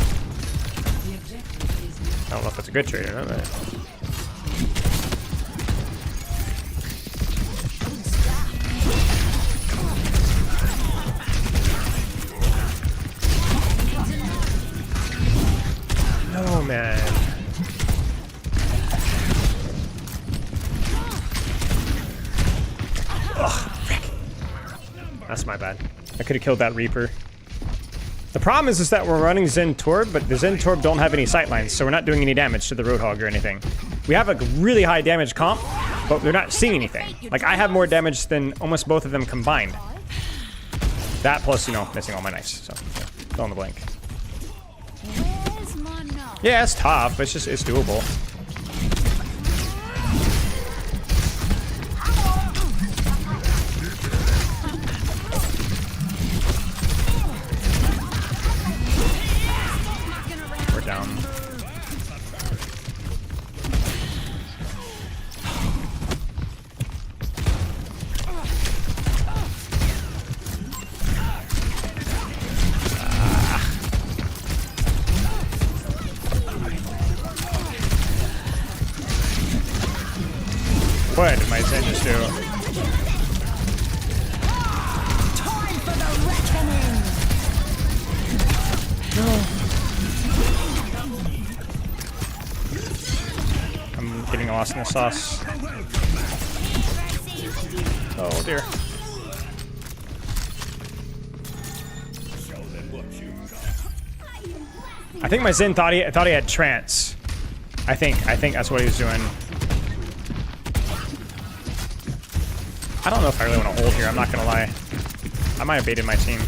objective is I don't know if that's a good trade or not. But... No, man. Ugh, frick. That's my bad. I could have killed that Reaper. The problem is that we're running Zen Torb, but the Zen Torb don't have any sightlines, so we're not doing any damage to the Roadhog or anything. We have a really high damage comp, but they're not seeing anything. Like, I have more damage than almost both of them combined. That plus, you know, missing all my knives, so yeah, fill in the blank. Where's my knife? Yeah, it's tough, but it's doable. We're down. What did my Zen just do? Time for the reckoning! I'm getting lost in the sauce. Oh dear. I think my Zen thought he had trance. I think that's what he was doing. I don't know if I really want to hold here, I'm not gonna lie. I might have baited my team.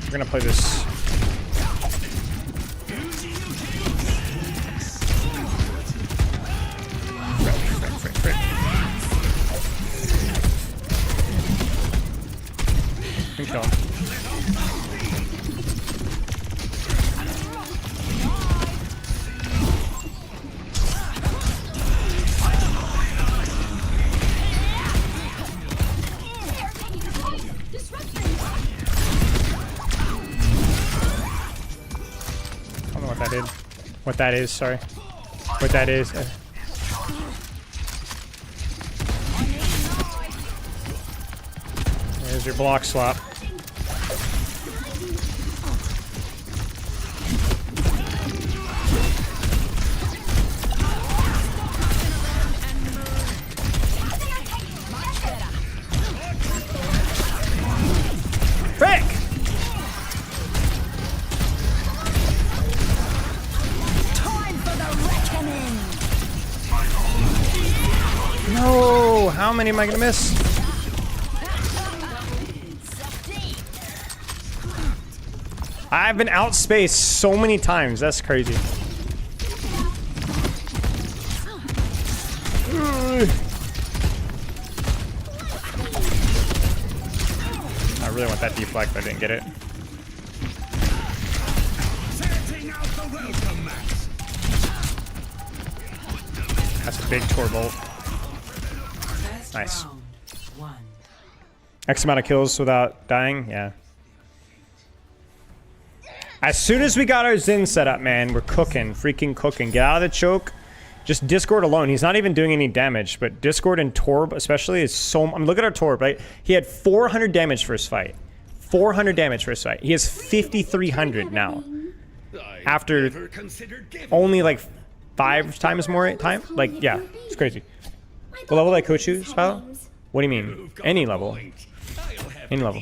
We're gonna play this. Frick. We can kill him. What that is, sorry. What that is. There's your block swap. Frick! No! How many am I gonna miss? I've been outspaced so many times. That's crazy. I really want that deflect, but I didn't get it. That's a big Tor bolt. Nice. X amount of kills without dying? Yeah. As soon as we got our Zen set up, man, we're cooking. Freaking cooking. Get out of the choke. Just Discord alone. He's not even doing any damage, but Discord and Torb especially is so... I mean, look at our Torb, right? He had 400 damage for his fight. 400 damage for his fight. He has 5,300 now. After only like 5 times more time? Like, yeah, it's crazy. What level did I coach you, Spyro? What do you mean? Any level. Any level.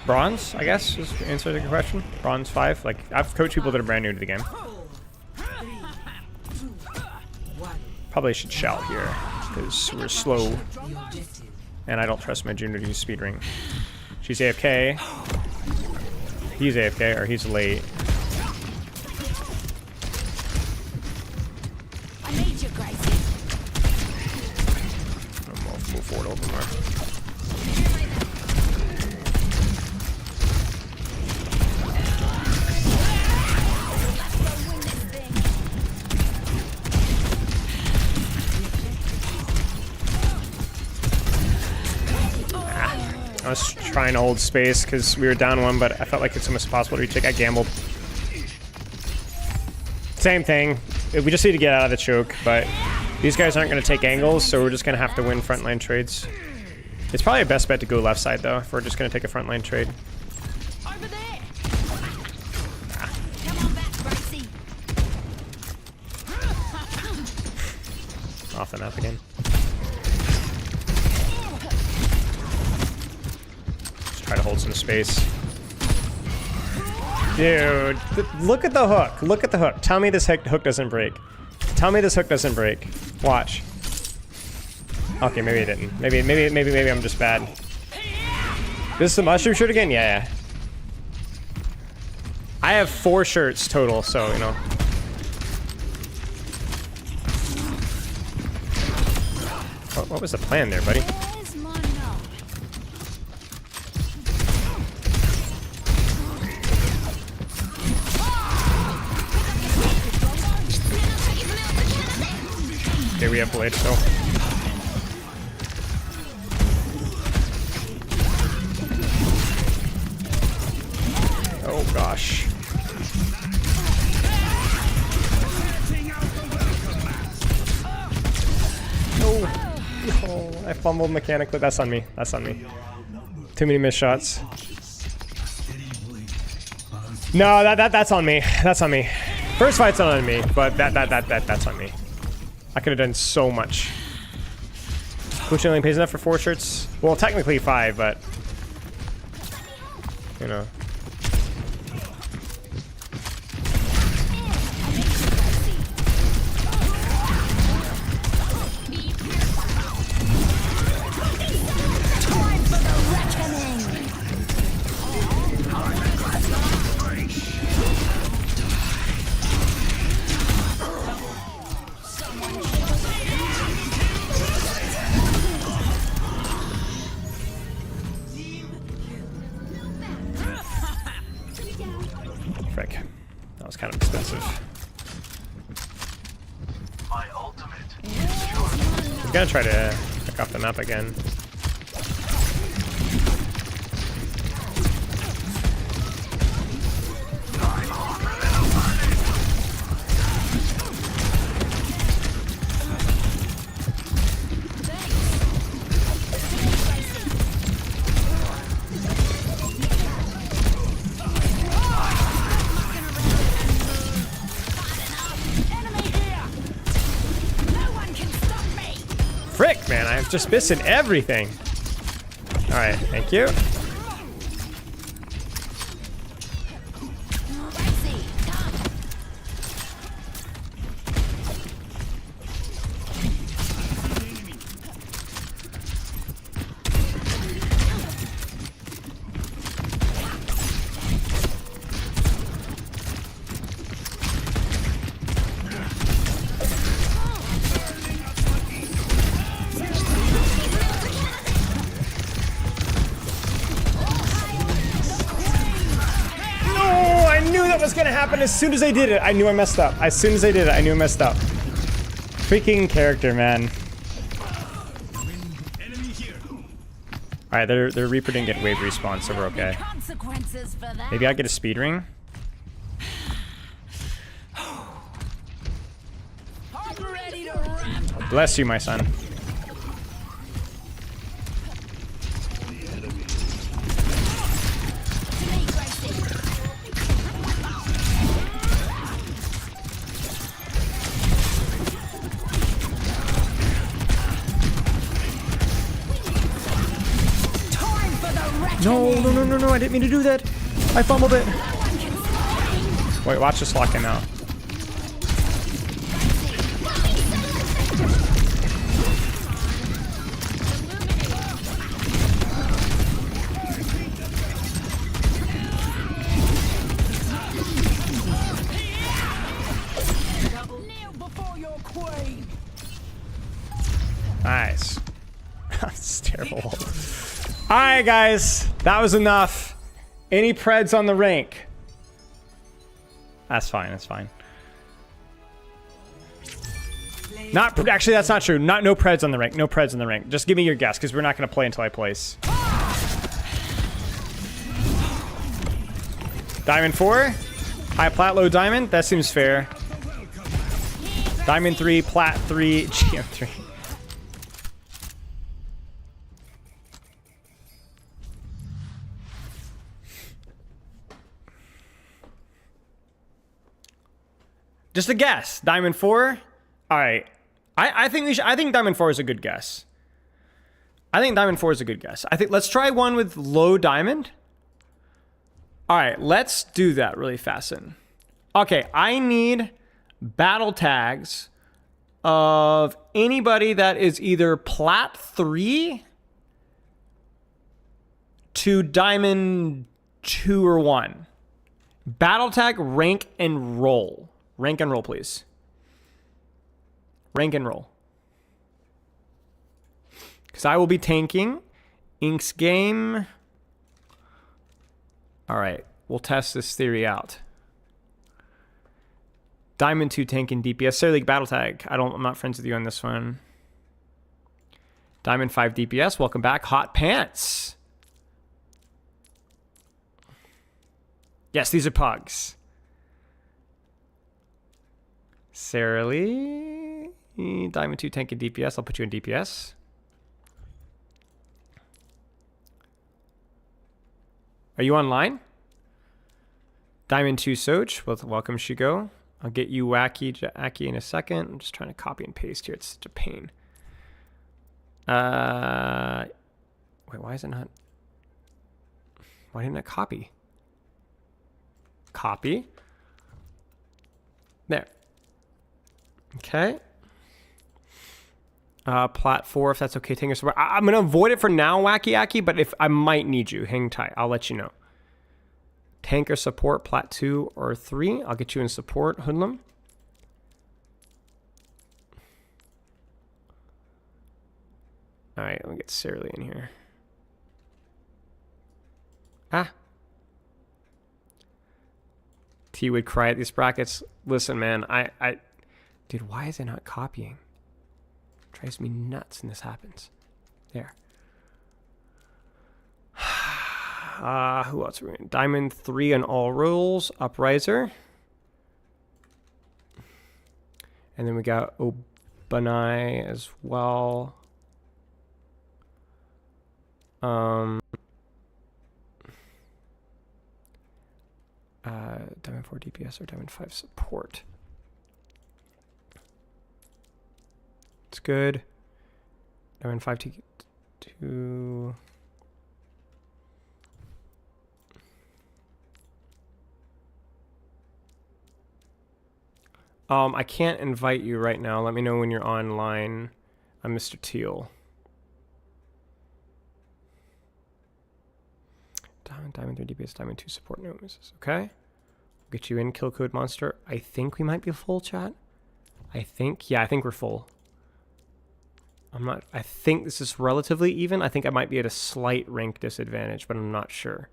Bronze, I guess, is the answer to the question. Bronze 5. Like, I've coached people that are brand new to the game. Probably should shout here, because we're slow. And I don't trust my junior to use speed ring. She's AFK. He's AFK, or he's late. I need you, Gracie. I'll move forward a little bit more. I was trying to hold space because we were down one, but I felt like it's almost impossible to retake. I gambled. Same thing. We just need to get out of the choke, but these guys aren't going to take angles, so we're just going to have to win frontline trades. It's probably a best bet to go left side, though, if we're just going to take a frontline trade. Over there. Come on back, Gracie. Off the map again. Just try to hold some space. Dude, look at the hook. Look at the hook. Tell me this hook doesn't break. Tell me this hook doesn't break. Watch. Okay, maybe it didn't. Maybe I'm just bad. This is the mushroom shirt again? Yeah. I have 4 shirts total, so, you know. What was the plan there, buddy? Where's my knob? Okay, we have blade still. Oh gosh. Oh, I fumbled mechanically. That's on me. That's on me. Too many missed shots. No, that's on me. That's on me. First fight's not on me, but that's on me. I could have done so much. Coach only pays enough for 4 shirts. Well, technically 5, but you know. Frick. That was kind of expensive. My ultimate. I'm gonna try to pick off the map again. Frick, man, I'm just missing everything. All right, thank you. Was gonna happen as soon as I did it. I knew I messed up. As soon as I did it, I knew I messed up. Freaking character, man. Alright, their Reaper didn't get wave respawn, so we're okay. Maybe I get a speed ring? Bless you, my son. No, I didn't mean to do that. I fumbled it. Wait, watch this lock in out. Nice. That's terrible. Alright, guys. That was enough. Any preds on the rank? That's fine. That's fine. Not actually. That's not true. No preds on the rank. No preds on the rank. Just give me your guess, because we're not going to play until I place. Diamond 4. High plat, low diamond. That seems fair. Diamond 3, plat 3, GM 3. Just a guess. Diamond 4. All right. I think we should. I think Diamond 4 is a good guess. I think Diamond 4 is a good guess. I think let's try one with low diamond. All right, let's do that really fast. Okay, I need battle tags of anybody that is either plat 3 to diamond 2 or 1. Battle tag, rank, and roll. Rank and roll, please. Rank and roll. Because I will be tanking. Ink's game. All right, we'll test this theory out. Diamond 2 tanking DPS. Sarah League battle tag. I'm not friends with you on this one. Diamond 5 DPS. Welcome back. Hot pants. Yes, these are pugs. Sarah Lee. Diamond 2 tanking DPS. I'll put you in DPS. Are you online? Diamond 2 Soch. Welcome, Shigo. I'll get you Wacky in a second. I'm just trying to copy and paste here. It's such a pain. Wait, why is it not? Why didn't it copy? Copy. There. Okay. Plat 4, if that's okay. Tanker support. I'm gonna avoid it for now, Wacky Aki, but if I might need you, hang tight. I'll let you know. Tanker support, plat 2 or 3. I'll get you in support, Hoodlum. All right, let me get Sarah Lee in here. Ah. T would cry at these brackets. Listen, man, dude, why is it not copying? Drives me nuts when this happens. There. Who else are we in? Diamond 3 on all rolls. Upriser. And then we got Obanai as well. Diamond 4 DPS or Diamond 5 support. It's good. Diamond 5 T2. I can't invite you right now. Let me know when you're online. I'm Mr. Teal. Diamond 3 DPS, Diamond 2 support, no misses. Okay. Get you in, kill code monster. I think we might be full, chat. I think we're full. I think this is relatively even. I think I might be at a slight rank disadvantage, but I'm not sure.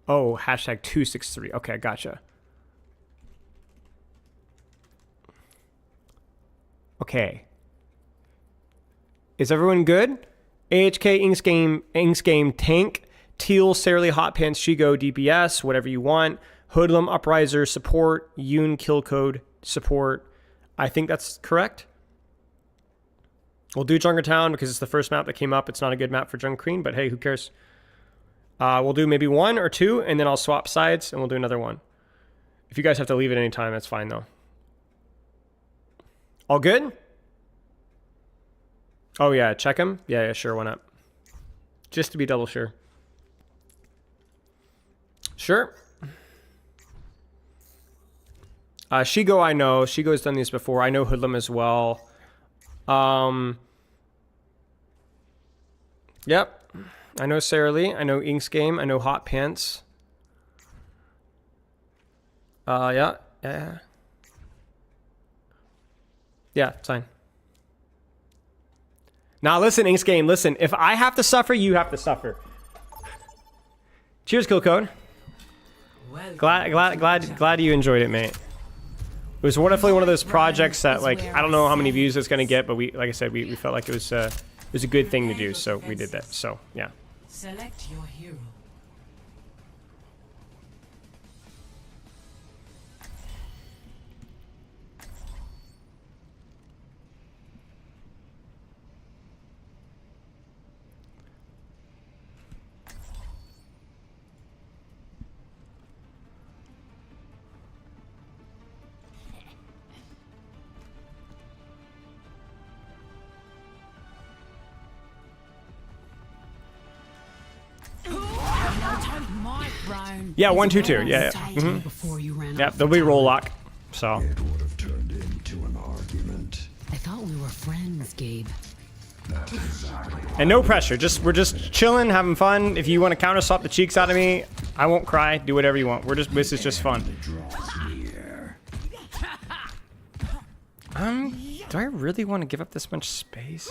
Oh, hashtag 263. Okay, gotcha. Okay. Is everyone good? AHK, Inks Game, Tank, Teal, Sarah Lee, Hot Pants, Shigo, DPS, whatever you want. Hoodlum, Upriser, support, Yoon, kill code, support. I think that's correct. We'll do Junkertown because it's the first map that came up. It's not a good map for Junkerqueen, but hey, who cares? We'll do maybe 1 or 2, and then I'll swap sides, and we'll do another one. If you guys have to leave at any time, that's fine, though. All good? Oh, yeah, check him? Yeah, sure, why not? Just to be double sure. Sure. Shigo, I know. Shigo's done these before. I know Hoodlum as well. Yep. I know Sarah Lee. I know Ink's Game. I know Hot Pants. Yeah. Yeah, it's fine. Now listen, Ink's Game, listen. If I have to suffer, you have to suffer. Cheers, Kill Code. Glad you enjoyed it, mate. was definitely one of those projects that, like, I don't know how many views it's gonna get, but we, like I said, we felt like it was a good thing to do, so we did that. So yeah. Select your hero. My throne. Yeah, 1, 2, 2. Yeah, yeah. Before you ran Yeah, off there'll the be roll top. lock. So It would have turned into an argument. I thought we were friends, Gabe. That's exactly and no pressure. We're just chilling, having fun. If you want to counter slap the cheeks out of me, I won't cry. Do whatever you want. This is just fun. draws near. Do I really want to give up this much space?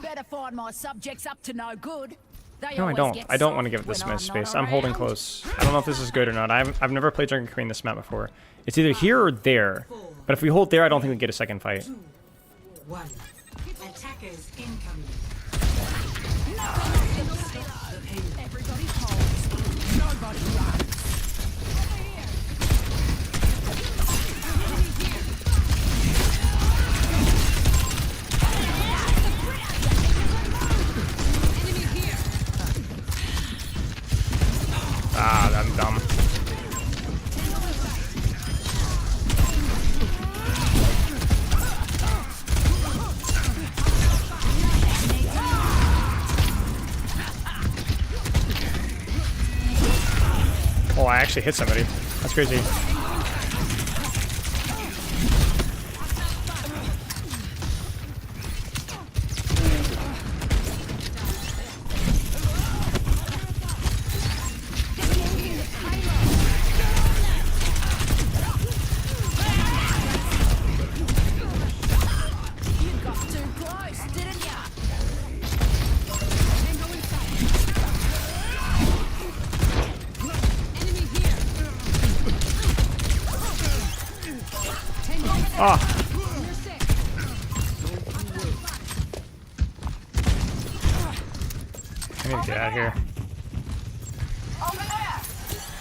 Better find my subjects up to no good. They No, I always don't. get I don't want to soft give this when much I'm not space. I'm holding around. close. I don't know if this is good or not. I've never played Junkerqueen this map before. It's either here or there. But if we hold there, I don't think we get a second fight. 1. Attackers incoming. Everybody holds. Nobody runs. Ah, I'm dumb. Oh, I actually hit somebody. That's crazy. You got too close, didn't ya? Enemy here. Oh, You're sick. I need to get out of here. Over there.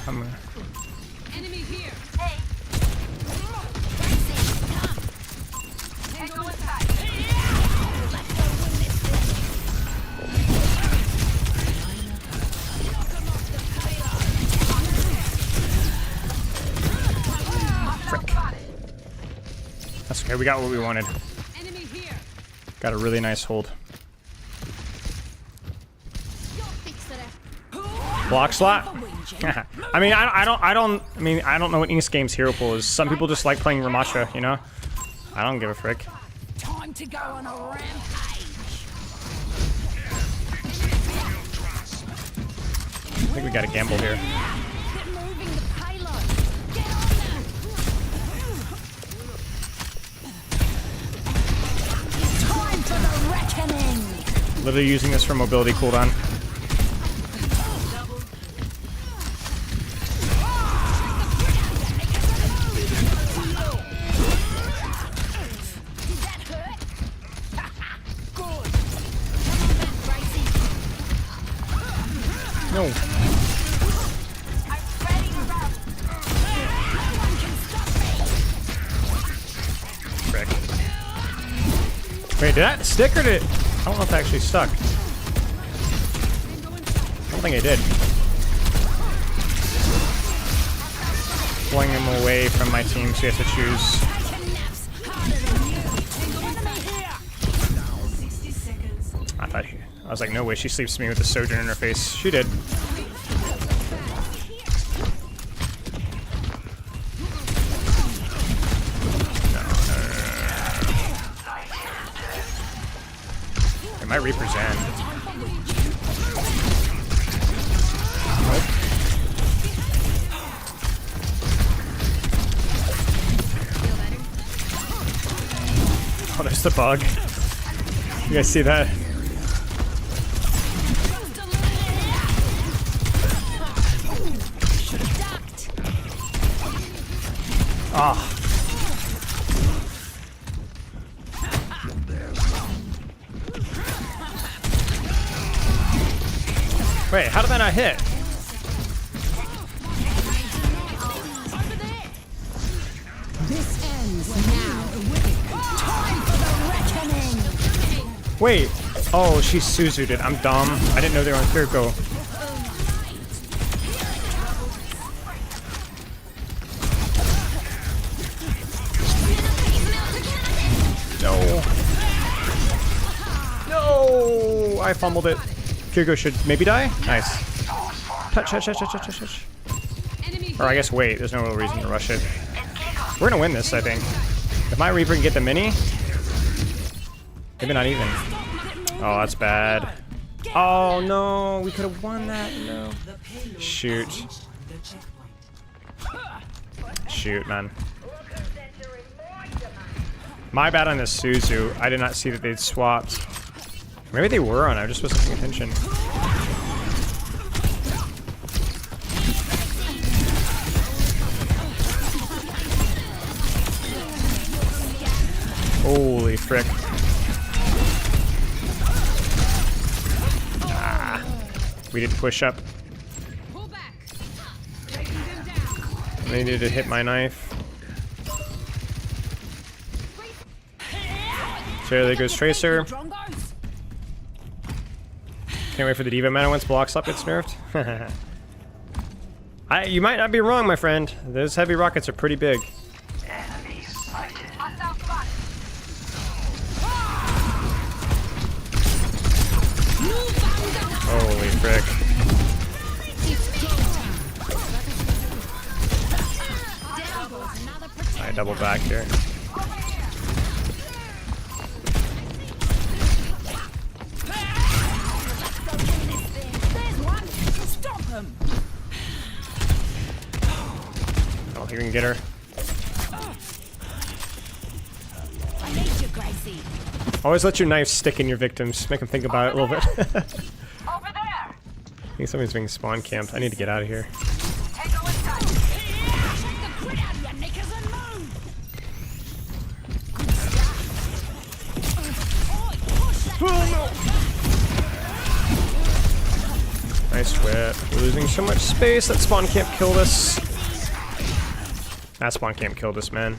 I'm gonna... Enemy here. Hey. Tango inside. Frick. That's okay. We got what we wanted. Enemy here. Got a really nice hold. You'll fix it. Block slot. I mean, I don't know what Inks Game's hero pool is. Some people just like playing Ramasha, you know? I don't give a frick. Time to go on a rampage. I think we gotta gamble here. Get moving the payload. Get on that. Time for the reckoning. Literally using this for mobility cooldown. Did that hurt? Good. Come on then, Gracie. No. I'm ready to run. No one can stop me. Frick. Wait, did that stick or did it? I don't know if it actually stuck. I don't think I did. Pulling him away from my team, so he has to choose. Naps harder than you. Enemy here. 60 seconds. I was like, no way, she sleeps me with a sojourn in her face. She did. It might represent. Nope. Oh, there's the bug. You guys see that? Ah. Wait, how did that not hit? This ends now. Time for the reckoning. Wait. Oh, she's Suzu'd it. I'm dumb. I didn't know they were on Kiriko. No. No! I fumbled it. Kiriko should maybe die? Nice. Touch. Or I guess wait. There's no real reason to rush it. We're gonna win this, I think. If my Reaper can get the mini... Maybe not even. Oh, that's bad. Oh, no. We could have won that. No. Shoot. Shoot, man. My bad on this Suzu. I did not see that they'd swapped. Maybe they were on. I just wasn't paying attention. Holy frick. Ah. We didn't push up. I needed to hit my knife. So there goes Tracer. Can't wait for the Diva meta once blocks up gets nerfed. You might not be wrong, my friend. Those heavy rockets are pretty big. Holy frick. I double back here. Oh, you can get her. Always let your knife stick in your victims. Make them think about it a little bit. Over there. I think somebody's being spawn camped. I need to get out of here. Take a look. Nice whip. We're losing so much space. That spawn camp killed us. That spawn camp killed us, man.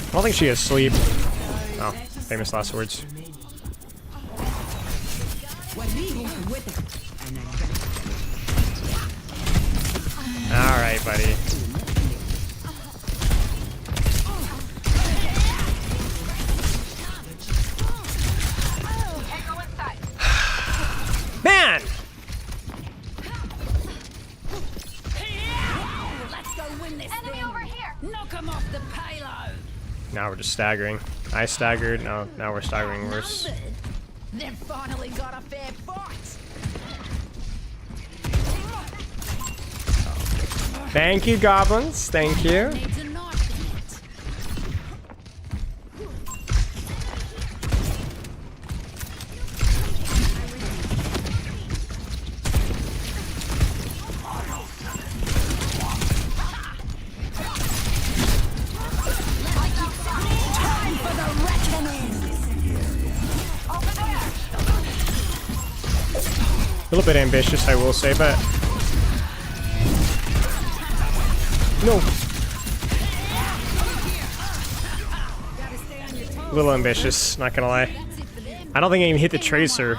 I don't think she has sleep. Oh, famous last words. Alright, buddy. Man! Let's go win this Enemy thing. over here. Knock him off the payload. Now we're just staggering. I staggered. No, now we're staggering worse. Numbered. They've finally got a fair fight. Thank you, goblins. Thank you. Needs a knife in it. Time for the reckoning. Over there. A little bit ambitious, I will say, but no. A little ambitious, not gonna lie. I don't think I even hit the tracer.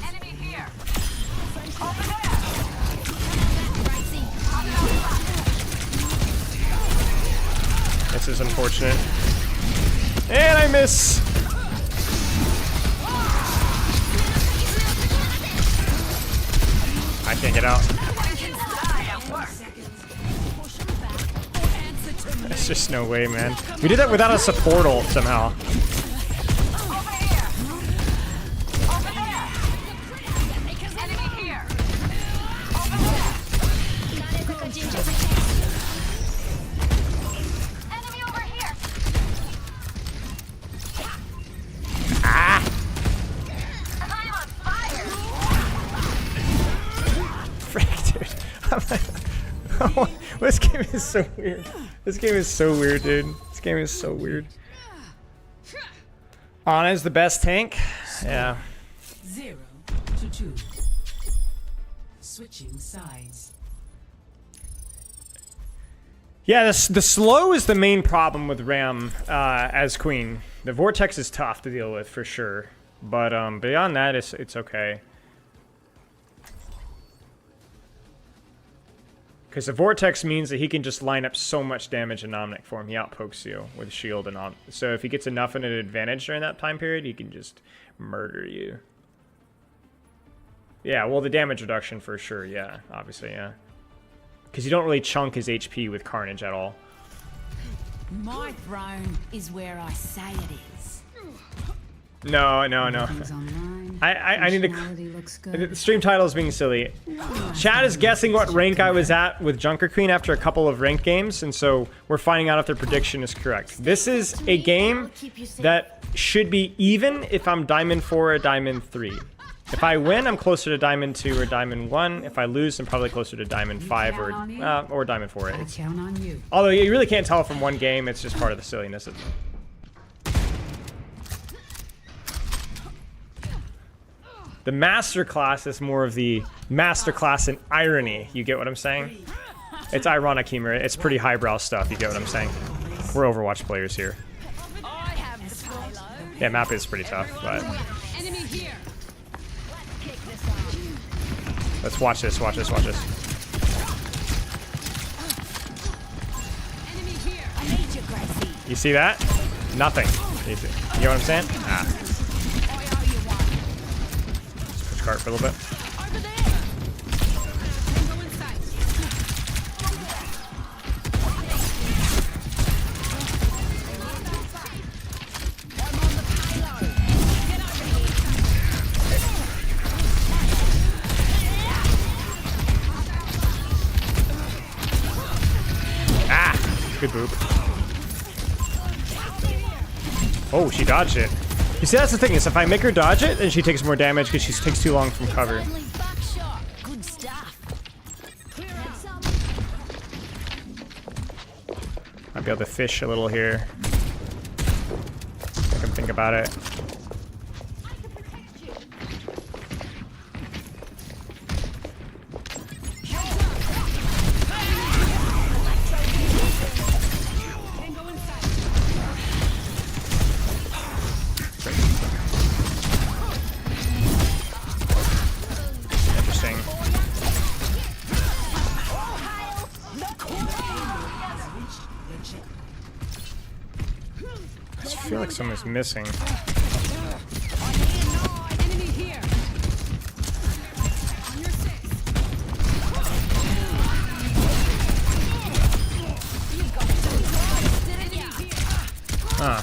Enemy here. Over there. This is unfortunate. And I miss. I can't get out. There's just no way, man. We did that without a support ult somehow. Over here. Over there. Enemy here. Over there. Enemy over here. This game is so weird. This game is so weird, dude. This game is so weird. Ana's the best tank. Yeah. 0 to 2. Switching sides. Yeah, the slow is the main problem with Ram as queen. The vortex is tough to deal with for sure, but beyond that, it's okay. Because the vortex means that he can just line up so much damage in Omnic form. He outpokes you with shield and on. So if he gets enough in an advantage during that time period, he can just murder you. Yeah, well, the damage reduction for sure. Yeah, obviously, yeah. Because you don't really chunk his HP with Carnage at all. My throne is where I say it is. No. Everything's online. I need to. Functionality looks The good. stream title is being silly. Chad is guessing what rank I was at with Junkerqueen after a couple of ranked games, and so we're finding out if their prediction is correct. This is a game that should be even if I'm Diamond 4 or Diamond 3. If I win, I'm closer to Diamond 2 or Diamond 1. If I lose, I'm probably closer to Diamond 5 or Diamond 4. I count on you. Although you really can't tell from one game, it's just part of the silliness of it. The masterclass is more of the masterclass in irony. You get what I'm saying? It's ironic humor. It's pretty highbrow stuff. You get what I'm saying? We're Overwatch players here. Yeah, map is pretty tough, but let's watch this. Watch this. Watch this. You see that? Nothing. Easy. You know what I'm saying? Ah. Cart for a little bit. Ah, good boop. Oh, she dodged it. You see, that's the thing, is if I make her dodge it, then she takes more damage because she takes too long from cover. Good stuff. Might be able to fish a little here. I can think about it. I feel like someone's missing. Huh.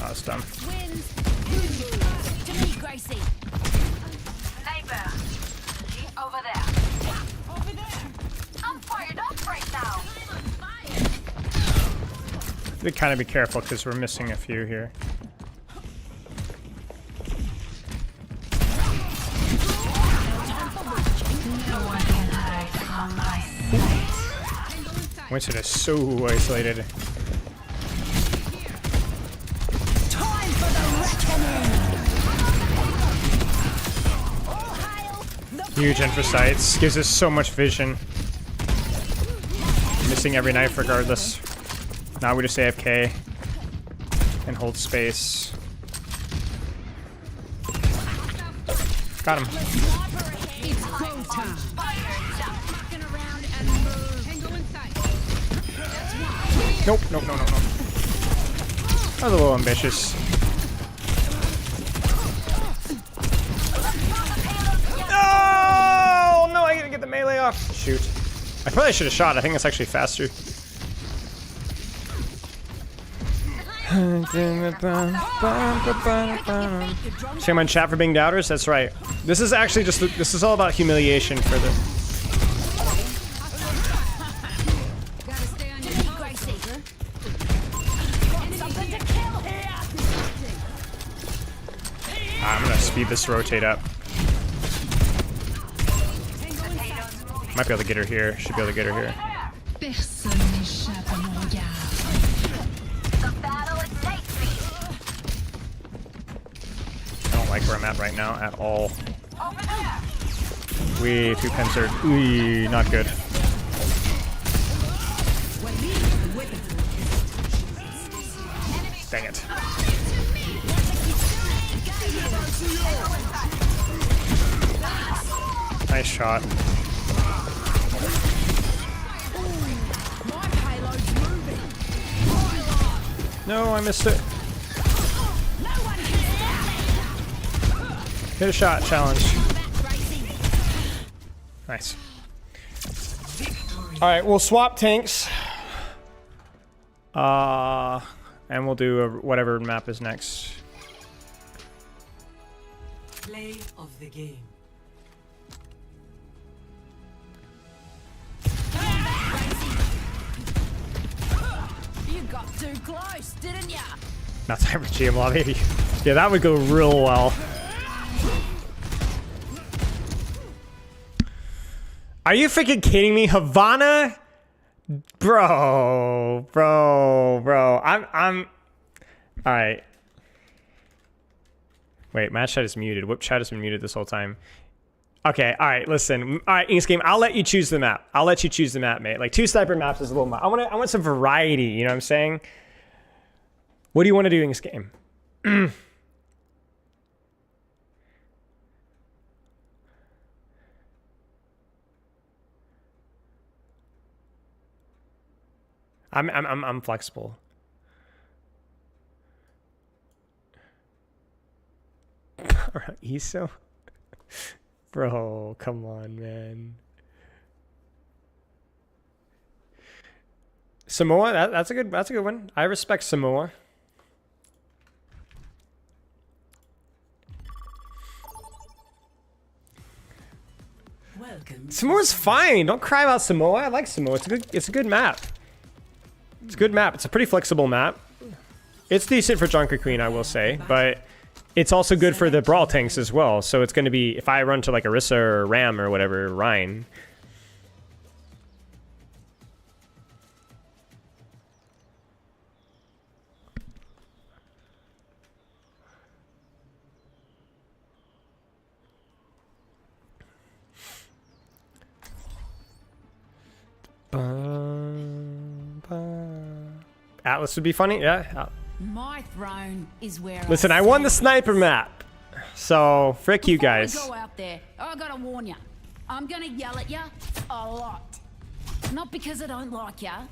Oh, it's dumb. Neighbor, she's over there. I'm fired up right now. We kind of be careful because we're missing a few here. Winston is so isolated. Huge infosites. Gives us so much vision. Missing every knife regardless. Now we just AFK and hold space. Got him. It's go time. Nope, nope, no. That was a little ambitious. Oh no, I gotta get the melee off. Shoot. I probably should have shot. I think that's actually faster. Shame on chat for being doubters. That's right. This is actually just this is all about humiliation for the. I'm gonna speed this rotate up. Might be able to get her here. Should be able to get her here. Personne n'échappe à mon regard. The battle ignites me. I don't like where I'm at right now at all. Over there. Wee, 2 pincered. Ooh, not good. Dang it. Nice shot. No, I missed it. Hit a shot challenge. Nice. All right, we'll swap tanks. And we'll do whatever map is next. Play of the game. You got too close, didn't ya? Not Cyber GM lobby. Yeah, that would go real well. Are you freaking kidding me? Havana? Bro. I'm all right. Wait, match chat is muted. Whip chat has been muted this whole time. Okay, all right, listen. All right, Inks Game, I'll let you choose the map. I'll let you choose the map, mate. Like 2 sniper maps is a little much. I want some variety, you know what I'm saying? What do you want to do, Inks Game? I'm flexible. ESO? Bro, come on, man. Samoa, that's a good one. I respect Samoa. Welcome. Samoa's fine. Don't cry about Samoa. I like Samoa. It's a good map. It's a good map. It's a pretty flexible map. It's decent for Junkerqueen, I will say, but it's also good for the brawl tanks as well. So it's going to be, if I run to like Orisa or Ram or whatever, Rhine. Atlas would be funny, yeah. My throne is where Listen, I won the sniper map, so frick you Before I guys. go out there, I gotta warn ya. I'm gonna yell at ya a lot. Not because I don't like ya,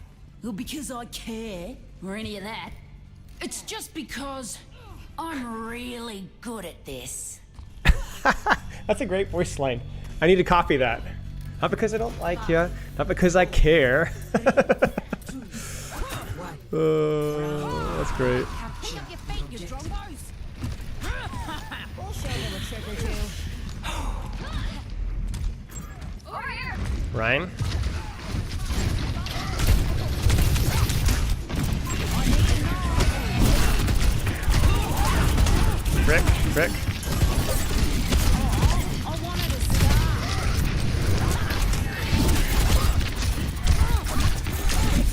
or because I care, or any of that. It's just because I'm really good at this. That's a great voice line. I need to copy that. Not because I don't like you, not because I care. That's great. Pick up your feet, you strombos. We'll show them a trick or two. Over here. Ryan? Frick. I wanted to start.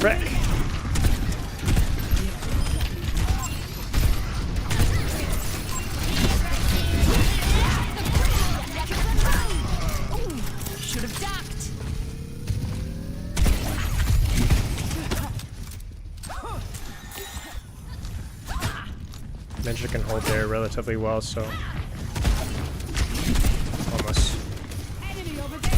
Frick. Should have ducked. Ninja can hold there relatively well, so almost. Enemy over there.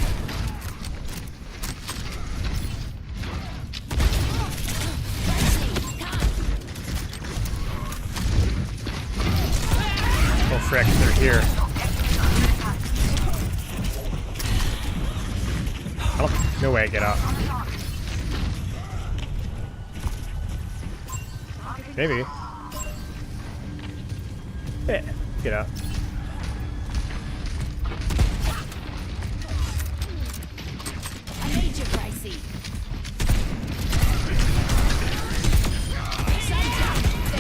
Oh frick, they're here. Oh, no way I get out. Maybe. Yeah, get out. I need you, Gracie.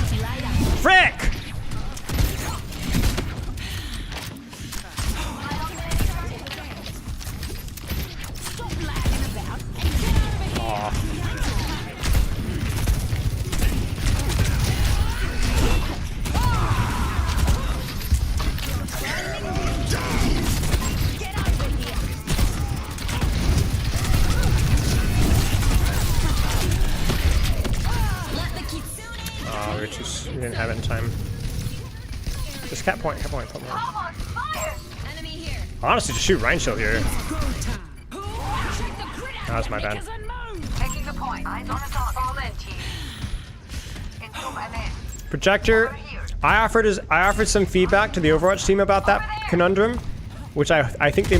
See you later. Frick! Just cat point, cat point. Almost fire! Enemy here. Honestly, just shoot Rhino here. Check the grid out. That was my bad. Makers and move. Taking the point. Eyes on us all. All in, team. It's so I'm in. Projector. I offered some feedback to the Overwatch team about that conundrum, which I think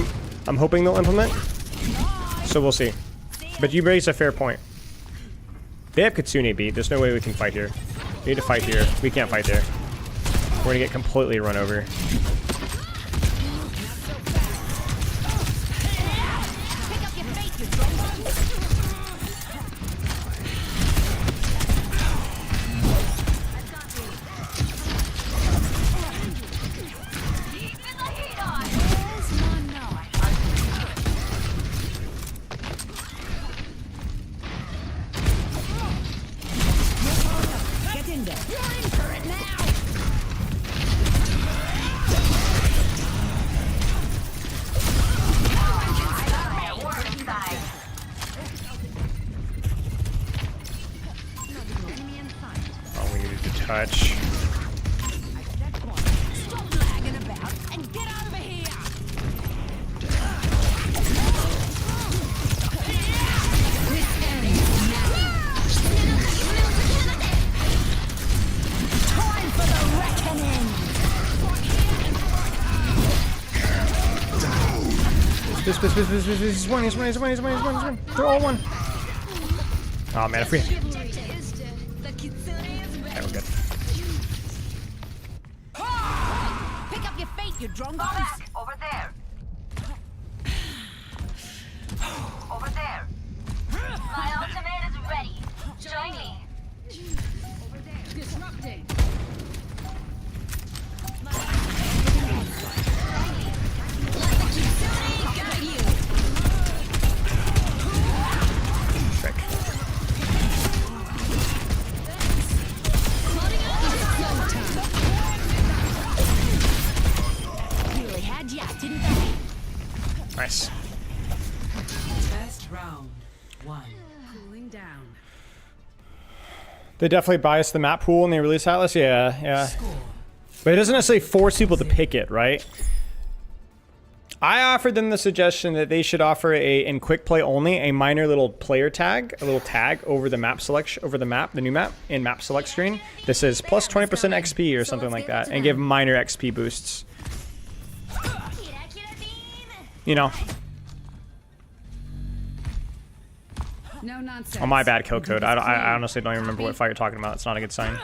I'm hoping they'll implement. So we'll see. But you raised a fair point. They have Kitsune beat. There's no way we can fight here. We need to fight here. We can't fight there. We're gonna get completely run over. Pick up your feet, you drunk. Keeping the heat on. Where's my knife? Get in there. You're in for it now. We're inside. Oh, we needed to touch. Stop lagging about and get over here. This ends now. Time for the reckoning. He's one. They're all one. Oh man, if we... Okay, we're good. Pick up your feet, you drongos. Back. Over there. Over there. My ultimate is ready. Join me. Disrupting. Frick. Really had ya, didn't they? Nice. First round. 1. Cooling down. They definitely biased the map pool when they released Atlas. Yeah. Score. But it doesn't necessarily force people to pick it, right? I offered them the suggestion that they should offer in quick play only a minor little player tag, a little tag over the map selection, over the map, the new map in map select screen. That says plus 20% XP or something like that, and give minor XP boosts. You know, No nonsense. on my bad kill code. I honestly don't even remember what fight you're talking about. It's not a good sign.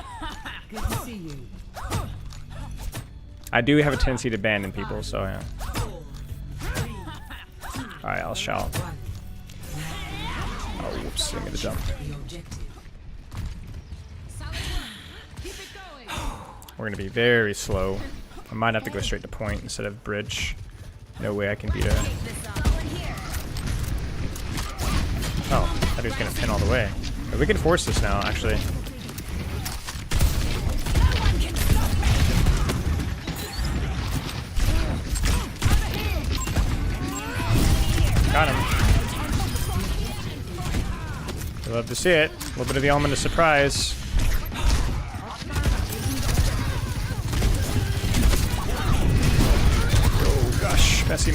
Good to see you. I do have a tendency to abandon people, so yeah. Alright, I'll shout. Oh, whoops, I made a jump. The objective. Keep it going. We're gonna be very slow. I might have to go straight to point instead of bridge. No way I can beat a... Oh, I thought he was gonna pin all the way. But we can force this now, actually. Got him. I love to see it. A little bit of the element of surprise. Oh gosh, messy.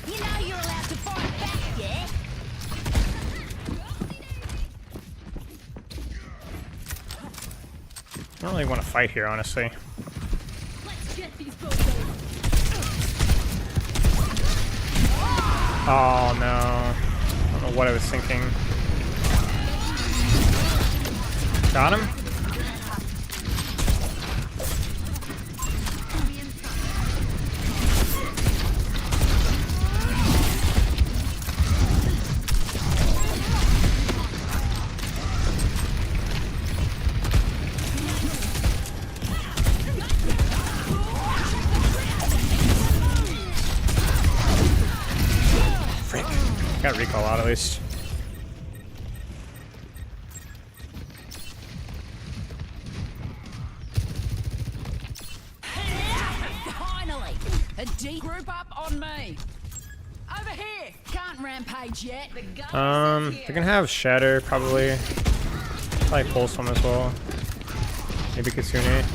You know you're allowed to fight back, yeah? I don't really want to fight here, honestly. Let's get these bozos. Oh no. I don't know what I was thinking. Got him? Frick. Got recall out at least. A deep group up on me. Over here. Can't rampage yet. The gun They're gonna have Shatter probably. Probably Pulse one as well. Maybe Kitsune.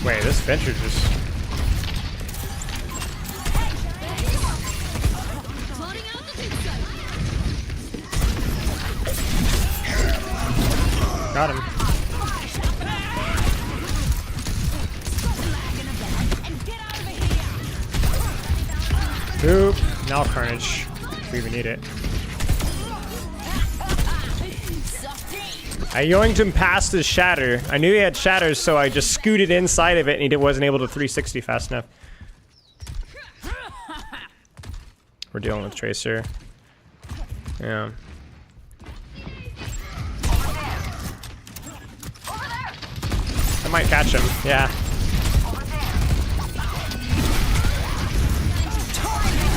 Wait, this Venture just. Got him. Oop. Now Carnage. If we even need it. I yoinked him past his Shatter. I knew he had Shatters, so I just scooted inside of it and he wasn't able to 360 fast enough. We're dealing with Tracer. Yeah. I might catch him. Yeah.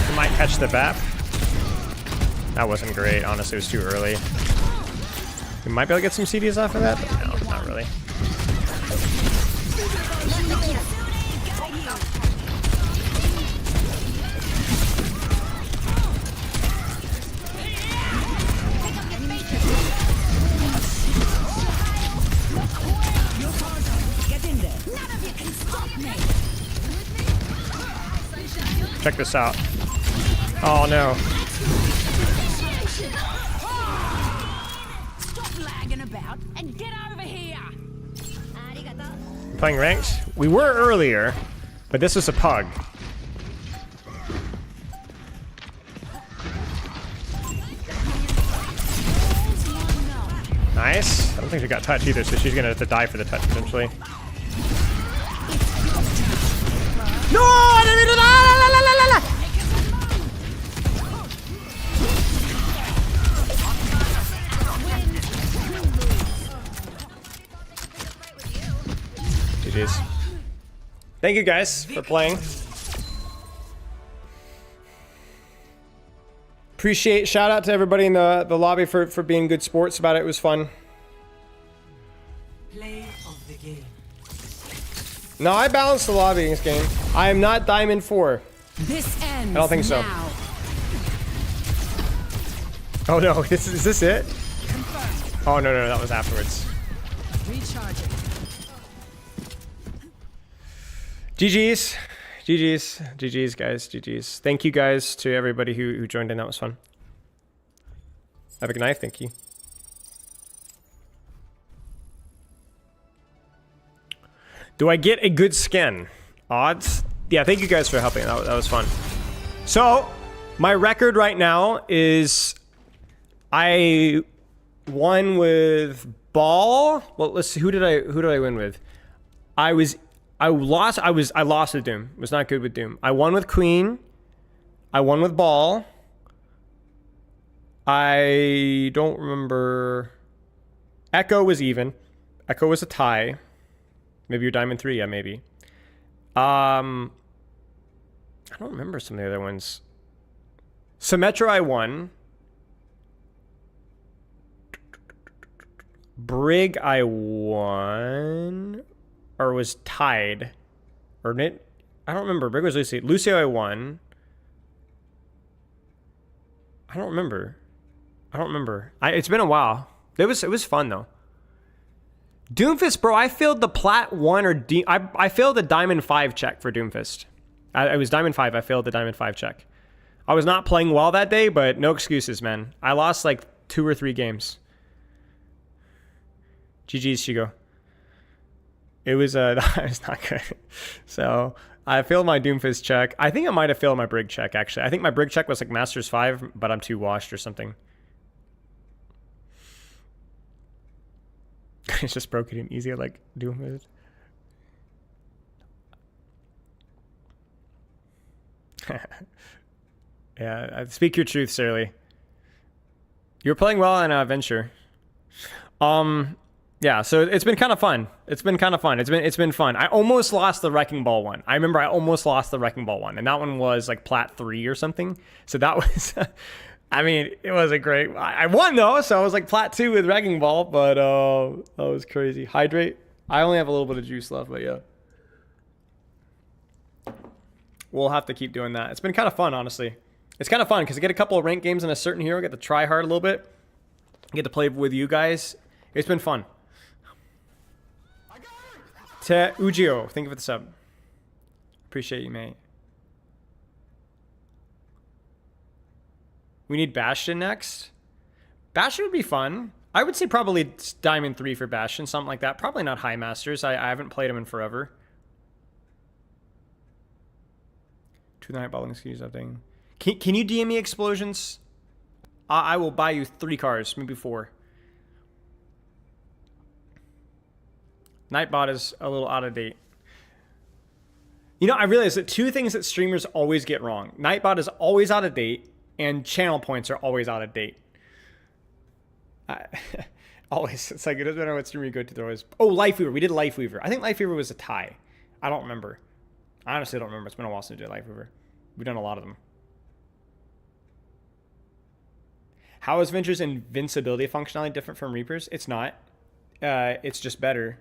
I might catch the BAP. That wasn't great. Honestly, it was too early. We might be able to get some CDs off of that. No, not really. Check this out. Oh no. Stop lagging about and get over here. Playing ranked? We were earlier, but this was a pug. Nice. I don't think she got touch either, so she's gonna have to die for the touch potentially. No! I didn't mean to die! La, la, la, la, la. GG's. Thank you guys for playing. Appreciate, shout out to everybody in the lobby for being good sports about it. It was fun. Play of the game. No, I balanced the lobby in this game. I am not Diamond 4. This ends. I don't think so. Now. Oh no, is this it? Oh no, that was afterwards. Recharging. GG's. GG's guys, GG's. Thank you guys to everybody who joined in, that was fun. Have a good night, thank you. Do I get a good skin? Odds? Yeah, thank you guys for helping, that was fun. So, my record right now is I won with Ball. Well, let's see, who did I win with? I lost with Doom. Was not good with Doom. I won with Queen. I won with Ball. I don't remember. Echo was even. Echo was a tie. Maybe you're Diamond 3, yeah, maybe. I don't remember some of the other ones. Symmetra I won. Brig I won. Or was tied. Or it? I don't remember. Brig was Lucio. Lucio I won. I don't remember. It's been a while. It was fun though. Doomfist, bro, I failed the Plat 1 or I failed the Diamond 5 check for Doomfist. I was Diamond 5. I failed the Diamond 5 check. I was not playing well that day, but no excuses, man. I lost like 2 or 3 games. GG's, Shigo. It was not good. So I failed my Doomfist check. I think I might have failed my Brig check, actually. I think my Brig check was like Masters 5, but I'm too washed or something. It's just broken in easier, like Doomfist. Yeah, speak your truth, Surly. You're playing well on Venture. Yeah, so it's been kind of fun. It's been fun. I almost lost the Wrecking Ball one. I remember I almost lost the Wrecking Ball one, and that one was like Plat 3 or something. So that was, I mean, it was a great. I won though, so I was like Plat 2 with Wrecking Ball, but that was crazy. Hydrate. I only have a little bit of juice left, but yeah. We'll have to keep doing that. It's been kind of fun, honestly. It's kind of fun because I get a couple of ranked games in a certain hero, get to try hard a little bit, get to play with you guys. It's been fun. Te Ujio, thank you for the sub. Appreciate you, mate. We need Bastion next. Bastion would be fun. I would say probably Diamond 3 for Bastion, something like that. Probably not High Masters. I haven't played him in forever. Two night balling skis, something. Can you DM me explosions? I will buy you 3 cars, maybe 4. Nightbot is a little out of date. You know, I realize that 2 things that streamers always get wrong. Nightbot is always out of date, and channel points are always out of date. Always. It's like, it doesn't matter what streamer you go to, they're always... Oh, Lifeweaver. We did Lifeweaver. I think Lifeweaver was a tie. I don't remember. I honestly don't remember. It's been a while since we did Lifeweaver. We've done a lot of them. How is Venture's invincibility functionality different from Reaper's? It's not. It's just better.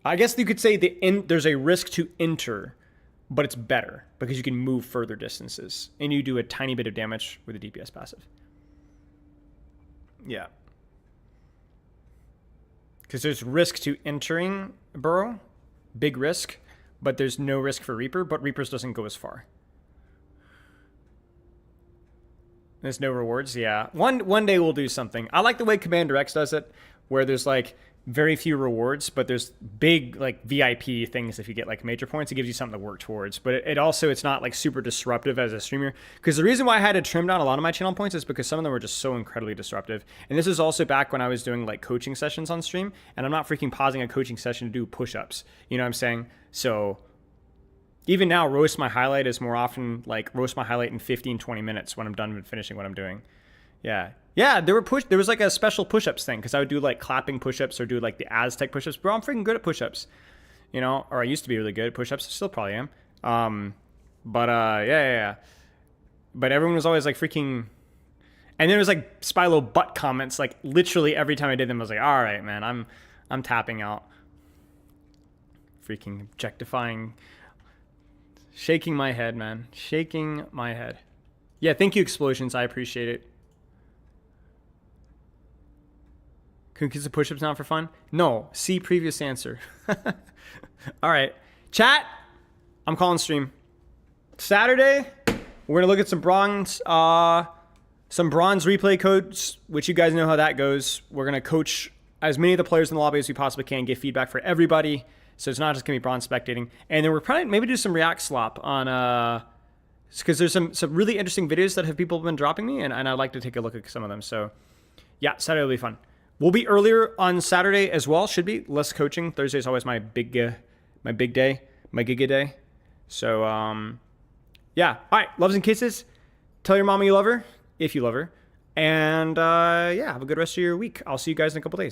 I guess you could say there's a risk to enter, but it's better because you can move further distances and you do a tiny bit of damage with a DPS passive. Yeah. Because there's risk to entering Burrow, big risk, but there's no risk for Reaper, but Reaper's doesn't go as far. There's no rewards, yeah. One day we'll do something. I like the way Commander X does it, where there's like very few rewards, but there's big like VIP things if you get like major points. It gives you something to work towards. But it also, it's not like super disruptive as a streamer. Because the reason why I had to trim down a lot of my channel points is because some of them were just so incredibly disruptive. And this is also back when I was doing like coaching sessions on stream, and I'm not freaking pausing a coaching session to do push-ups. You know what I'm saying? So even now, roast my highlight is more often like roast my highlight in 15, 20 minutes when I'm done with finishing what I'm doing. Yeah. Yeah, there was like a special push-ups thing because I would do like clapping push-ups or do like the Aztec push-ups. Bro, I'm freaking good at push-ups. You know, or I used to be really good at push-ups. Still probably am. Yeah. But everyone was always like freaking... And there was like Spylo butt comments like literally every time I did them. I was like, all right, man, I'm tapping out. Freaking objectifying... Shaking my head, man. Shaking my head. Yeah, thank you, Explosions. I appreciate it. Cookies and push-ups now for fun? No. See previous answer. All right. Chat, I'm calling stream. Saturday, we're going to look at some bronze replay codes, which you guys know how that goes. We're going to coach as many of the players in the lobby as we possibly can, get feedback for everybody. So it's not just going to be bronze spectating. And then we're probably maybe do some React slop on, because there's some really interesting videos that have people been dropping me, and I'd like to take a look at some of them. So yeah, Saturday will be fun. We'll be earlier on Saturday as well, should be. Less coaching. Thursday is always my big day, my giga day. So yeah. All right, loves and kisses. Tell your mama you love her, if you love her. And yeah, have a good rest of your week. I'll see you guys in a couple days.